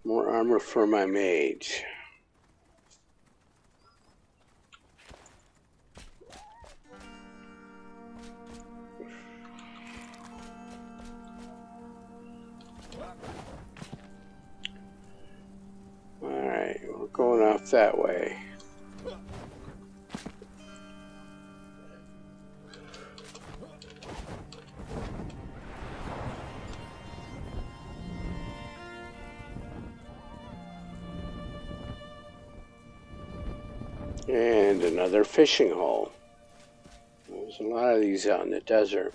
More armor for my mage. Alright, we're going off that way. And another fishing hole. There's a lot of these out in the desert.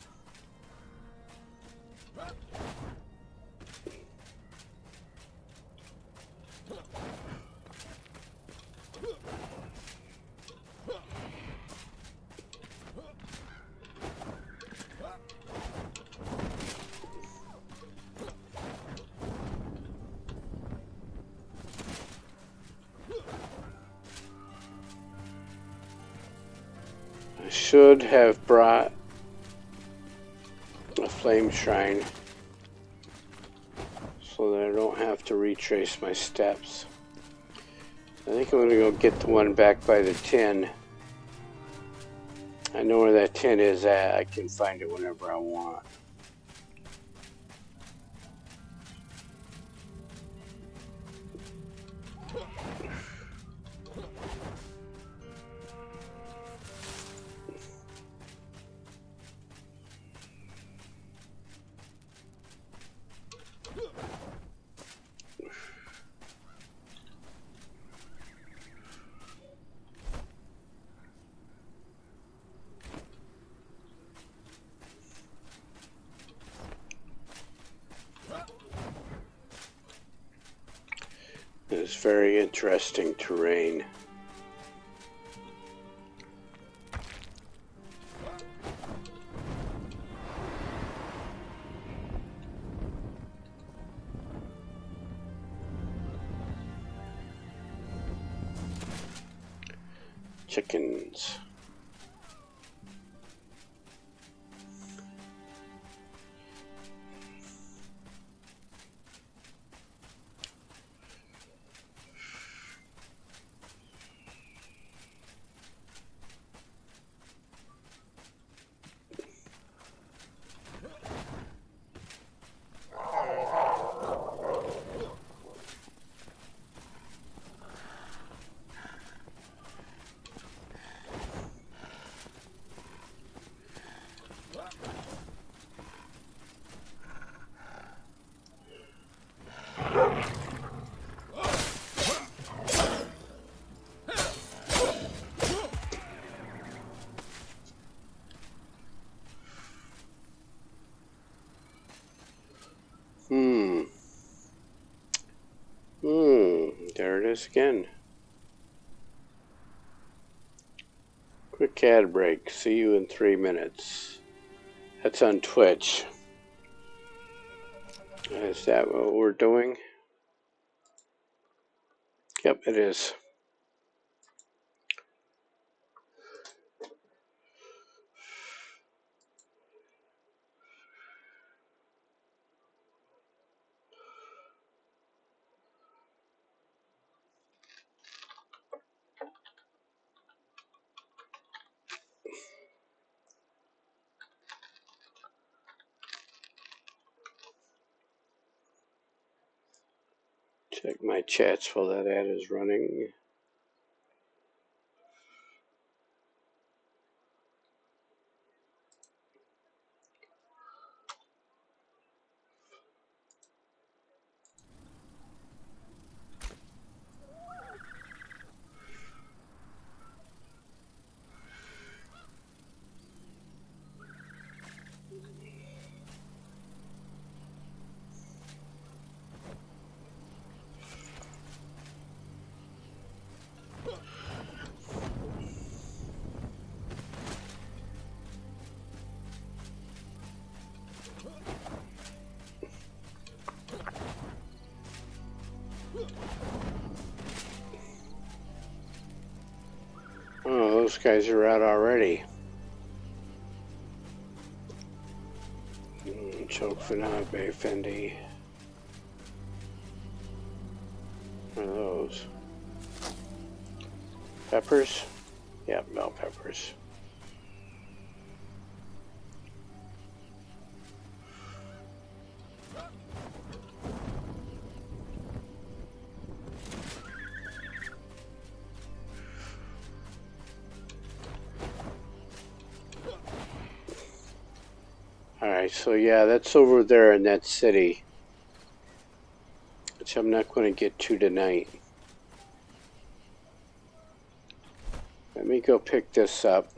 I should have brought a flame shrine so that I don't have to retrace my steps. I think I'm going to go get the one back by the tin. I know where that tin is at. I can find it whenever I want. It's very interesting terrain. Chickens. There it is again. Quick ad break. See you in 3 minutes. That's on Twitch. Is that what we're doing? Yep, it is. Check my chats while that ad is running. Oh, those guys are out already. Choke Fanag Bay Fendi. What are those? Peppers? Yeah, bell peppers. Alright, so yeah, that's over there in that city, which I'm not going to get to tonight. Let me go pick this up.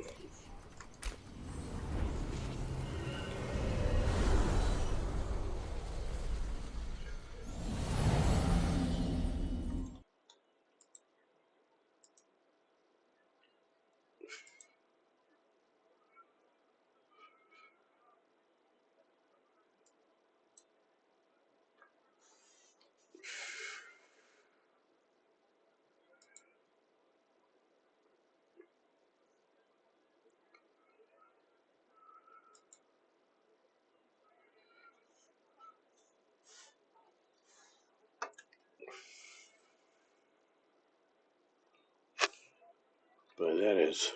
But that is...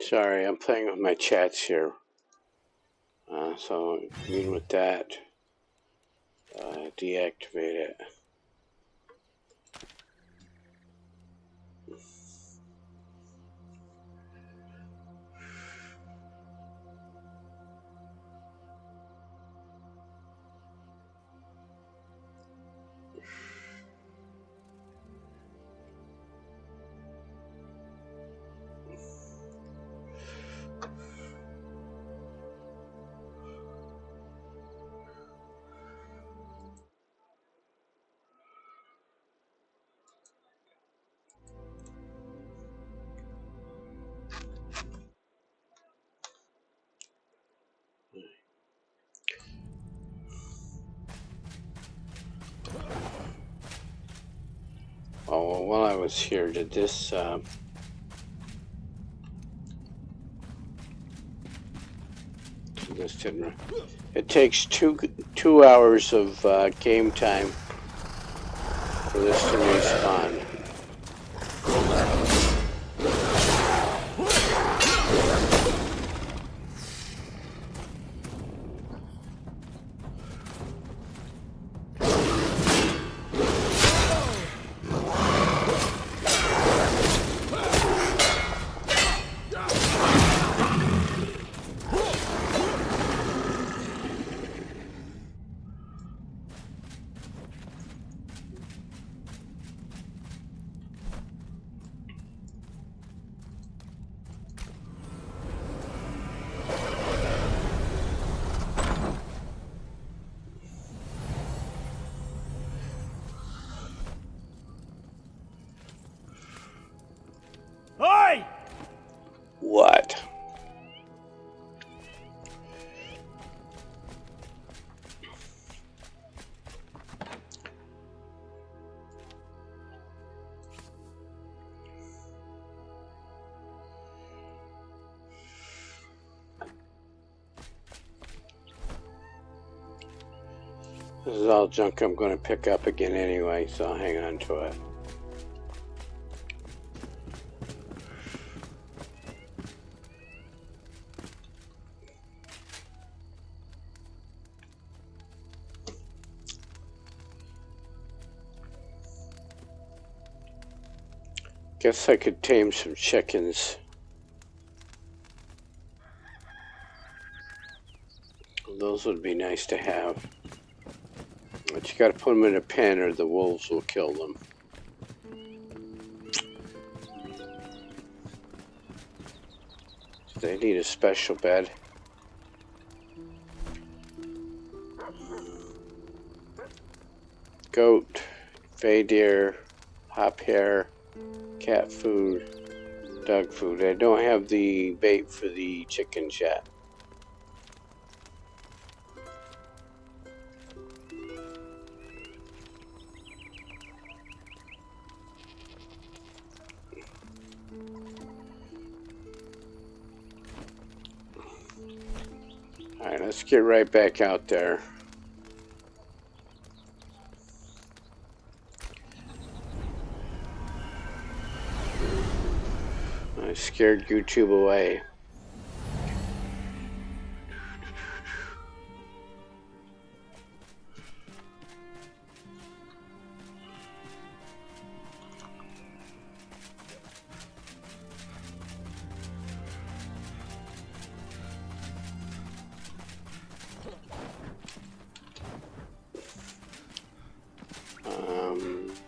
Sorry, I'm playing with my chats here. So even with that, deactivate it. Oh, well, while I was here, did this... this didn't... It takes two hours of game time for this to respawn. What? This is all junk I'm going to pick up again anyway, so I'll hang on to it. Guess I could tame some chickens. Those would be nice to have. But you gotta put them in a pen or the wolves will kill them. They need a special bed. Goat, fey deer, hop hare, cat food, dog food. I don't have the bait for the chickens yet. Alright, let's get right back out there. scared YouTube away.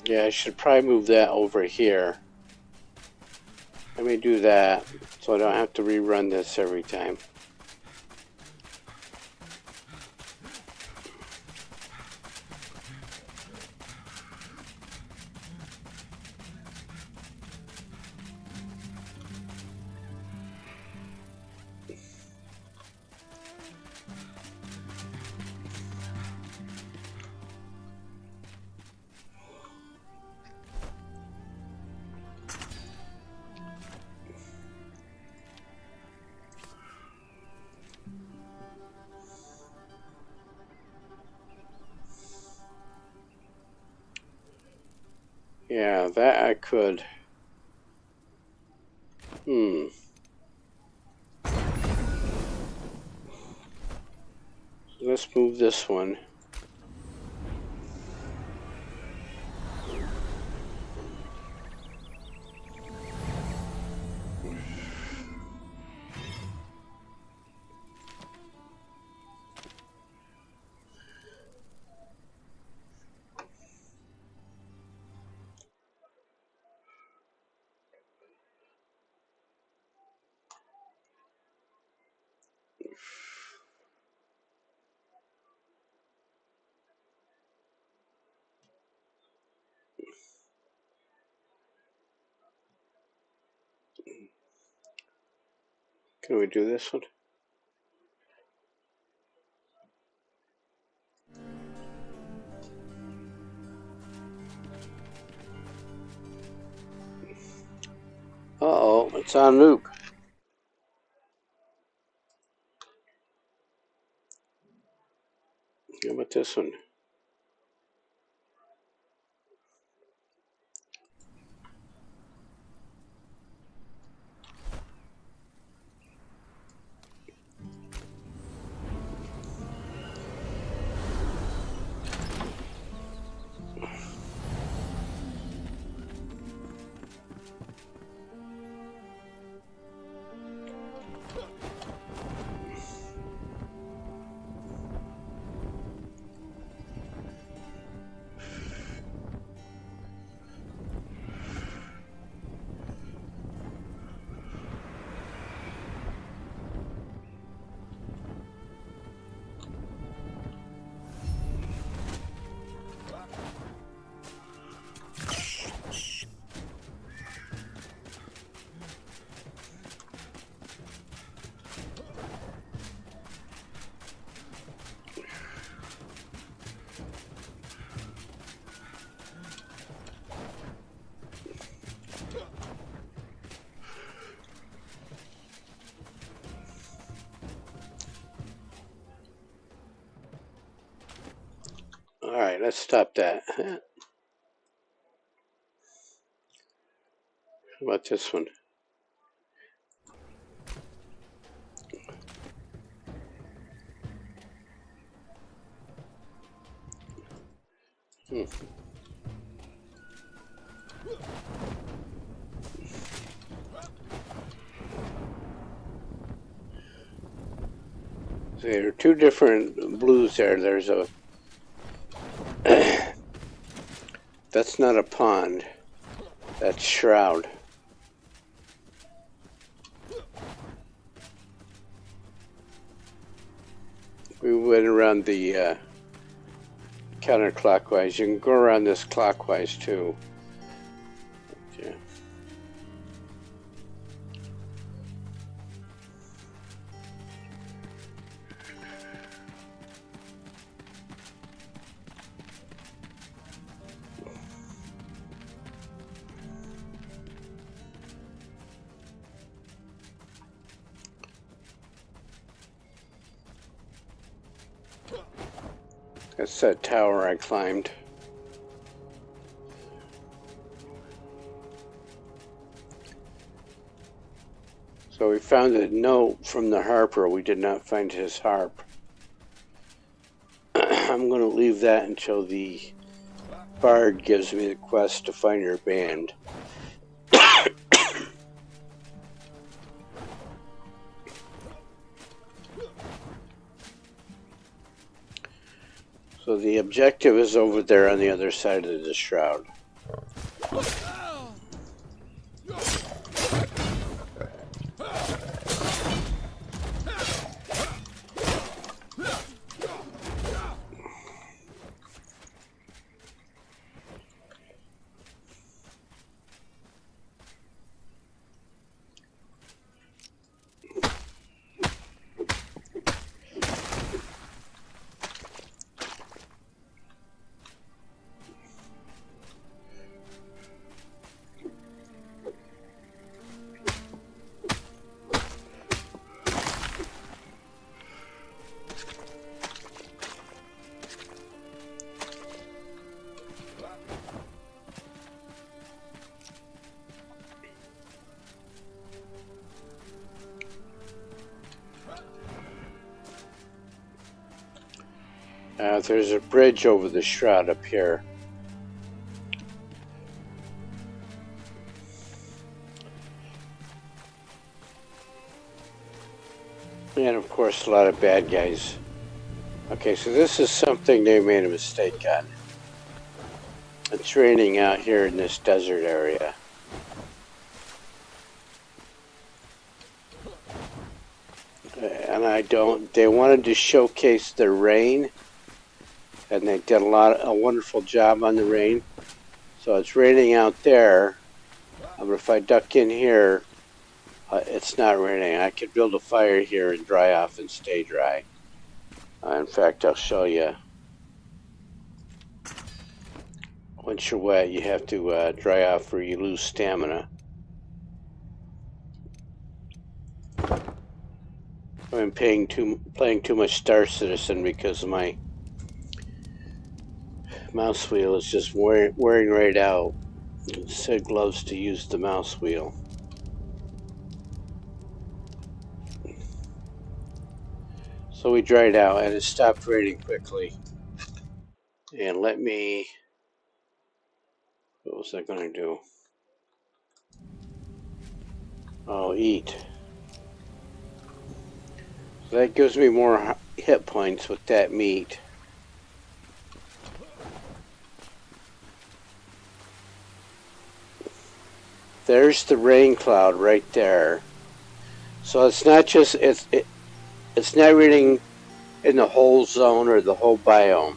Yeah, I should probably move that over here. Let me do that so I don't have to rerun this every time. Yeah, that I could. Let's move this one. Can we do this one? Uh-oh, it's on loop. How about this one? All right, let's stop that. How about this one? There are two different blues there. There's a... That's not a pond. That's Shroud. We went around the counterclockwise. You can go around this clockwise too. Okay. That's that tower I climbed. So we found a note from the harper. We did not find his harp. I'm going to leave that until the bard gives me the quest to find your band. So the objective is over there on the other side of the shroud. There's a bridge over the shroud up here. And of course a lot of bad guys. Okay, so this is something they made a mistake on. It's raining out here in this desert area. And they wanted to showcase the rain, and they did a wonderful job on the rain. So it's raining out there, but if I duck in here, it's not raining. I could build a fire here and dry off and stay dry. In fact, I'll show you. Once you're wet, you have to dry off or you lose stamina. I've been playing too much Star Citizen because my mouse wheel is just wearing right out. Sig loves to use the mouse wheel. So we dried out and it stopped raining quickly. And what was I going to do? Oh, eat. So that gives me more hit points with that meat. There's the rain cloud right there. So it's not just it's not raining in the whole zone or the whole biome.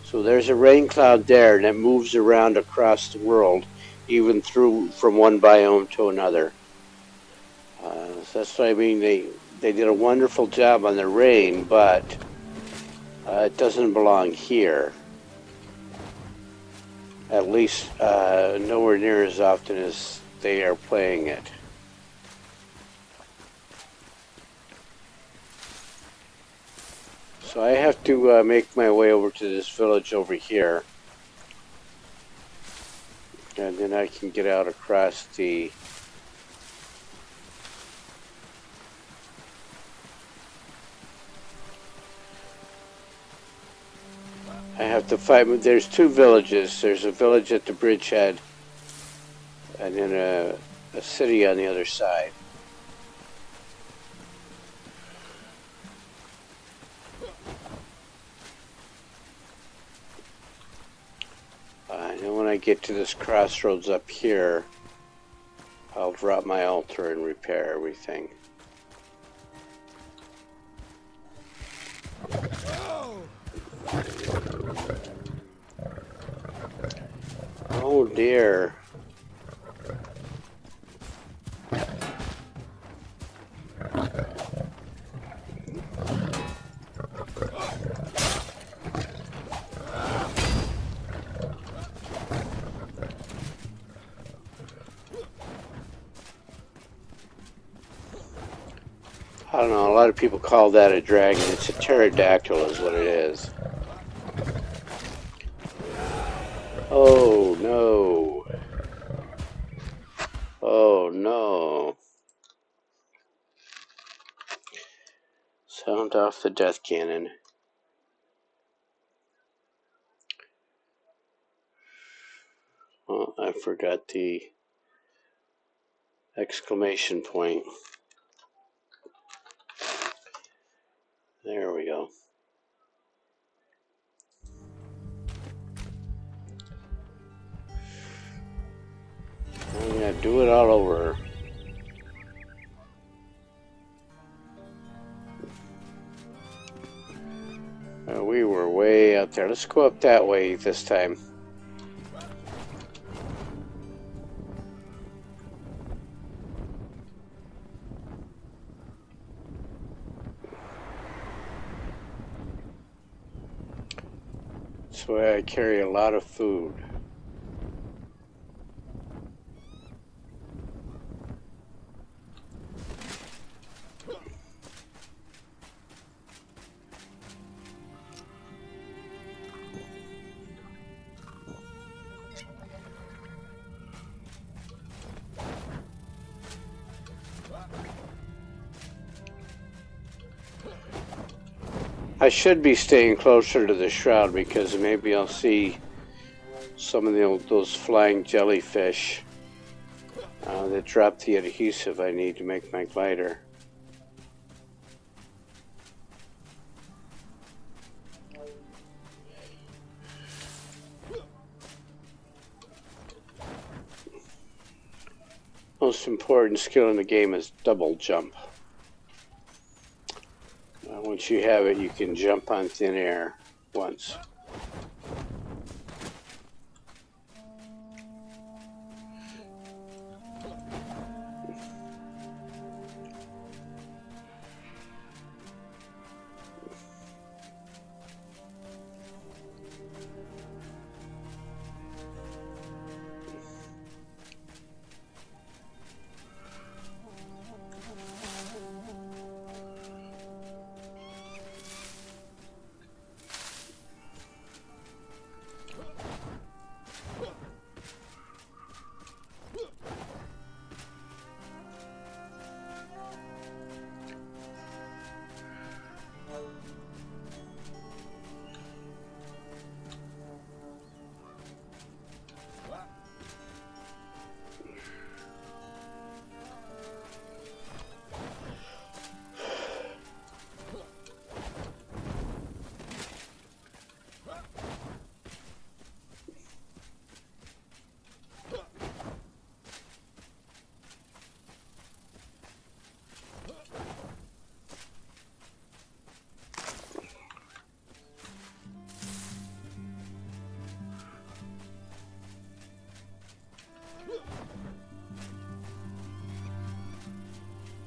So there's a rain cloud there, and it moves around across the world, even from one biome to another. So that's what I mean. They did a wonderful job on the rain, but it doesn't belong here. At least nowhere near as often as they are playing it. So I have to make my way over to this village over here. And then I can get out across the... I have to fight... There's two villages. There's a village at the bridgehead, and then a city on the other side. And then when I get to this crossroads up here, I'll drop my altar and repair everything. Oh dear. I don't know, a lot of people call that a dragon. It's a pterodactyl is what it is. Oh no. Oh no. Sound off the death cannon. Oh, I forgot the exclamation point. There we go. I'm gonna do it all over. We were way out there. Let's go up that way this time. This way I carry a lot of food. I should be staying closer to the shroud because maybe I'll see some of those flying jellyfish that drop the adhesive I need to make my glider. Most important skill in the game is double jump. Once you have it, you can jump on thin air once.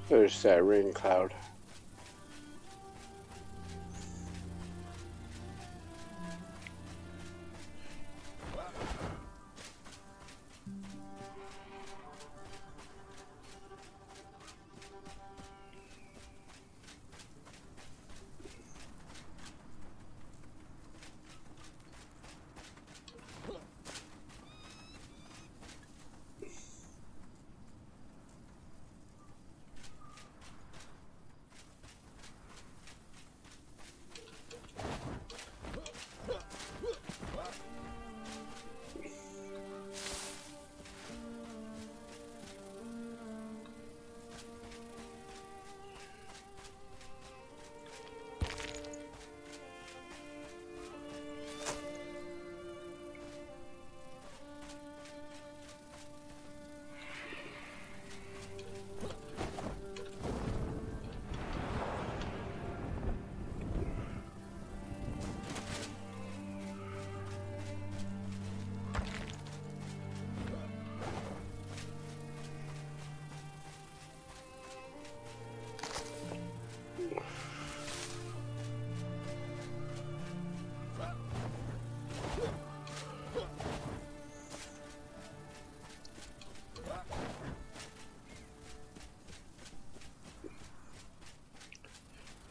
There's that rain cloud.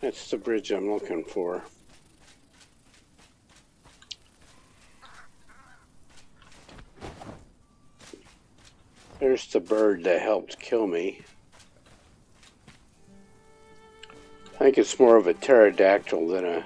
That's the bridge I'm looking for. There's the bird that helped kill me. I think it's more of a pterodactyl than a...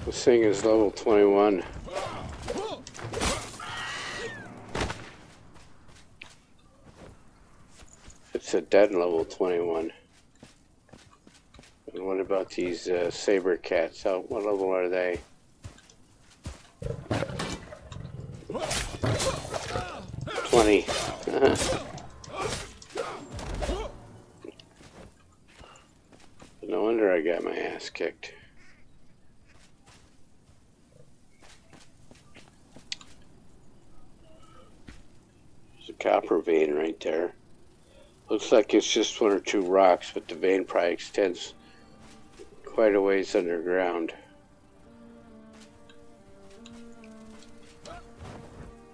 This thing is level 21. It's a dead level 21. And what about these saber cats? What level are they? $20. No wonder I got my ass kicked. There's a copper vein right there. Looks like it's just one or two rocks, but the vein probably extends quite a ways underground.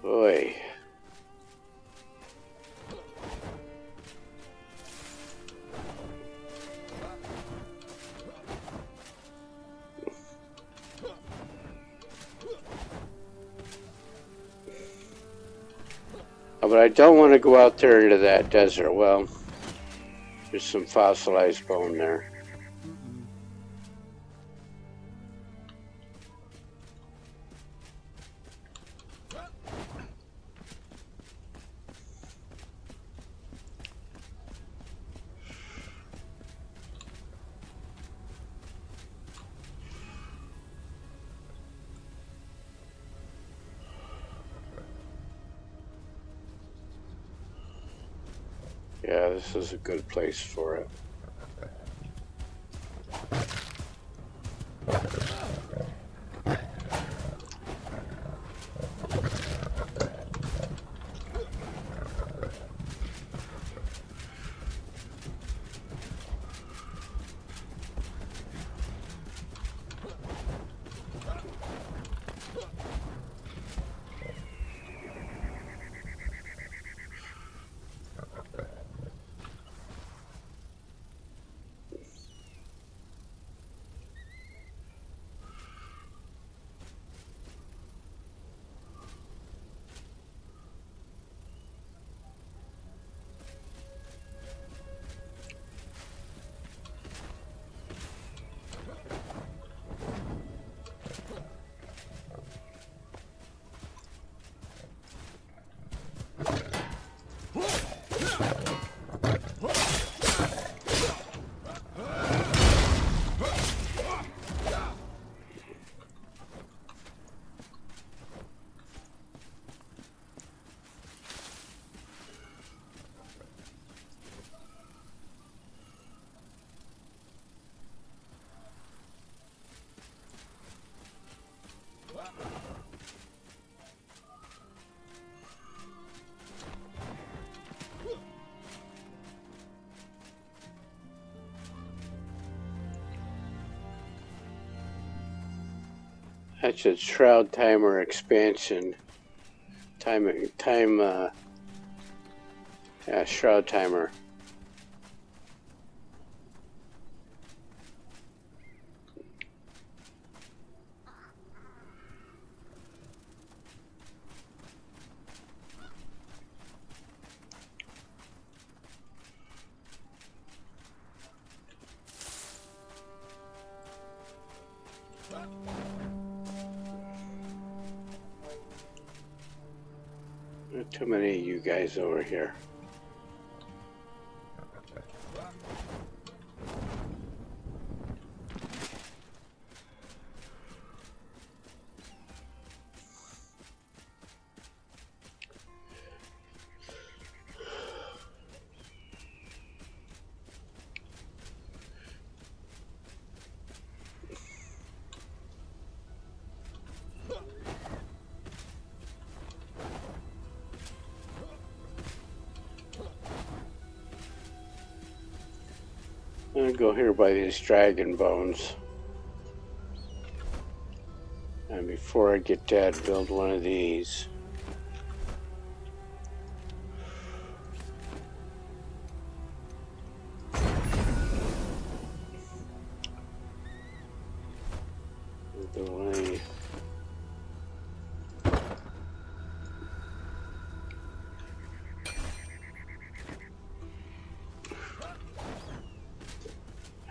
Boy. But I don't want to go out there into that desert. Well, there's some fossilized bone there. Yeah, this is a good place for it. That's a shroud timer expansion. Shroud timer. Not too many of you guys over here. I'm gonna go here by these dragon bones. And before I get that, build one of these.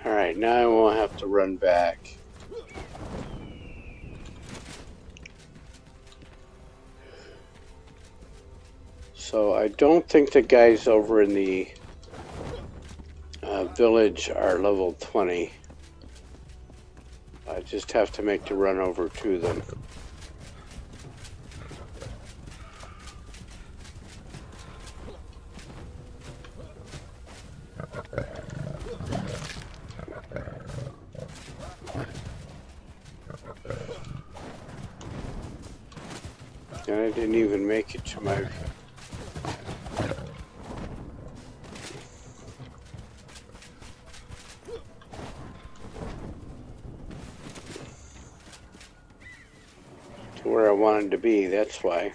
Alright, now I won't have to run back. So I don't think the guys over in the village are level 20. I just have to make the run over to them. And I didn't even make it to my... to where I wanted to be, that's why.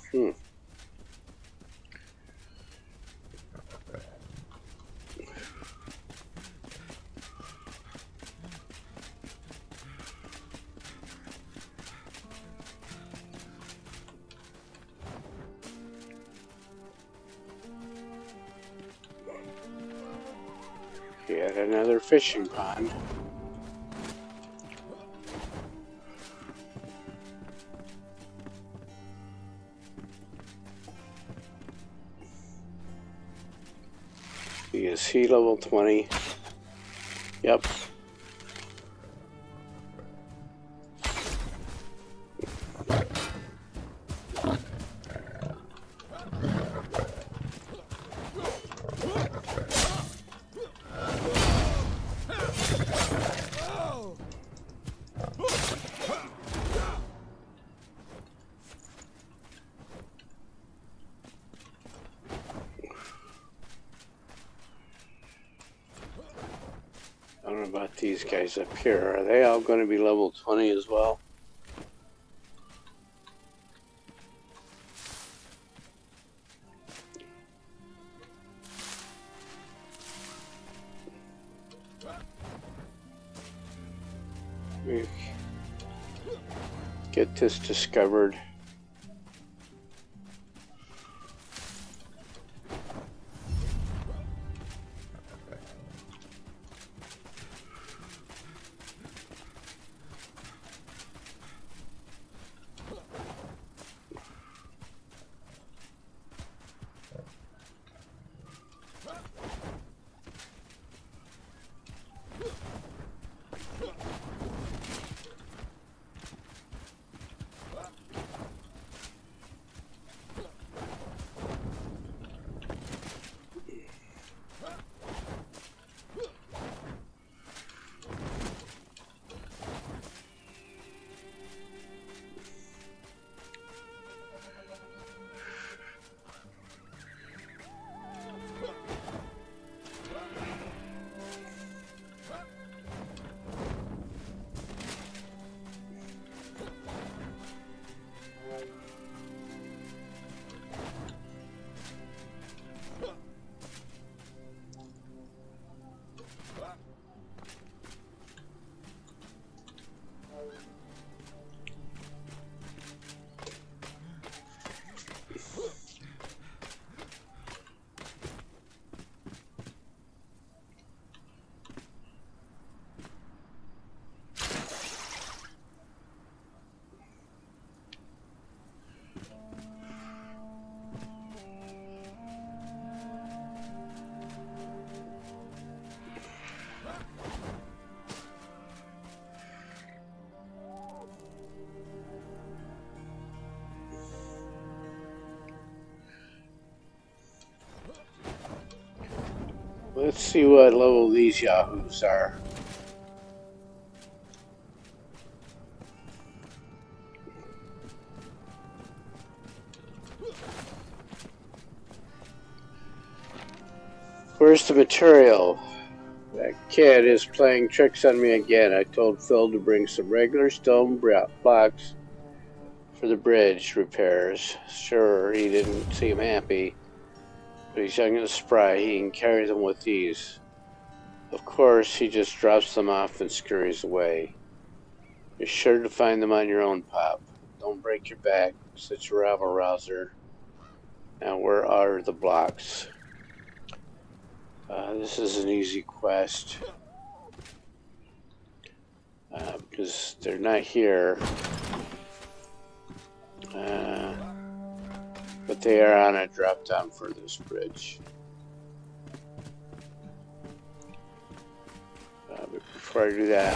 Yet another fishing pond. Is he level 20? Yep. I don't know about these guys up here. Are they all going to be level 20 as well? Get this discovered. Let's see what level these yahoos are. Where's the material? That kid is playing tricks on me again. I told Phil to bring some regular stone blocks for the bridge repairs. Sure, he didn't seem happy, but he's young and spry. He can carry them with ease. Of course, he just drops them off and scurries away. You're sure to find them on your own, Pop. Don't break your back, such a rabble-rouser. Now, where are the blocks? This is an easy quest. Because they're not here. But they are on a drop-down for this bridge. But before I do that...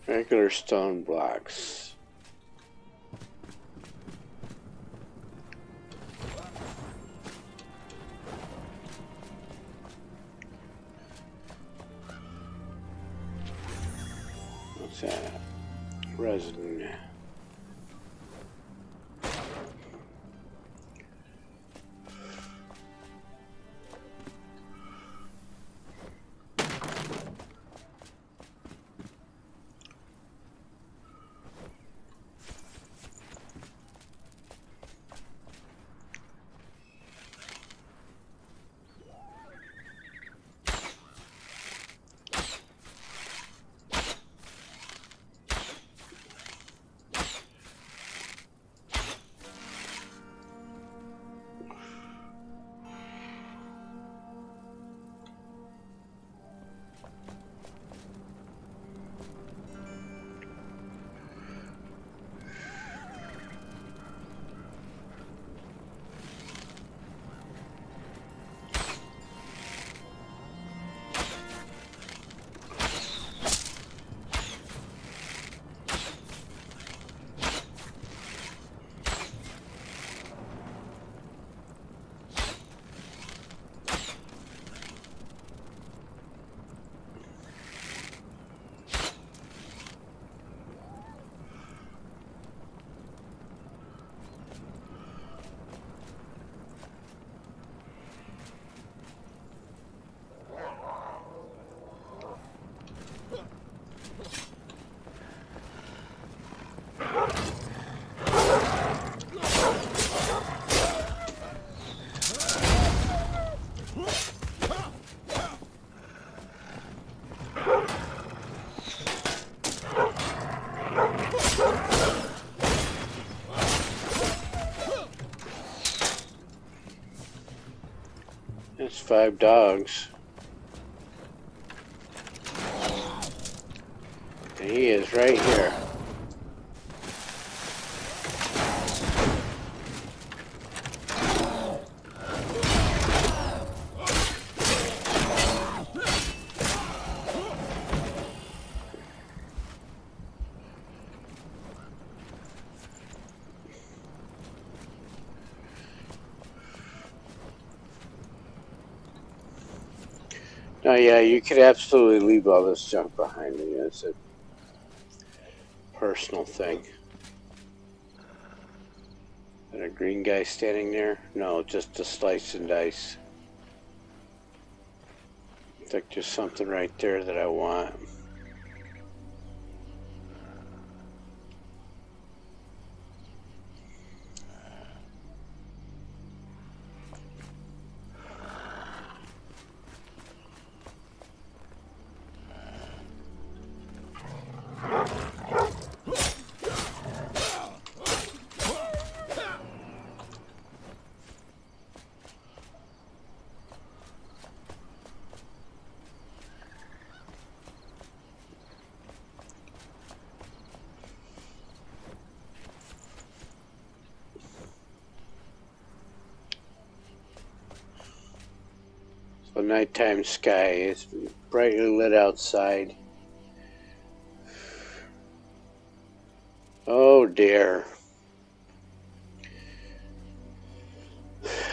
Regular stone blocks. What's that? Resin. That's 5 dogs. And he is right here. Oh yeah, you could absolutely leave all this junk behind me. It's a personal thing. And a green guy standing there? No, just a slice and dice. I think there's something right there that I want. beautiful nighttime sky. It's brightly lit outside. Oh dear.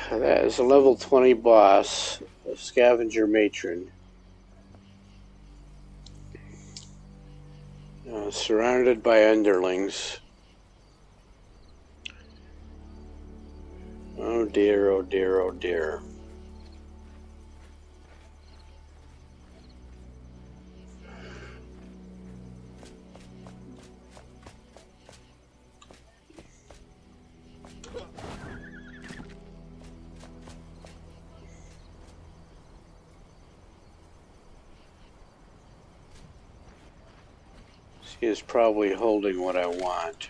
That is a level 20 boss, a scavenger matron. Surrounded by underlings. Oh dear, oh dear, oh dear. She is probably holding what I want.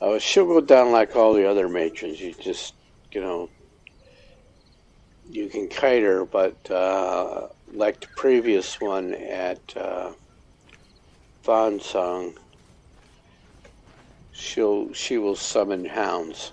Oh, she'll go down like all the other matrons. You just, you can kite her, but like the previous one at Song, she will summon hounds.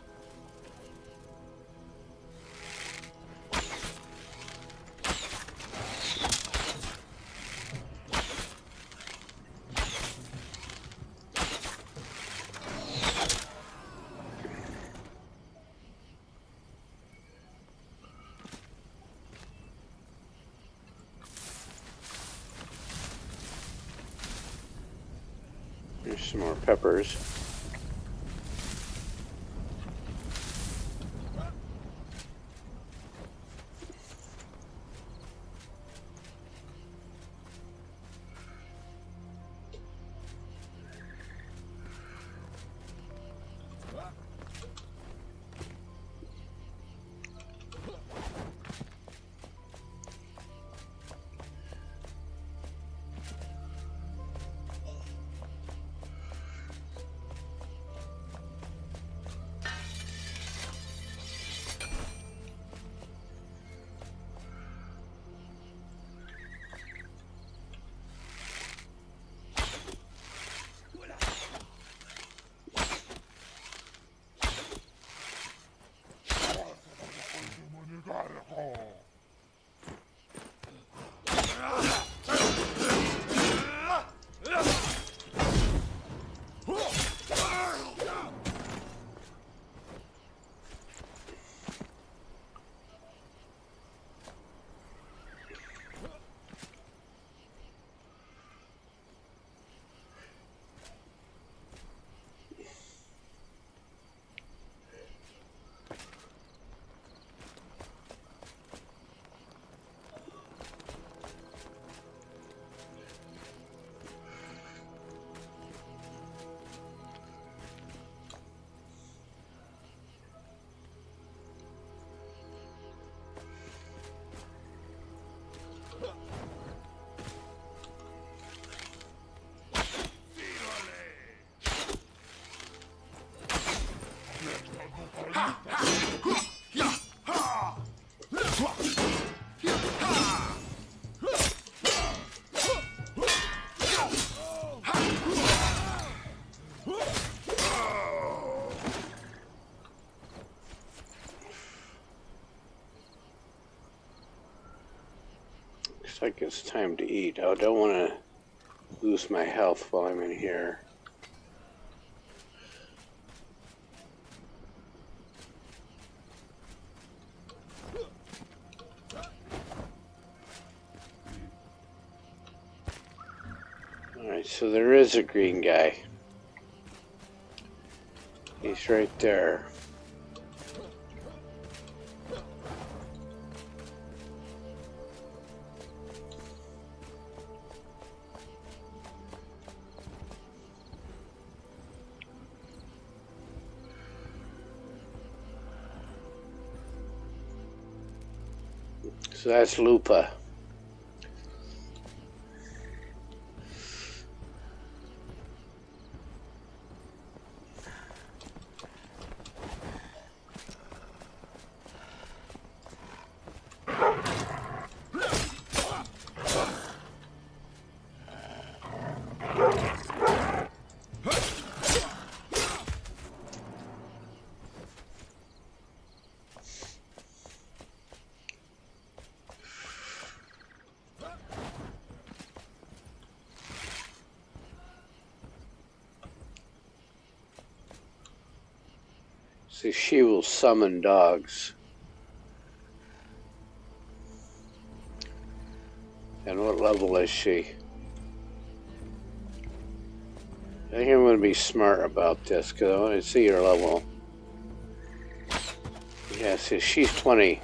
There's some more peppers. Looks like it's time to eat. I don't want to lose my health while I'm in here. Alright, so there is a green guy. He's right there. So that's Lupa. See, she will summon dogs. And what level is she? I think I'm going to be smart about this because I want to see her level. Yeah, see, she's 20.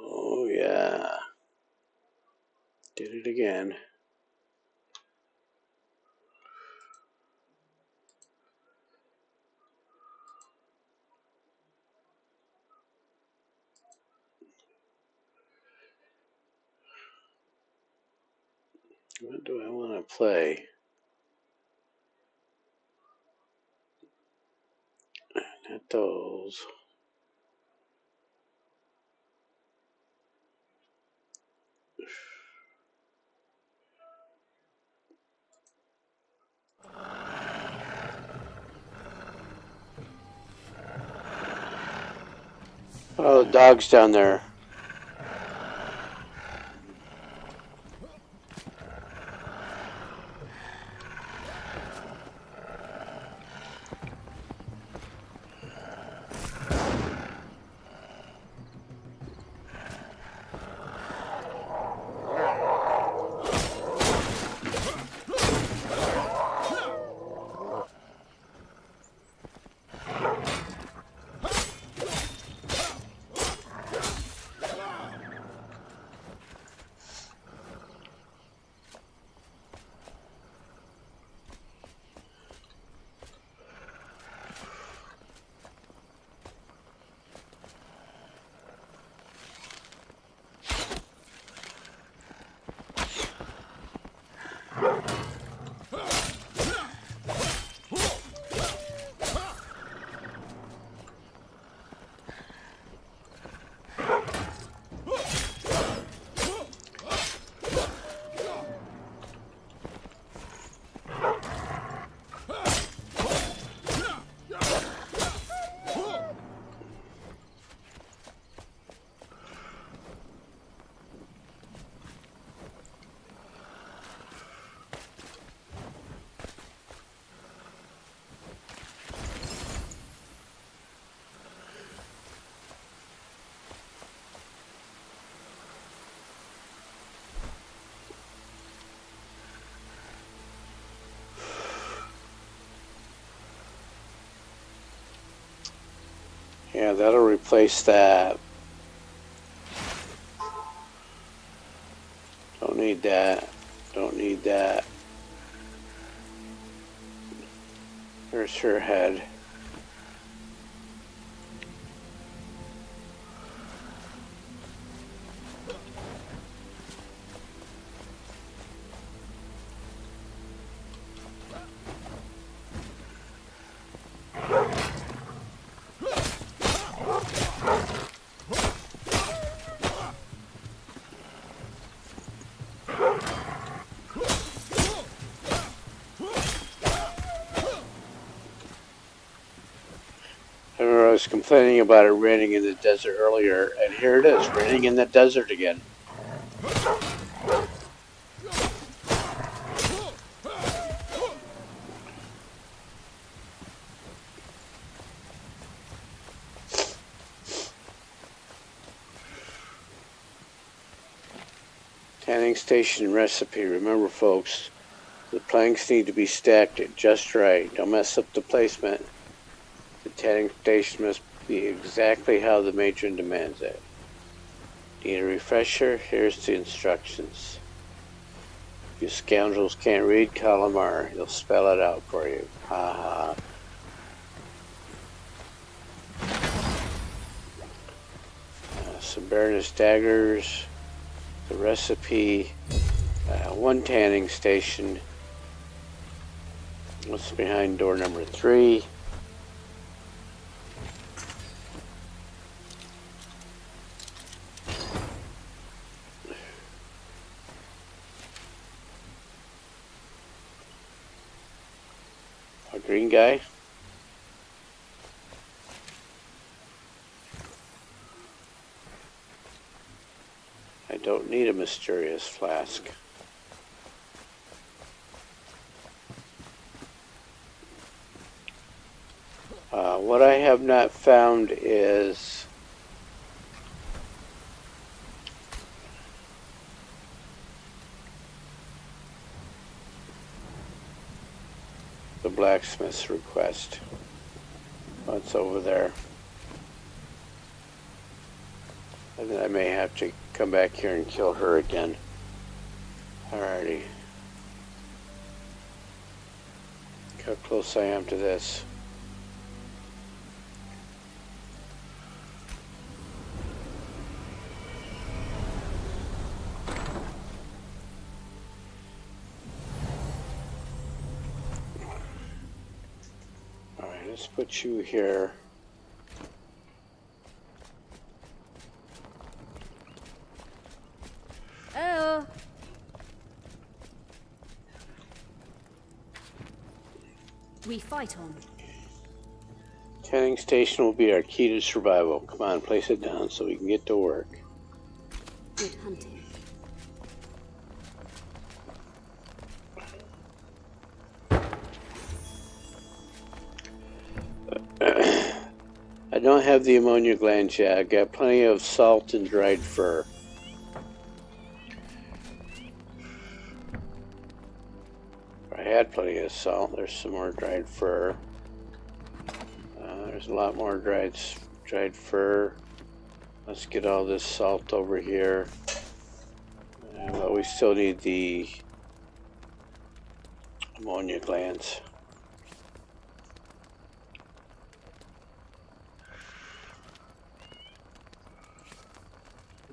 Oh, yeah. Did it again. What do I want to play? Not those. Oh, the dog's down there. Yeah, that'll replace that. Don't need that. Don't need that. There's her head. I was complaining about it raining in the desert earlier, and here it is, raining in the desert again. Tanning station recipe. Remember, folks, the planks need to be stacked just right. Don't mess up the placement. The tanning station must be exactly how the matron demands it. Need a refresher? Here's the instructions. If you scoundrels can't read, call him R. He'll spell it out for you. Ha ha. Some Baroness daggers. The recipe. One tanning station. What's behind door number 3? A green guy. I don't need a mysterious flask. What I have not found is the blacksmith's request. What's over there? And then I may have to come back here and kill her again. Alrighty. Look how close I am to this. Alright, let's put you here. Oh. We fight on. Tanning station will be our key to survival. Come on, place it down so we can get to work. Good hunting. I don't have the ammonia glands yet. I've got plenty of salt and dried fur. I had plenty of salt. There's some more dried fur. There's a lot more dried fur. Let's get all this salt over here. But we still need the ammonia glands.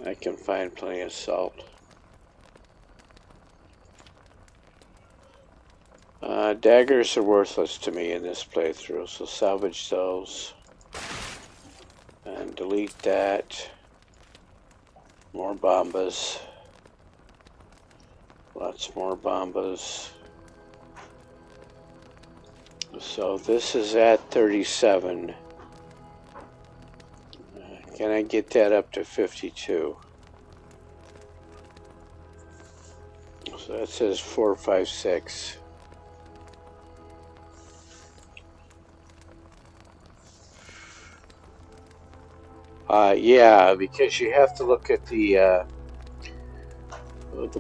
I can find plenty of salt. Daggers are worthless to me in this playthrough, so salvage those. And delete that. More bombas. Lots more bombas. So this is at 37. Can I get that up to 52? So that says 456. Yeah, because you have to look at the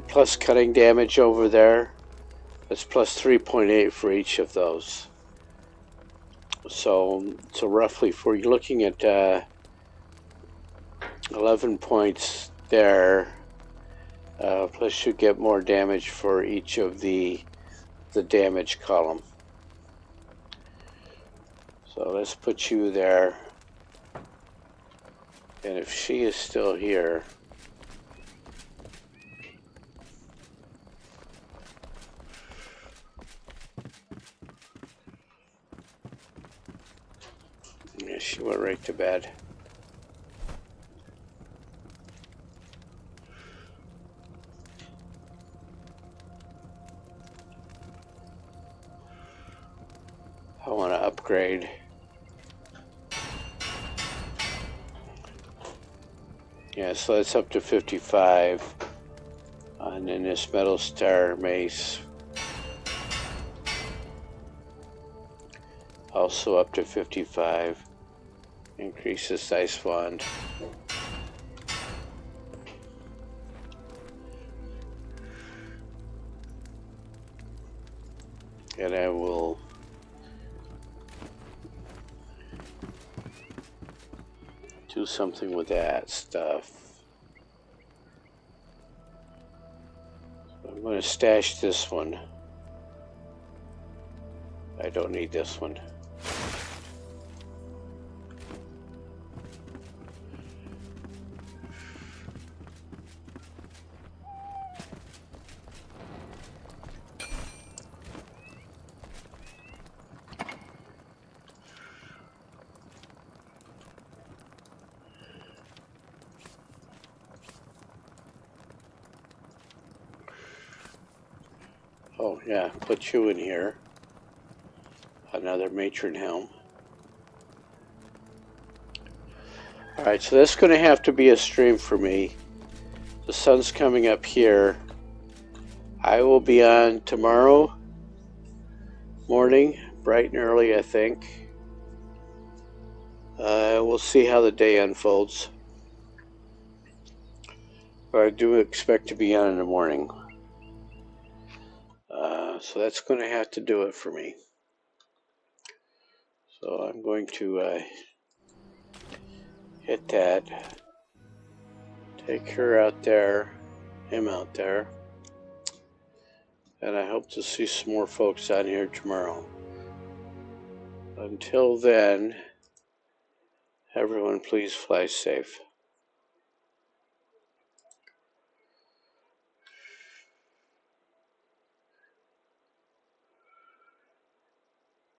plus cutting damage over there. That's plus 3.8 for each of those. So roughly, for you're looking at 11 points there. Plus you get more damage for each of the damage column. So let's put you there. And if she is still here, yeah, she went right to bed. I want to upgrade. Yeah, so that's up to 55. And then this metal star mace, also up to 55. Increases ice wand. And I will do something with that stuff. I'm going to stash this one. I don't need this one. Oh yeah, put you in here. Another matron helm. Alright, so that's going to have to be a stream for me. The sun's coming up here. I will be on tomorrow morning, bright and early, I think. We'll see how the day unfolds. But I do expect to be on in the morning. So that's going to have to do it for me. So I'm going to hit that. Take her out there, him out there. And I hope to see some more folks on here tomorrow. Until then, everyone please fly safe.